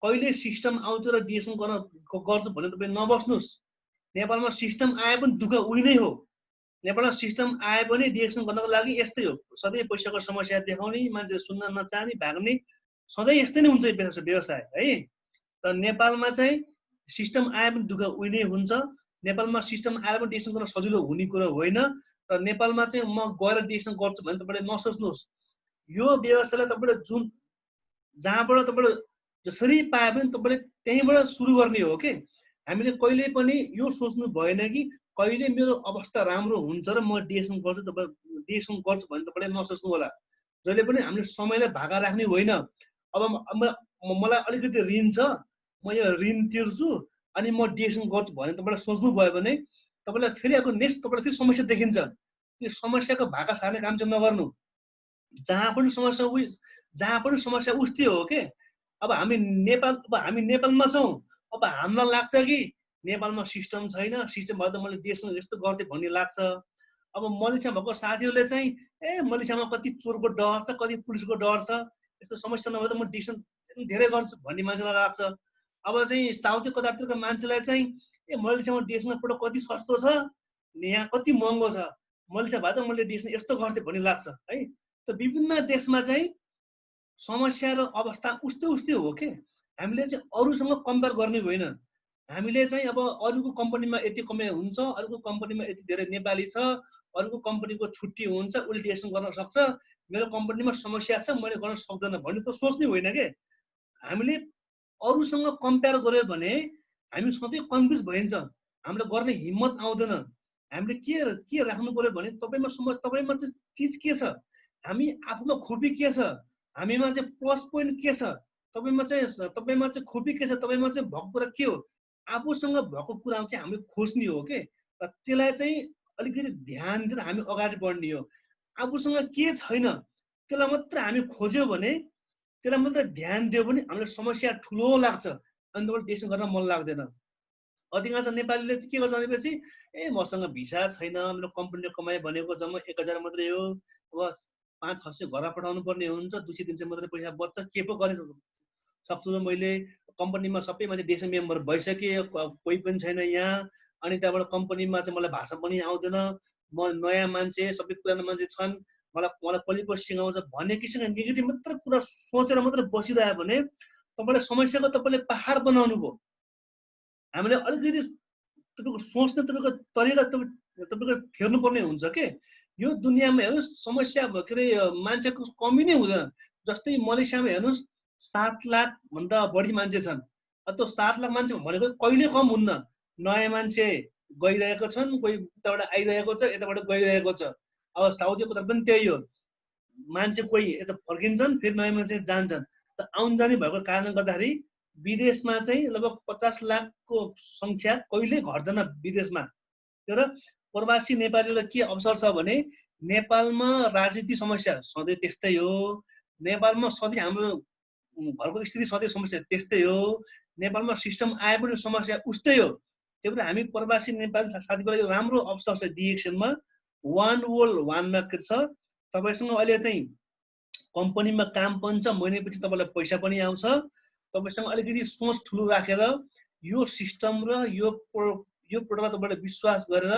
कहिले सिस्टम आउँछ र डिएक्सन गर्छ भने तपाईँ नबस्नुहोस्। नेपालमा सिस्टम आए पनि दुःख उही नै हो। नेपालमा सिस्टम आए पनि डिएक्सन गर्नको लागि यस्तै हो, सधैँ पैसाको समस्या देखाउने, मान्छे सुन्न नचाहने, भाग्ने, सधैँ यस्तै नै हुन्छ व्यवसाय है। र नेपालमा चाहिँ सिस्टम आए पनि दुःख उही नै हुन्छ। नेपालमा सिस्टम आएर पनि डिएक्सन गर्न सजिलो हुने कुरो होइन। र नेपालमा चाहिँ म गएर डिएक्सन गर्छु भने तपाईँले नसोच्नुहोस्। यो व्यवसायलाई तपाईँले जहाँबाट तपाईँले जसरी पाए पनि तपाईँले त्यहीँबाट सुरु गर्ने हो के। हामीले कहिले पनि यो सोच्नु भएन कि कहिले मेरो अवस्था राम्रो हुन्छ र म डिएक्सन गर्छु भने तपाईँले नसोच्नु होला। जहिले पनि हामीले समयलाई भागा राख्ने होइन। अब मलाई अलिकति ऋण छ, म यो ऋण तिर्छु अनि म डिएक्सन गर्छु भने तपाईँले सोच्नु भयो भने तपाईँलाई फेरि अर्को नेक्स्ट तपाईँलाई फेरि समस्या देखिन्छ। त्यो समस्याको भाका सार्ने काम चाहिँ नगर्नु। जहाँ पनि समस्या उस्तै हो के। अब हामी नेपालमा छौँ, अब हामीलाई लाग्छ कि नेपालमा सिस्टम छैन, सिस्टम भए त मैले डिएक्सन यस्तो गर्थेँ भन्ने लाग्छ। अब मलेसियामा भएको साथीहरूले चाहिँ मलेसियामा कति चोरको डर छ, कति पुलिसको डर छ, यस्तो समस्या नभए त म डिएक्सन धेरै गर्छु भन्ने मान्छेलाई लाग्छ। अब चाहिँ साउदी कतारतिरको मान्छेलाई चाहिँ मलेसियामा डिएक्सनको प्रोडक्ट कति सस्तो छ, यहाँ कति महँगो छ, मलेसिया भए त मैले डिएक्सन यस्तो गर्थेँ भन्ने लाग्छ है। त विभिन्न देशमा चाहिँ समस्या र अवस्था उस्तै हो के। हामीले चाहिँ अरूसँग कम्पेयर गर्ने होइन। हामीले चाहिँ अब अरूको कम्पनीमा यति कमाइ हुन्छ, अरूको कम्पनीमा यति धेरै नेपाली छ, अरूको कम्पनीको छुट्टी हुन्छ, उसले डिएक्सन गर्न सक्छ, मेरो कम्पनीमा समस्या छ, मैले गर्न सक्दैन भन्ने त सोच्ने होइन के। हामीले अरूसँग कम्पेयर गर्यो भने हामी सधैँ कन्फ्युज भइन्छ, हामीले गर्ने हिम्मत आउँदैन। हामीले के राख्नु पर्यो भने तपाईँमा चाहिँ चिज के छ, हामी आफूमा खुबी के छ, हामीमा चाहिँ प्लस पोइन्ट के छ, तपाईँमा चाहिँ खुबी के छ, तपाईँमा चाहिँ भएको कुरा के हो, आफूसँग भएको कुरा चाहिँ हामीले खोज्ने हो के। र त्यसलाई चाहिँ अलिकति ध्यान दिएर हामी अगाडि बढ्ने हो। आफूसँग के छैन त्यसलाई मात्र हामी खोज्यो भने, त्यसलाई मात्र ध्यान दियो भने हामीलाई समस्या ठुलो लाग्छ, अनि तपाईँले डिएक्सन गर्न मन लाग्दैन। अधिकांश नेपालीले चाहिँ के गर्छ भनेपछि मसँग भिसा छैन, मेरो कम्पनीले कमाइ भनेको जम्मा 1000 मात्रै हो, अब 500-600 घरमा पठाउनु पर्ने हुन्छ, 200-300 मात्रै पैसा बच्छ। के पो गरे सक्छु र मैले कम्पनीमा सबै मान्छे डेस्क मेम्बर भइसके, कोही पनि छैन यहाँ। अनि त्यहाँबाट कम्पनीमा चाहिँ मलाई भाषा पनि आउँदैन, म नयाँ मान्छे, सबै पुरानो मान्छे छन्, मलाई कसले पो सिकाउँछ भन्ने किसिमको नेगेटिभ मात्र कुरा सोचेर मात्र बसिरह्यो भने तपाईँले समस्याको तपाईँले पहाड बनाउनु भयो। हामीले अलिकति तपाईँको सोच्ने तपाईँको तरिका तपाईँको फेर्नुपर्ने हुन्छ के। यो दुनियाँमा हेर्नुहोस् समस्या के अरे मान्छेको कमी नै हुँदैन। जस्तै मलेसियामा हेर्नुहोस् 7 लाखभन्दा बढी मान्छे छन्। त्यो 7 लाख मान्छे भनेको कहिले कम हुन्न। नयाँ मान्छे गइरहेको छन्, कोही उताबाट आइरहेको छ, यताबाट गइरहेको छ। अब साउदी अरब पनि त्यही हो, मान्छे कोही यता फर्किन्छन्, फेरि नयाँ मान्छे जान्छन्। त आउन जाने भएको कारणले गर्दाखेरि विदेशमा चाहिँ लगभग 50 लाखको सङ्ख्या कहिले घट्दैन विदेशमा। तर प्रवासी नेपालीलाई के अवसर छ भने नेपालमा राजनीति समस्या सधैँ त्यस्तै हो, नेपालमा सधैँ हाम्रो घरको स्थिति सधैँ समस्या त्यस्तै हो, नेपालमा सिस्टम आए पनि समस्या उस्तै हो। त्यही भएर हामी प्रवासी नेपाली साथीको लागि राम्रो अवसर छ डिएक्सनमा। वान वर्ल्ड वान मार्केट छ। तपाईँसँग अहिले चाहिँ कम्पनीमा काम पनि छ, महिनापछि तपाईँलाई पैसा पनि आउँछ। तपाईँसँग अलिकति सोच ठुलो राखेर यो सिस्टम र यो प्रोडक्टमा तपाईँले विश्वास गरेर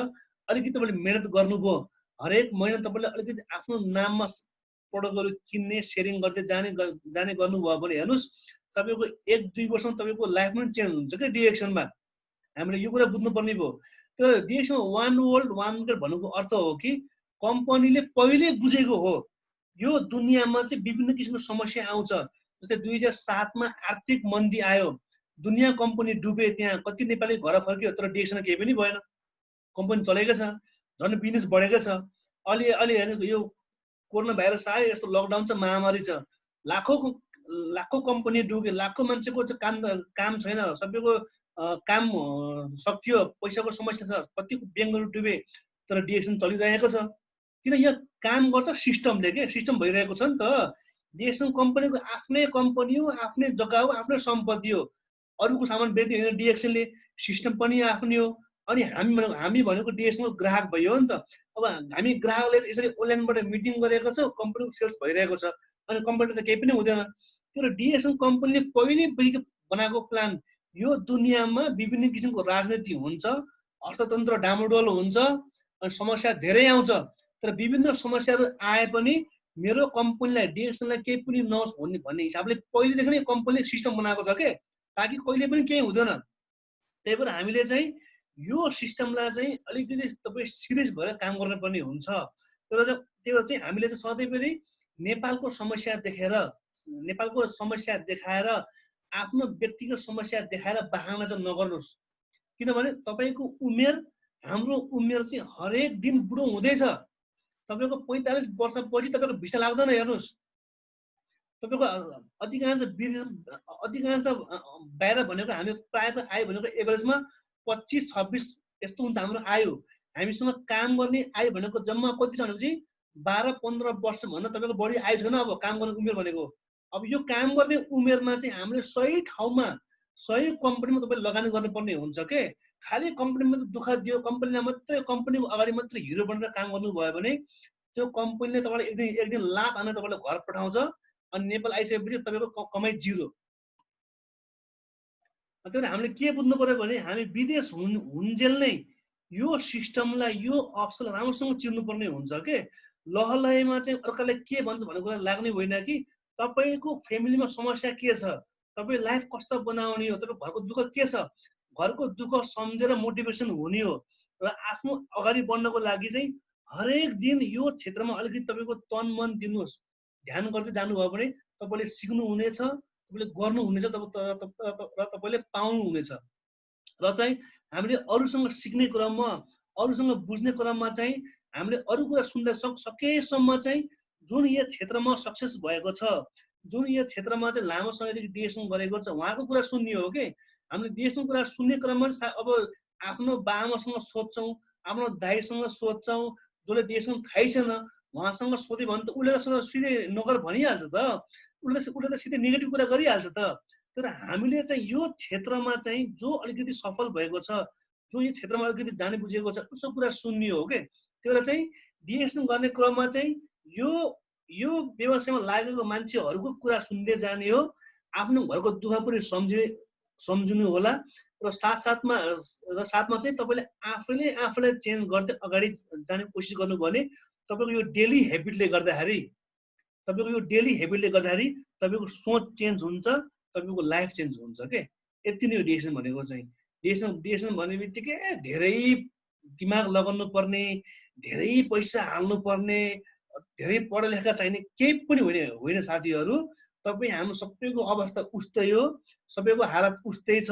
अलिकति तपाईँले मेहनत गर्नुभयो, हरेक महिना तपाईँले अलिकति आफ्नो नाममा प्रोडक्टहरू किन्ने सेयरिङ गर्दै जाने गर्नुभयो भने हेर्नुहोस् तपाईँको 1-2 वर्षमा तपाईँको लाइफ पनि चेन्ज हुन्छ क्या डिएक्सनमा। हामीले यो कुरा बुझ्नुपर्ने भयो। तर डिएक्सनमा वान वर्ल्ड वान मार्केट भन्नुको अर्थ हो कि कम्पनीले पहिले बुझेको हो यो दुनियाँमा चाहिँ विभिन्न किसिमको समस्या आउँछ। जस्तै 2007मा आर्थिक मन्दी आयो, दुनियाँ कम्पनी डुबे, त्यहाँ कति नेपाली घर फर्क्यो, तर डिएक्सनमा केही पनि भएन, कम्पनी चलेको छ, झन् बिजनेस बढेको छ। अलि हेर्नु यो कोरोना भाइरस आयो, यस्तो लकडाउन छ, महामारी छ, लाखौँ कम्पनी डुब्यो, लाखौँ मान्छेको चाहिँ काम छैन, सबैको काम सकियो, पैसाको समस्या छ, कतिको ब्याङ्कहरू डुबे, तर डिएक्सन चलिरहेको छ। किन यहाँ काम गर्छ सिस्टमले के, सिस्टम भइरहेको छ नि त। डिएक्सन कम्पनीको आफ्नै कम्पनी हो, आफ्नै जग्गा हो, आफ्नै सम्पत्ति हो, अरूको सामान बेच्दैन डिएक्सनले, सिस्टम पनि आफ्नै हो। अनि हामी भनेको डिएक्सनको ग्राहक भयो नि त। अब हामी ग्राहकले यसरी अनलाइनबाट मिटिङ गरेको छ, कम्पनीको सेल्स भइरहेको छ, अनि कम्पनीले त केही पनि हुँदैन। तर डिएक्सन कम्पनीले पहिलेदेखि बनाएको प्लान, यो दुनियाँमा विभिन्न किसिमको राजनीति हुन्छ, अर्थतन्त्र डामाडोल हुन्छ, अनि समस्या धेरै आउँछ। तर विभिन्न समस्याहरू आए पनि मेरो कम्पनीलाई डिएक्सनलाई केही पनि नहोस् भन्ने हिसाबले पहिलेदेखि नै कम्पनीले सिस्टम बनाएको छ के, ताकि कहिले पनि केही हुँदैन। त्यही भएर हामीले चाहिँ यो सिस्टमलाई चाहिँ अलिकति तपाईँ सिरियस भएर काम गर्नुपर्ने हुन्छ। तर त्यो चाहिँ हामीले चाहिँ सधैँभरि नेपालको समस्या देखाएर आफ्नो व्यक्तिगत समस्या देखाएर बहाना चाहिँ नगर्नुहोस्। किनभने तपाईँको उमेर, हाम्रो उमेर चाहिँ हरेक दिन बुढो हुँदैछ। तपाईँको 45 वर्षपछि तपाईँको भिसा लाग्दैन। हेर्नुहोस् तपाईँको अधिकांश बाहिर भनेको हामी प्रायःको आयु भनेको एभरेजमा 25-26 यस्तो हुन्छ हाम्रो आयु। हामीसँग काम गर्ने आयु भनेको जम्मा कति छ भनेपछि 12-15 वर्षभन्दा तपाईँको बढी आयु छैन अब काम गर्ने उमेर भनेको। अब यो काम गर्ने उमेरमा चाहिँ हामीले सही ठाउँमा सही कम्पनीमा तपाईँले लगानी गर्नुपर्ने हुन्छ के। खालि कम्पनीमा दुःख दियो, कम्पनीलाई मात्रै कम्पनीको अगाडि मात्रै हिरो बनेर काम गर्नुभयो भने त्यो कम्पनीले तपाईँलाई एक दिन लाभ आएर तपाईँलाई घर पठाउँछ, अनि नेपाल आइसकेपछि तपाईँको कमाइ जिरो। त्यही हामीले के बुझ्नु पर्यो भने हामी विदेश हुन्जेल नै यो सिस्टमलाई, यो अप्सनलाई राम्रोसँग चिन्नुपर्ने हुन्छ के। लहलहैमा चाहिँ अर्काले के भन्छ भन्ने कुरा लाग्ने होइन कि तपाईँको फ्यामिलीमा समस्या के छ, तपाईँ लाइफ कस्तो बनाउने हो, तपाईँ घरको दुःख के छ, घरको दुःख सम्झेर मोटिभेसन हुने हो। र आफ्नो अगाडि बढ्नको लागि चाहिँ हरेक दिन यो क्षेत्रमा अलिकति तपाईँको तन मन दिनुहोस्, ध्यान गर्दै जानुभयो भने तपाईँले सिक्नुहुनेछ, तपाईँले गर्नुहुनेछ, र तपाईँले पाउनुहुनेछ। र चाहिँ हामीले अरूसँग सिक्ने क्रममा, अरूसँग बुझ्ने क्रममा चाहिँ हामीले अरू कुरा सुन्दा सकेसम्म चाहिँ जुन यो क्षेत्रमा सक्सेस भएको छ, जुन यो क्षेत्रमा चाहिँ लामो समयदेखि डिएक्सन गरेको छ, उहाँको कुरा सुन्ने हो कि। हामीले डिएक्सन कुरा सुन्ने क्रममा अब आफ्नो बाबासँग सोध्छौँ, आफ्नो दाइसँग सोध्छौँ, जसले डिएक्सन थाहै छैन उहाँसँग सोध्यो भने त उसले सिधै नगर भनिहाल्छ त, उसले त सिधै नेगेटिभ कुरा गरिहाल्छ त। तर हामीले चाहिँ यो क्षेत्रमा चाहिँ जो अलिकति सफल भएको छ, जो यो क्षेत्रमा अलिकति जाने बुझेको छ, उसको कुरा सुन्ने हो कि। त्यो भएर चाहिँ डिएक्सन गर्ने क्रममा चाहिँ यो यो व्यवसायमा लागेको मान्छेहरूको कुरा सुन्दै जाने हो, आफ्नो घरको दुःख पनि सम्झिनु होला र साथमा चाहिँ तपाईँले आफूले चेन्ज गर्दै अगाडि जाने कोसिस गर्नु भने तपाईँको यो डेली हेबिटले गर्दाखेरि तपाईँको सोच चेन्ज हुन्छ, तपाईँको लाइफ चेन्ज हुन्छ के। यति नै हो डिसिसन भनेको चाहिँ। डिसिसन भन्ने बित्तिकै धेरै दिमाग लगाउनु पर्ने, धेरै पैसा हाल्नु पर्ने, धेरै पढालेखा चाहिने केही पनि होइन साथीहरू। तपाईँ हाम्रो सबैको अवस्था उस्तै हो, सबैको हालत उस्तै छ,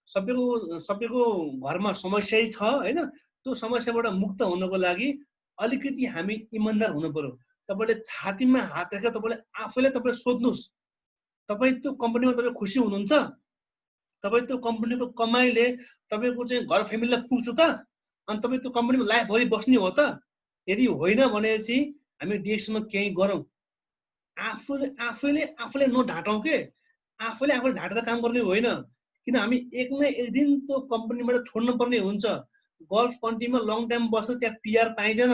सबैको घरमा समस्या छ होइन। त्यो समस्याबाट मुक्त हुनको लागि अलिकति हामी इमान्दार हुनु पर्यो। तपाईँले छातीमा हात राखेर तपाईँले सोध्नुहोस्, तपाईँ त्यो कम्पनीमा तपाईँ खुसी हुनुहुन्छ? तपाईँ त्यो कम्पनीको कमाइले तपाईँको चाहिँ घर फ्यामिलीलाई पुग्छ त? अनि तपाईँ त्यो कम्पनीमा लाइफभरि बस्ने हो त? यदि होइन भनेपछि हामी डिएक्सनमा केही गरौँ। आफूले नढाँटौँ के। आफूले ढाँटेर काम गर्ने होइन, किन हामी एक न एक दिन त्यो कम्पनीबाट छोड्नु पर्ने हुन्छ। गल्फ कन्ट्रीमा लङ टाइम बसेर त्यहाँ पिआर पाइँदैन।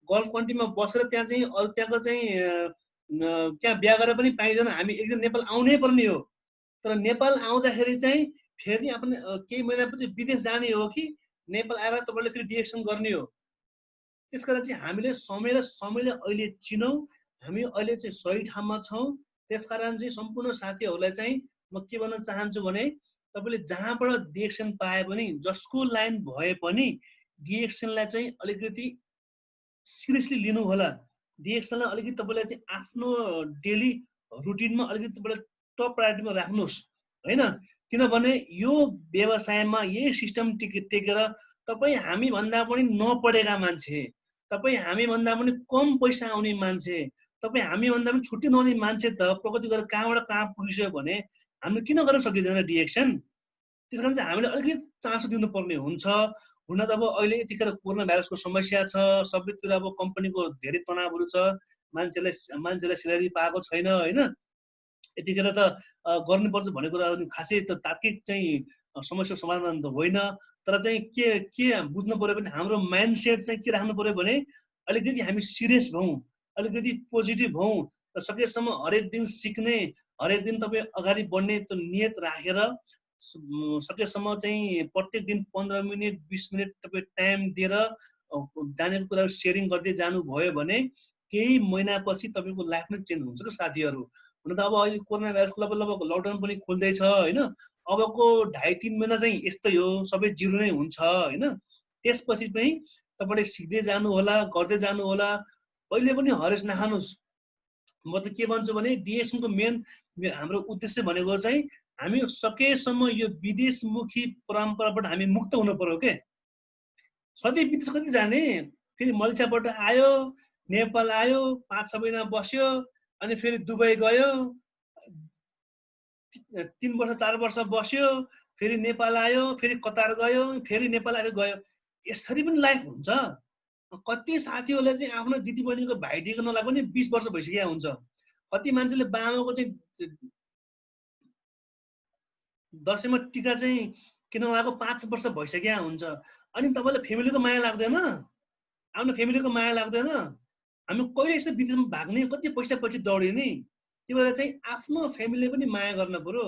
गल्फ कन्ट्रीमा बसेर त्यहाँ चाहिँ अरू त्यहाँको चाहिँ त्यहाँ बिहा गरेर पनि पाइँदैन। हामी एक दिन नेपाल आउनै पर्ने हो। तर नेपाल आउँदाखेरि चाहिँ फेरि आफ्नो केही महिनापछि विदेश जाने हो कि नेपाल आएर तपाईँले फेरि डिएक्सन गर्ने हो। त्यसकारण चाहिँ हामीले समयले अहिले चिनौँ, हामी अहिले चाहिँ सही ठाउँमा छौँ। त्यसकारण चाहिँ सम्पूर्ण साथीहरूलाई चाहिँ म के भन्न चाहन्छु भने तपाईँले जहाँबाट डिएक्सन पाए पनि, जसको लाइन भए पनि डिएक्सनलाई चाहिँ अलिकति सिरियसली लिनु होला। डिएक्सनलाई अलिकति तपाईँले चाहिँ आफ्नो डेली रुटिनमा अलिकति तपाईँले टप प्रायोरिटीमा राख्नुहोस् होइन। किनभने यो व्यवसायमा यही सिस्टम टेकेर तपाईँ हामीभन्दा पनि नपढेका मान्छे, तपाईँ हामीभन्दा पनि कम पैसा आउने मान्छे, तपाईँ हामीभन्दा पनि छुट्टी नहुने मान्छे त प्रगति गरेर कहाँबाट कहाँ पुगिसक्यो भने हामीले किन गर्न सकिँदैन डिएक्सन? त्यस कारण चाहिँ हामीले अलिकति चासो दिनुपर्ने हुन्छ। हुन त अब अहिले यतिखेर कोरोना भाइरसको समस्या छ, सबैतिर अब कम्पनीको धेरै तनावहरू छ, मान्छेलाई स्यालेरी पाएको छैन होइन। यतिखेर त गर्नुपर्छ भन्ने कुरा खासै त तार्किक चाहिँ समस्याको समाधान त होइन। तर चाहिँ के बुझ्नु पर्यो भने हाम्रो माइन्डसेट चाहिँ के राख्नु पर्यो भने अलिकति हामी सिरियस भयौँ, अलिकति पोजिटिभ भयौँ र सकेसम्म हरेक दिन सिक्ने, हरेक दिन तपाईँ अगाडि बढ्ने त्यो नियत राखेर सकेसम्म चाहिँ प्रत्येक दिन 15 मिनट 20 मिनट तपाईँ टाइम दिएर जानेको कुरा सेयरिङ गर्दै जानुभयो भने केही महिनापछि तपाईँको लाइफ नै चेन्ज हुन्छ र साथीहरू। हुन त अब अहिले कोरोना भाइरसको लगभग लकडाउन पनि खोल्दैछ होइन। अबको 2.5-3 महिना चाहिँ यस्तै हो, सबै जिरो नै हुन्छ होइन। त्यसपछि पनि तपाईँले सिक्दै जानु होला, गर्दै जानु होला, कहिले पनि हरेस नखानुहोस्। म त के भन्छु भने डिएक्सनको मेन हाम्रो उद्देश्य भनेको चाहिँ हामी सकेसम्म यो विदेशमुखी परम्पराबाट हामी मुक्त हुनु पर्यो के। सधैँ विदेश कति जाने, फेरि मलेसियाबाट आयो, नेपाल आयो, 5-6 महिना बस्यो, अनि फेरि दुबई गयो, 3 वर्ष 4 वर्ष बस्यो, फेरि नेपाल आयो, फेरि कतार गयो, फेरि नेपाल आएर गयो। यसरी पनि लाइफ हुन्छ। कति साथीहरूले चाहिँ आफ्नो दिदीबहिनीको भाइटिका नलाग पनि 20 वर्ष भइसकेको हुन्छ। कति मान्छेले बाबाको चाहिँ दसैँमा टिका चाहिँ किन लगाएको 5 वर्ष भइसकेको हुन्छ। अनि तपाईँलाई फ्यामिलीको माया लाग्दैन, आफ्नो फ्यामिलीको माया लाग्दैन। हामी कहिले यस्तो विदेशमा भाग्ने, कति पैसा पछि दौडिने। त्यो भएर चाहिँ आफ्नो फ्यामिलीले पनि माया गर्न पर्यो।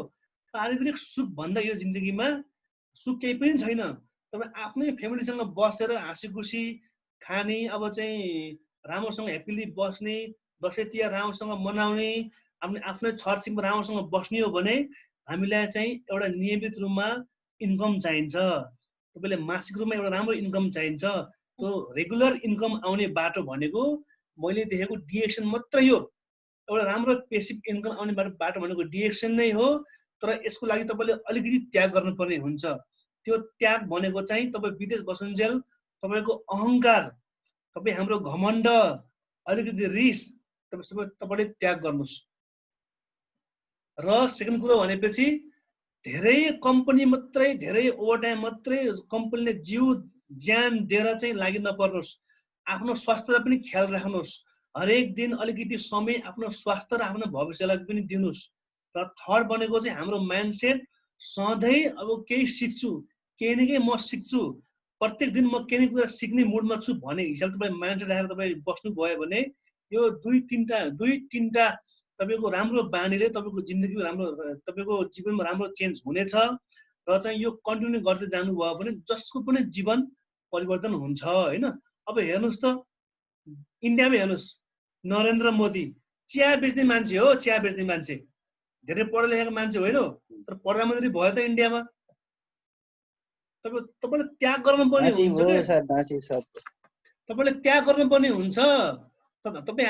पारिवारिक सुख भन्दा यो जिन्दगीमा सुख केही पनि छैन। तपाईँ आफ्नै फ्यामिलीसँग बसेर हाँसी खुसी खाने, अब चाहिँ राम्रोसँग ह्याप्पिली बस्ने, दसैँ तिहार राम्रोसँग मनाउने, आफ्नै छरछिमेकमा राम्रोसँग बस्ने हो भने हामीलाई चाहिँ एउटा नियमित रूपमा इन्कम चाहिन्छ। तपाईँले मासिक रूपमा एउटा राम्रो इन्कम चाहिन्छ। त्यो रेगुलर इन्कम आउने बाटो भनेको मैले देखेको डिएक्सन मात्रै हो। एउटा राम्रो पेसिभ इन्कम आउने बाटो भनेको डिएक्सन नै हो। तर यसको लागि तपाईँले अलिकति त्याग गर्नुपर्ने हुन्छ। त्यो त्याग भनेको चाहिँ तपाईँ विदेश बसुन्जेल तपाईँको अहङ्कार, तपाईँ हाम्रो घमण्ड, अलिकति रिस तपाईँले त्याग गर्नुहोस्। र सेकेन्ड कुरो भनेपछि धेरै कम्पनी मात्रै, धेरै ओभरटाइम मात्रै कम्पनीले जिउ ज्यान दिएर चाहिँ लागि नपर्नुहोस्। आफ्नो स्वास्थ्यलाई पनि ख्याल राख्नुहोस्। हरेक दिन अलिकति समय आफ्नो स्वास्थ्य र आफ्नो भविष्यलाई पनि दिनुहोस्। र थर्ड भनेको चाहिँ हाम्रो माइन्डसेट सधैँ अब केही सिक्छु, केही न केही म सिक्छु, प्रत्येक दिन म केही न कुरा सिक्ने मुडमा छु भन्ने हिसाबले तपाईँ माइन्डसेट राखेर तपाईँ बस्नुभयो भने यो दुई तीनटा तपाईको राम्रो बानीले तपाईको जिन्दगी राम्रो तपाईको जीवनमा राम्रो चेन्ज हुनेछ र चाहिँ यो कन्टिन्यू गर्दै जानुभयो भने जसको पनि जीवन परिवर्तन हुन्छ हैन। अब हेर्नुस् त इन्डियामा हेर्नुस् नरेन्द्र मोदी चिया बेच्ने मान्छे हो, चिया बेच्ने मान्छे, धेरै पढा लेखेको मान्छे होइन, तर प्रधानमन्त्री भयो त इन्डियामा। तपाईले त्याग गर्नुपर्ने हुन्छ के, तपाईले त्याग गर्नुपर्ने हुन्छ। तपाईँ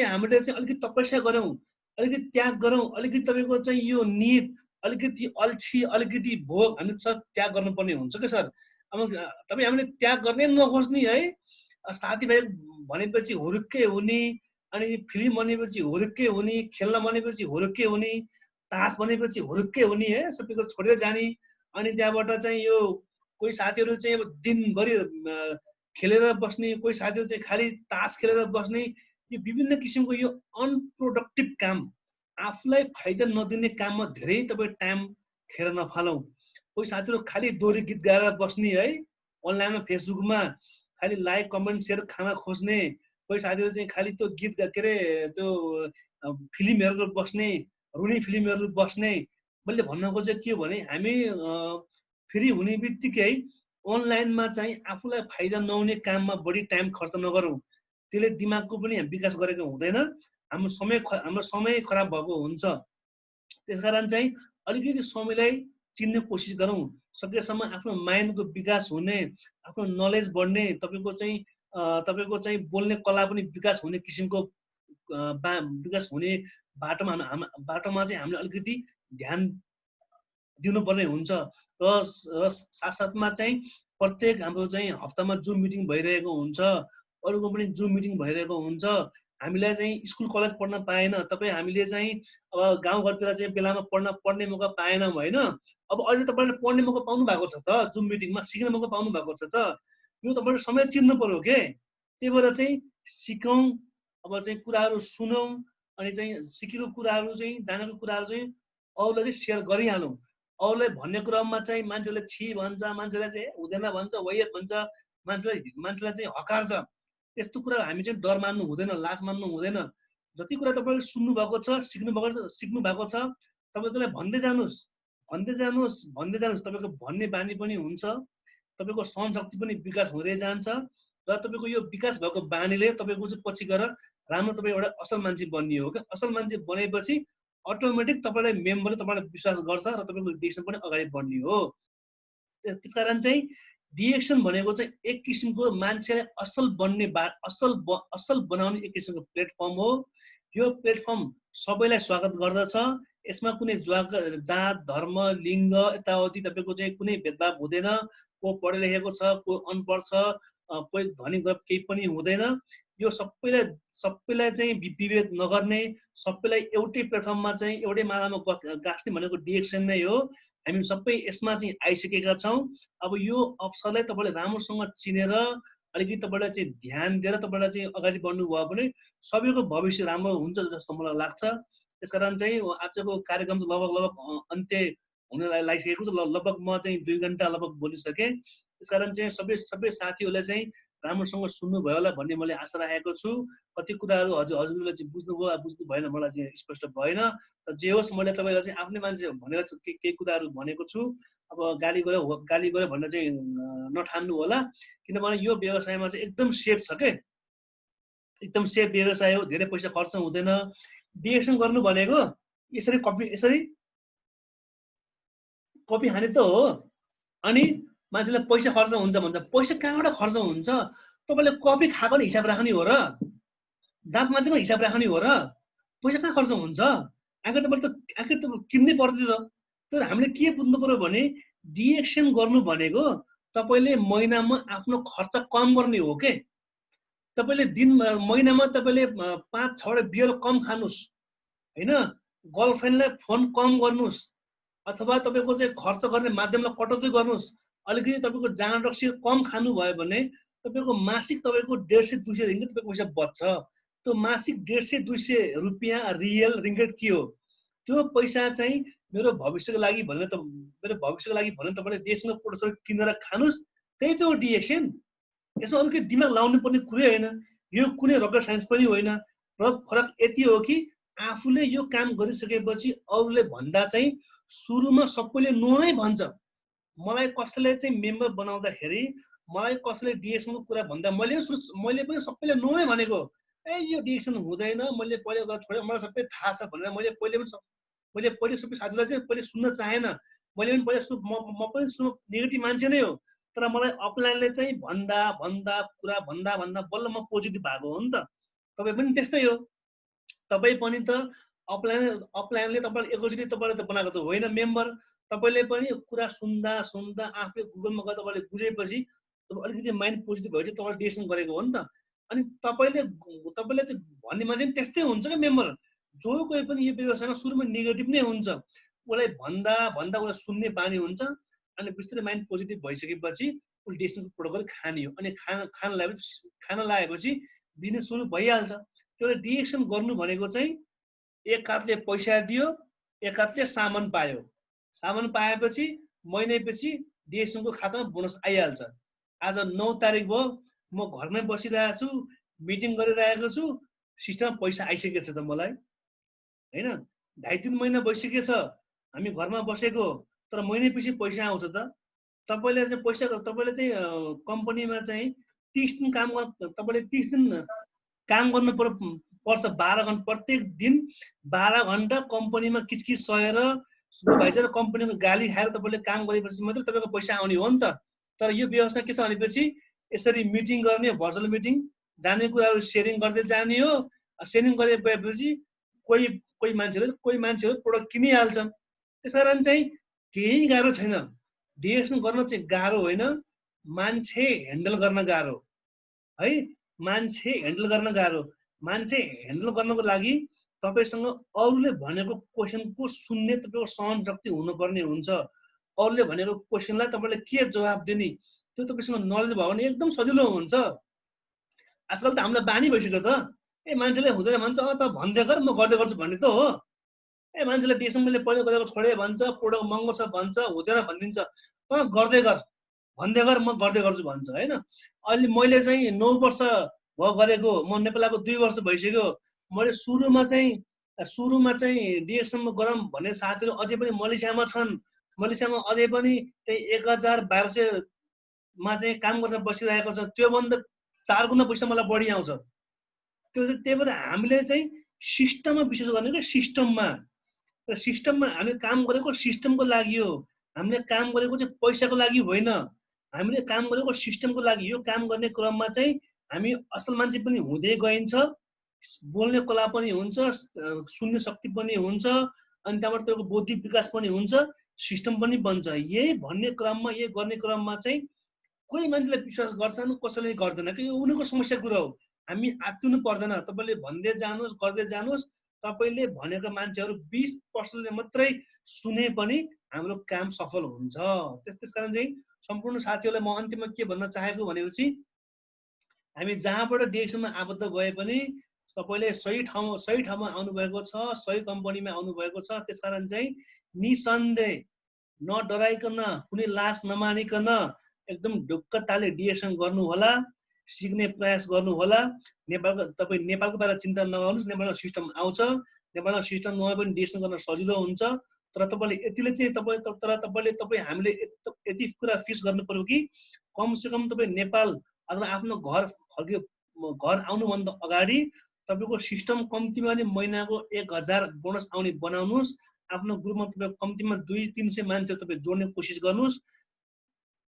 हामीले चाहिँ अलिकति तपस्या गरौँ, अलिकति त्याग गरौँ, अलिकति तपाईँको चाहिँ यो निद, अलिकति अल्छी, अलिकति भोग हामी त्याग गर्नुपर्ने हुन्छ कि सर। अब तपाईँ हामीले त्याग गर्ने नखोज्ने है, साथीभाइ भनेपछि हुरुक्कै हुने, अनि फिल्म भनेपछि हुरुक्कै हुने, खेल्न भनेपछि हुरुक्कै हुने, तास भनेपछि हुरुक्कै हुने है, सबैको छोडेर जाने। अनि त्यहाँबाट चाहिँ यो कोही साथीहरू चाहिँ अब दिनभरि खेलेर बस्ने, कोही साथीहरू चाहिँ खालि तास खेलेर बस्ने, यो विभिन्न किसिमको यो अनप्रोडक्टिभ काम, आफूलाई फाइदा नदिने काममा धेरै तपाईँ टाइम खेर नफालौँ। कोही साथीहरू खालि दोहोरी गीत गाएर बस्ने है, अनलाइनमा फेसबुकमा खालि लाइक कमेन्ट सेयर खान खोज्ने, कोही साथीहरू चाहिँ खालि त्यो गीत के अरे त्यो फिल्म हेरेर बस्ने, रुनी फिल्म हेरेर बस्ने। मैले भन्न खोजेको के हो भने हामी फ्री हुने बित्तिकै अनलाइनमा चाहिँ आफूलाई फाइदा नहुने काममा बढी टाइम खर्च नगरौँ, त्यसले दिमागको पनि विकास गरेको हुँदैन, हाम्रो समय खराब भएको हुन्छ। त्यसकारण चाहिँ अलिकति समयलाई चिन्ने कोसिस गरौँ, सकेसम्म आफ्नो माइन्डको विकास हुने, आफ्नो नलेज बढ्ने, तपाईँको चाहिँ बोल्ने कला पनि विकास हुने किसिमको विकास हुने बाटोमा चाहिँ हामीले अलिकति ध्यान दिनुपर्ने हुन्छ। र साथसाथमा चाहिँ प्रत्येक हाम्रो चाहिँ हप्तामा जुम मिटिङ भइरहेको हुन्छ, अरूको पनि जुम मिटिङ भइरहेको हुन्छ। हामीलाई चाहिँ स्कुल कलेज पढ्न पाएन, हामीले चाहिँ अब गाउँघरतिर चाहिँ बेलामा पढ्ने मौका पाएनौँ होइन। अब अहिले तपाईँले पढ्ने मौका पाउनु भएको छ त, जुम मिटिङमा सिक्ने मौका पाउनु भएको छ त, यो तपाईँले समय चिन्नु पर्यो के। त्यही भएर चाहिँ सिकौँ, अब चाहिँ कुराहरू सुनौँ, अनि चाहिँ सिकेको कुराहरू चाहिँ जानेको कुराहरू चाहिँ अरूलाई चाहिँ सेयर गरिहालौँ। अरूलाई भन्ने क्रममा चाहिँ मान्छेले छि भन्छ, मान्छेलाई चाहिँ हुँदैन भन्छ, वैयत भन्छ, मान्छेलाई चाहिँ हकार्छ। त्यस्तो कुरा हामी चाहिँ डर मान्नु हुँदैन, लाज मान्नु हुँदैन। जति कुरा तपाईँले सुन्नु भएको छ, सिक्नु भएको छ, तपाईँ त्यसलाई भन्दै जानुहोस्, तपाईँको भन्ने बानी पनि हुन्छ, तपाईँको सहनशक्ति पनि विकास हुँदै जान्छ, र तपाईँको यो विकास भएको बानीले तपाईँको चाहिँ पछि गएर राम्रो तपाईँ एउटा असल मान्छे बन्ने हो क्या। असल मान्छे बनेपछि अटोमेटिक तपाईँलाई मेम्बरले तपाईँलाई विश्वास गर्छ र तपाईँको डिएक्सन पनि अगाडि बढ्ने हो। त्यसकारण चाहिँ डिएक्सन भनेको चाहिँ एक किसिमको मान्छेलाई असल बन्ने असल बनाउने एक किसिमको प्लेटफर्म हो। यो प्लेटफर्म सबैलाई स्वागत गर्दछ। यसमा कुनै जात धर्म लिङ्ग यताउति तपाईँको चाहिँ कुनै भेदभाव हुँदैन। को पढे लेखेको छ, को अनपढ छ, कोही धनी गरिब केही पनि हुँदैन। यो सबैलाई चाहिँ विभेद नगर्ने, सबैलाई एउटै प्लेटफर्ममा चाहिँ एउटै मालामा गाँच्ने भनेको डिएक्सन नै हो। हामी सबै यसमा चाहिँ आइसकेका छौँ। अब यो अवसरलाई तपाईँले राम्रोसँग चिनेर अलिकति तपाईँलाई चाहिँ ध्यान दिएर तपाईँलाई चाहिँ अगाडि बढ्नुभयो भने सबैको भविष्य राम्रो हुन्छ जस्तो मलाई लाग्छ। त्यसकारण चाहिँ आजको कार्यक्रम चाहिँ लगभग अन्त्य हुन लागिसकेको छ। लगभग म चाहिँ 2 घन्टा लगभग बोलिसकेँ। त्यसकारण चाहिँ सबै साथीहरूलाई चाहिँ राम्रोसँग सुन्नुभयो होला भन्ने मैले आशा राखेको छु। कति कुराहरू हजुरले चाहिँ बुझ्नुभयो, बुझ्नु भएन मलाई चाहिँ स्पष्ट भएन। तर जे होस् मैले तपाईँलाई चाहिँ आफ्नै मान्छे भनेर केही कुराहरू भनेको छु। अब गाली गऱ्यो भनेर चाहिँ नठान्नु होला, किनभने यो व्यवसायमा चाहिँ एकदम सेफ छ के, एकदम सेफ व्यवसाय हो, धेरै पैसा खर्च हुँदैन। डिएक्सन गर्नु भनेको यसरी कपी हाने त हो। अनि मान्छेलाई पैसा खर्च हुन्छ भन्छ, पैसा कहाँबाट खर्च हुन्छ? तपाईँले कपी खाएको हिसाब राख्ने हो र, दाँत मान्छेको हिसाब राख्ने हो र, पैसा कहाँ खर्च हुन्छ? आखिर तपाईँ किन्नै पर्थ्यो त। तर हामीले के बुझ्नु पर्यो भने डिएक्सन गर्नु भनेको तपाईँले महिनामा आफ्नो खर्च कम गर्ने हो के। तपाईँले महिनामा तपाईँले 5-6 बियर कम खानुहोस् होइन, गर्लफ्रेन्डलाई फोन कम गर्नुहोस्, अथवा तपाईँको चाहिँ खर्च गर्ने माध्यमलाई कटौती गर्नुहोस्, अलिकति तपाईँको जाँड रक्सी कम खानुभयो भने तपाईँको मासिक तपाईँको 150-200 रिङ्गिट तपाईँको पैसा बच्छ। त्यो मासिक 150-200 रुपियाँ रियल रिङ्गिट के हो? त्यो पैसा चाहिँ मेरो भविष्यको लागि भनेर तपाईँले देशमा प्रोडक्ट किनेर खानुहोस्, त्यही त हो डिएक्सन। यसमा अलिकति दिमाग लाउनु पर्ने कुरै होइन। यो कुनै रकेट साइन्स पनि होइन। र फरक यति हो कि आफूले यो काम गरिसकेपछि अरूले भन्दा चाहिँ सुरुमा सबैले नो नै भन्छ। मलाई कसैले चाहिँ मेम्बर बनाउँदाखेरि मलाई कसैले डिएक्सनको कुरा भन्दा मैले पनि सबैले नो नै भनेको। यो डिएक्सन हुँदैन, मैले पहिले गरेर छोडेँ, मलाई सबै थाहा छ भनेर मैले पहिले सबै साथीलाई चाहिँ पहिले सुन्न चाहेन। मैले पनि पहिले म पनि सुन्नु नेगेटिभ मान्छे नै हो, तर मलाई अपलाइनले चाहिँ भन्दा बल्ल म पोजिटिभ भएको हो नि त। तपाईँ पनि त्यस्तै हो। तपाईँ पनि त अपलाइनले तपाईँलाई एकैचोटि तपाईँले त बनाएको त होइन मेम्बर। तपाईँले पनि कुरा सुन्दा आफूले गुगलमा गएर तपाईँले बुझेपछि अलिकति माइन्ड पोजिटिभ भएपछि तपाईँले डिएक्सन गरेको हो नि त। अनि तपाईँले चाहिँ भन्ने मान्छे त्यस्तै हुन्छ क्या मेम्बर। जो कोही पनि यो व्यवसायमा सुरुमा नेगेटिभ नै हुन्छ, उसलाई भन्दा उसलाई सुन्ने बानी हुन्छ। अनि बिस्तारै माइन्ड पोजिटिभ भइसकेपछि उसले डिएक्सनको प्रोटोकल खाने हो। अनि खान लागेपछि बिजनेस सुरु भइहाल्छ। त्यो डिएक्सन गर्नु भनेको चाहिँ एक हातले पैसा दियो, एक हातले सामान पायो। सामान पाएपछि महिनापछि डिएक्सनको खातामा बोनस आइहाल्छ। आज 9 तारिक भयो, म घरमै बसिरहेको छु, मिटिङ गरिरहेको छु, सिस्टममा पैसा आइसकेको छ त मलाई, होइन? 2.5-3 महिना भइसकेको छ हामी घरमा बसेको, तर महिनापछि पैसा आउँछ त। तपाईँले चाहिँ तपाईँले चाहिँ कम्पनीमा चाहिँ 30 दिन काम गर्नु, तपाईँले 30 दिन काम गर्नु पर्छ। 12 घन्टा प्रत्येक दिन 12 घन्टा कम्पनीमा किचकिच सहेर सुपरभाइजर कम्पनीमा गाली खाएर तपाईँले काम गरेपछि मात्रै तपाईँको पैसा आउने हो नि त। तर यो व्यवस्था के छ भनेपछि यसरी मिटिङ गर्ने, भर्चुअल मिटिङ जाने कुराहरू सेयरिङ गर्दै जाने हो। सेयरिङ गरेपछि कोही मान्छेहरू प्रोडक्ट किनिहाल्छन्। त्यसकारण चाहिँ केही गाह्रो छैन। डिएक्सन गर्न चाहिँ गाह्रो होइन, मान्छे ह्यान्डल गर्न गाह्रो है। मान्छे ह्यान्डल गर्न गाह्रो। मान्छे ह्यान्डल गर्नको लागि तपाईँसँग अरूले भनेको क्वेसनको सुन्ने तपाईँको सहन शक्ति हुनुपर्ने हुन्छ। अरूले भनेको क्वेसनलाई तपाईँले के जवाब दिने त्यो तपाईँसँग नलेज भयो भने एकदम सजिलो हुन्छ। आजकल त हामीलाई बानी भइसक्यो त। मान्छेले हुँदैन भन्छ, त भन्दै गर म गर्दै गर्छु भन्ने त हो। मान्छेले डिएक्सन मैले पहिले गरेको छोडे भन्छ, प्रोडक्ट महँगो छ भन्छ, हुँदैन भनिदिन्छ। त गर्दै गर, भन्दै गर म गर्दै गर्छु भन्छ, होइन? अहिले मैले चाहिँ 9 वर्ष भयो गरेको, म नेपालको 2 वर्ष भइसक्यो। मैले सुरुमा चाहिँ डिएक्सनमा गरौँ भन्ने साथीहरू अझै पनि मलेसियामा छन्। मलेसियामा अझै पनि त्यही 1200 चाहिँ काम गरेर बसिरहेको छ। त्योभन्दा 4 गुणा पैसा मलाई बढी आउँछ। त्यही भएर हामीले चाहिँ सिस्टममा विश्वास गर्ने क्या। सिस्टममा हामीले काम गरेको सिस्टमको लागि हो। हामीले काम गरेको चाहिँ पैसाको लागि होइन। हामीले काम गरेको सिस्टमको लागि। यो काम गर्ने क्रममा चाहिँ हामी असल मान्छे पनि हुँदै गइन्छ, बोल्ने कला पनि हुन्छ, सुन्ने शक्ति पनि हुन्छ, अनि त्यहाँबाट त्यो बौद्धिक विकास पनि हुन्छ, सिस्टम पनि बन्छ। यही गर्ने क्रममा चाहिँ कोही मान्छेले विश्वास गर्छन्, कसैले गर्दैन कि यो उनीहरूको समस्या कुरा हो। हामी आत्तिनु पर्दैन। तपाईँले भन्दै जानुहोस्, गर्दै जानुहोस्। तपाईँले भनेको मान्छेहरू 20% मात्रै सुने पनि हाम्रो काम सफल हुन्छ। त्यसकारण चाहिँ सम्पूर्ण साथीहरूलाई म अन्तिममा के भन्न चाहेको भनेपछि हामी जहाँबाट डिएक्सनमा आबद्ध भए पनि तपाईँले सही ठाउँमा आउनुभएको छ, सही कम्पनीमा आउनुभएको छ। त्यसकारण चाहिँ निसन्देह नडराइकन, कुनै लाज नमानिकन एकदम ढुक्क तालले डिएक्सन गर्नु होला, सिक्ने प्रयास गर्नु होला। तपाईँ नेपालको बारेमा चिन्ता नगर्नुहोस्, नेपालमा सिस्टम आउँछ। नेपालमा सिस्टम नभए पनि डिएक्सन गर्न सजिलो हुन्छ। तर तपाईँले यतिले चाहिँ हामीले यति कुरा फिक्स गर्नु पर्यो कि कमसेकम तपाईँ नेपाल अथवा आफ्नो घर आउनुभन्दा अगाडि तपाईँको सिस्टम कम्तीमा नि महिनाको 1000 बोनस आउने बनाउनुहोस्। आफ्नो ग्रुपमा तपाईँ कम्तीमा 200-300 मान्छे तपाईँ जोड्ने कोसिस गर्नुहोस्।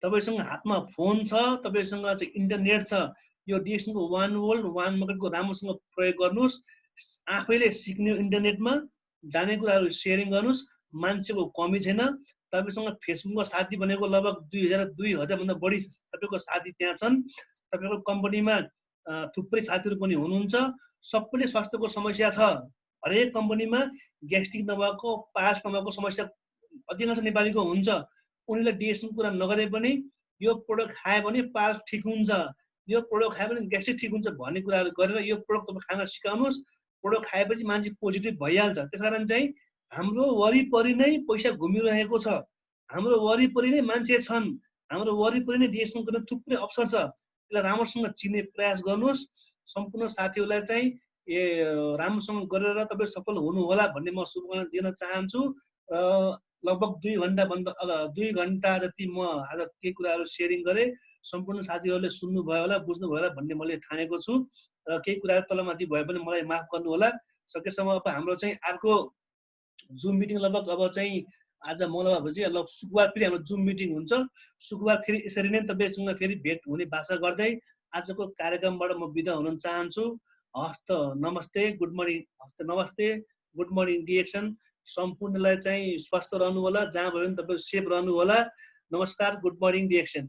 तपाईँसँग हातमा फोन छ, तपाईँसँग चाहिँ इन्टरनेट छ। यो डिएक्सनको वान वर्ल्ड वान मार्केटको राम्रोसँग प्रयोग गर्नुहोस्। आफैले सिक्ने इन्टरनेटमा जाने कुराहरू सेयरिङ गर्नुहोस्। मान्छेको कमी छैन। तपाईँसँग फेसबुकमा साथी बनेको लगभग 2000 भन्दा बढी तपाईँको साथी त्यहाँ छन्। तपाईँको कम्पनीमा थुप्रै साथीहरू पनि हुनुहुन्छ। सबैले स्वास्थ्यको समस्या छ। हरेक कम्पनीमा ग्यास्ट्रिक नभएको, पास नभएको समस्या अधिकांश नेपालीको हुन्छ। उनीहरूले डिएक्सन कुरा नगरे पनि यो प्रोडक्ट खायो भने पास ठिक हुन्छ, यो प्रोडक्ट खायो भने ग्यास्ट्रिक ठिक हुन्छ भन्ने कुराहरू गरेर यो प्रोडक्ट तपाईँ खान सिकाउनुहोस्। प्रोडक्ट खाएपछि मान्छे पोजिटिभ भइहाल्छ। त्यसकारण चाहिँ हाम्रो वरिपरि नै पैसा घुमिरहेको छ, हाम्रो वरिपरि नै मान्छे छन्, हाम्रो वरिपरि नै डिएक्सन गर्ने थुप्रै अवसर छ। त्यसलाई राम्रोसँग चिन्ने प्रयास गर्नुहोस्। सम्पूर्ण साथीहरूलाई चाहिँ राम्रोसँग गरेर तपाईँ सफल हुनुहोला भन्ने म शुभकामना दिन चाहन्छु। लगभग 2 घन्टा जति म आज केही कुराहरू सेयरिङ गरेँ। सम्पूर्ण साथीहरूले सुन्नुभयो होला, बुझ्नुभयो होला भन्ने मैले ठानेको छु। र केही कुराहरू तलमाथि भए पनि मलाई माफ गर्नुहोला। सकेसम्म अब हाम्रो चाहिँ अर्को जुम मिटिङ लगभग अब चाहिँ आज मङ्गलबार भएपछि लगभग शुक्रबार फेरि हाम्रो जुम मिटिङ हुन्छ। शुक्रबार फेरि यसरी नै तपाईँसँग फेरि भेट हुने बाचा गर्दै आजको कार्यक्रमबाट म बिदा हुन चाहन्छु। हस्त नमस्ते, गुड मर्निङ, हस्त नमस्ते, गुड मर्निङ डिएक्सन। सम्पूर्णलाई चाहिँ स्वस्थ रहनु होला, जहाँ भयो भने तपाईँ सेफ रहनु होला। नमस्कार, गुड मर्निङ डिएक्सन।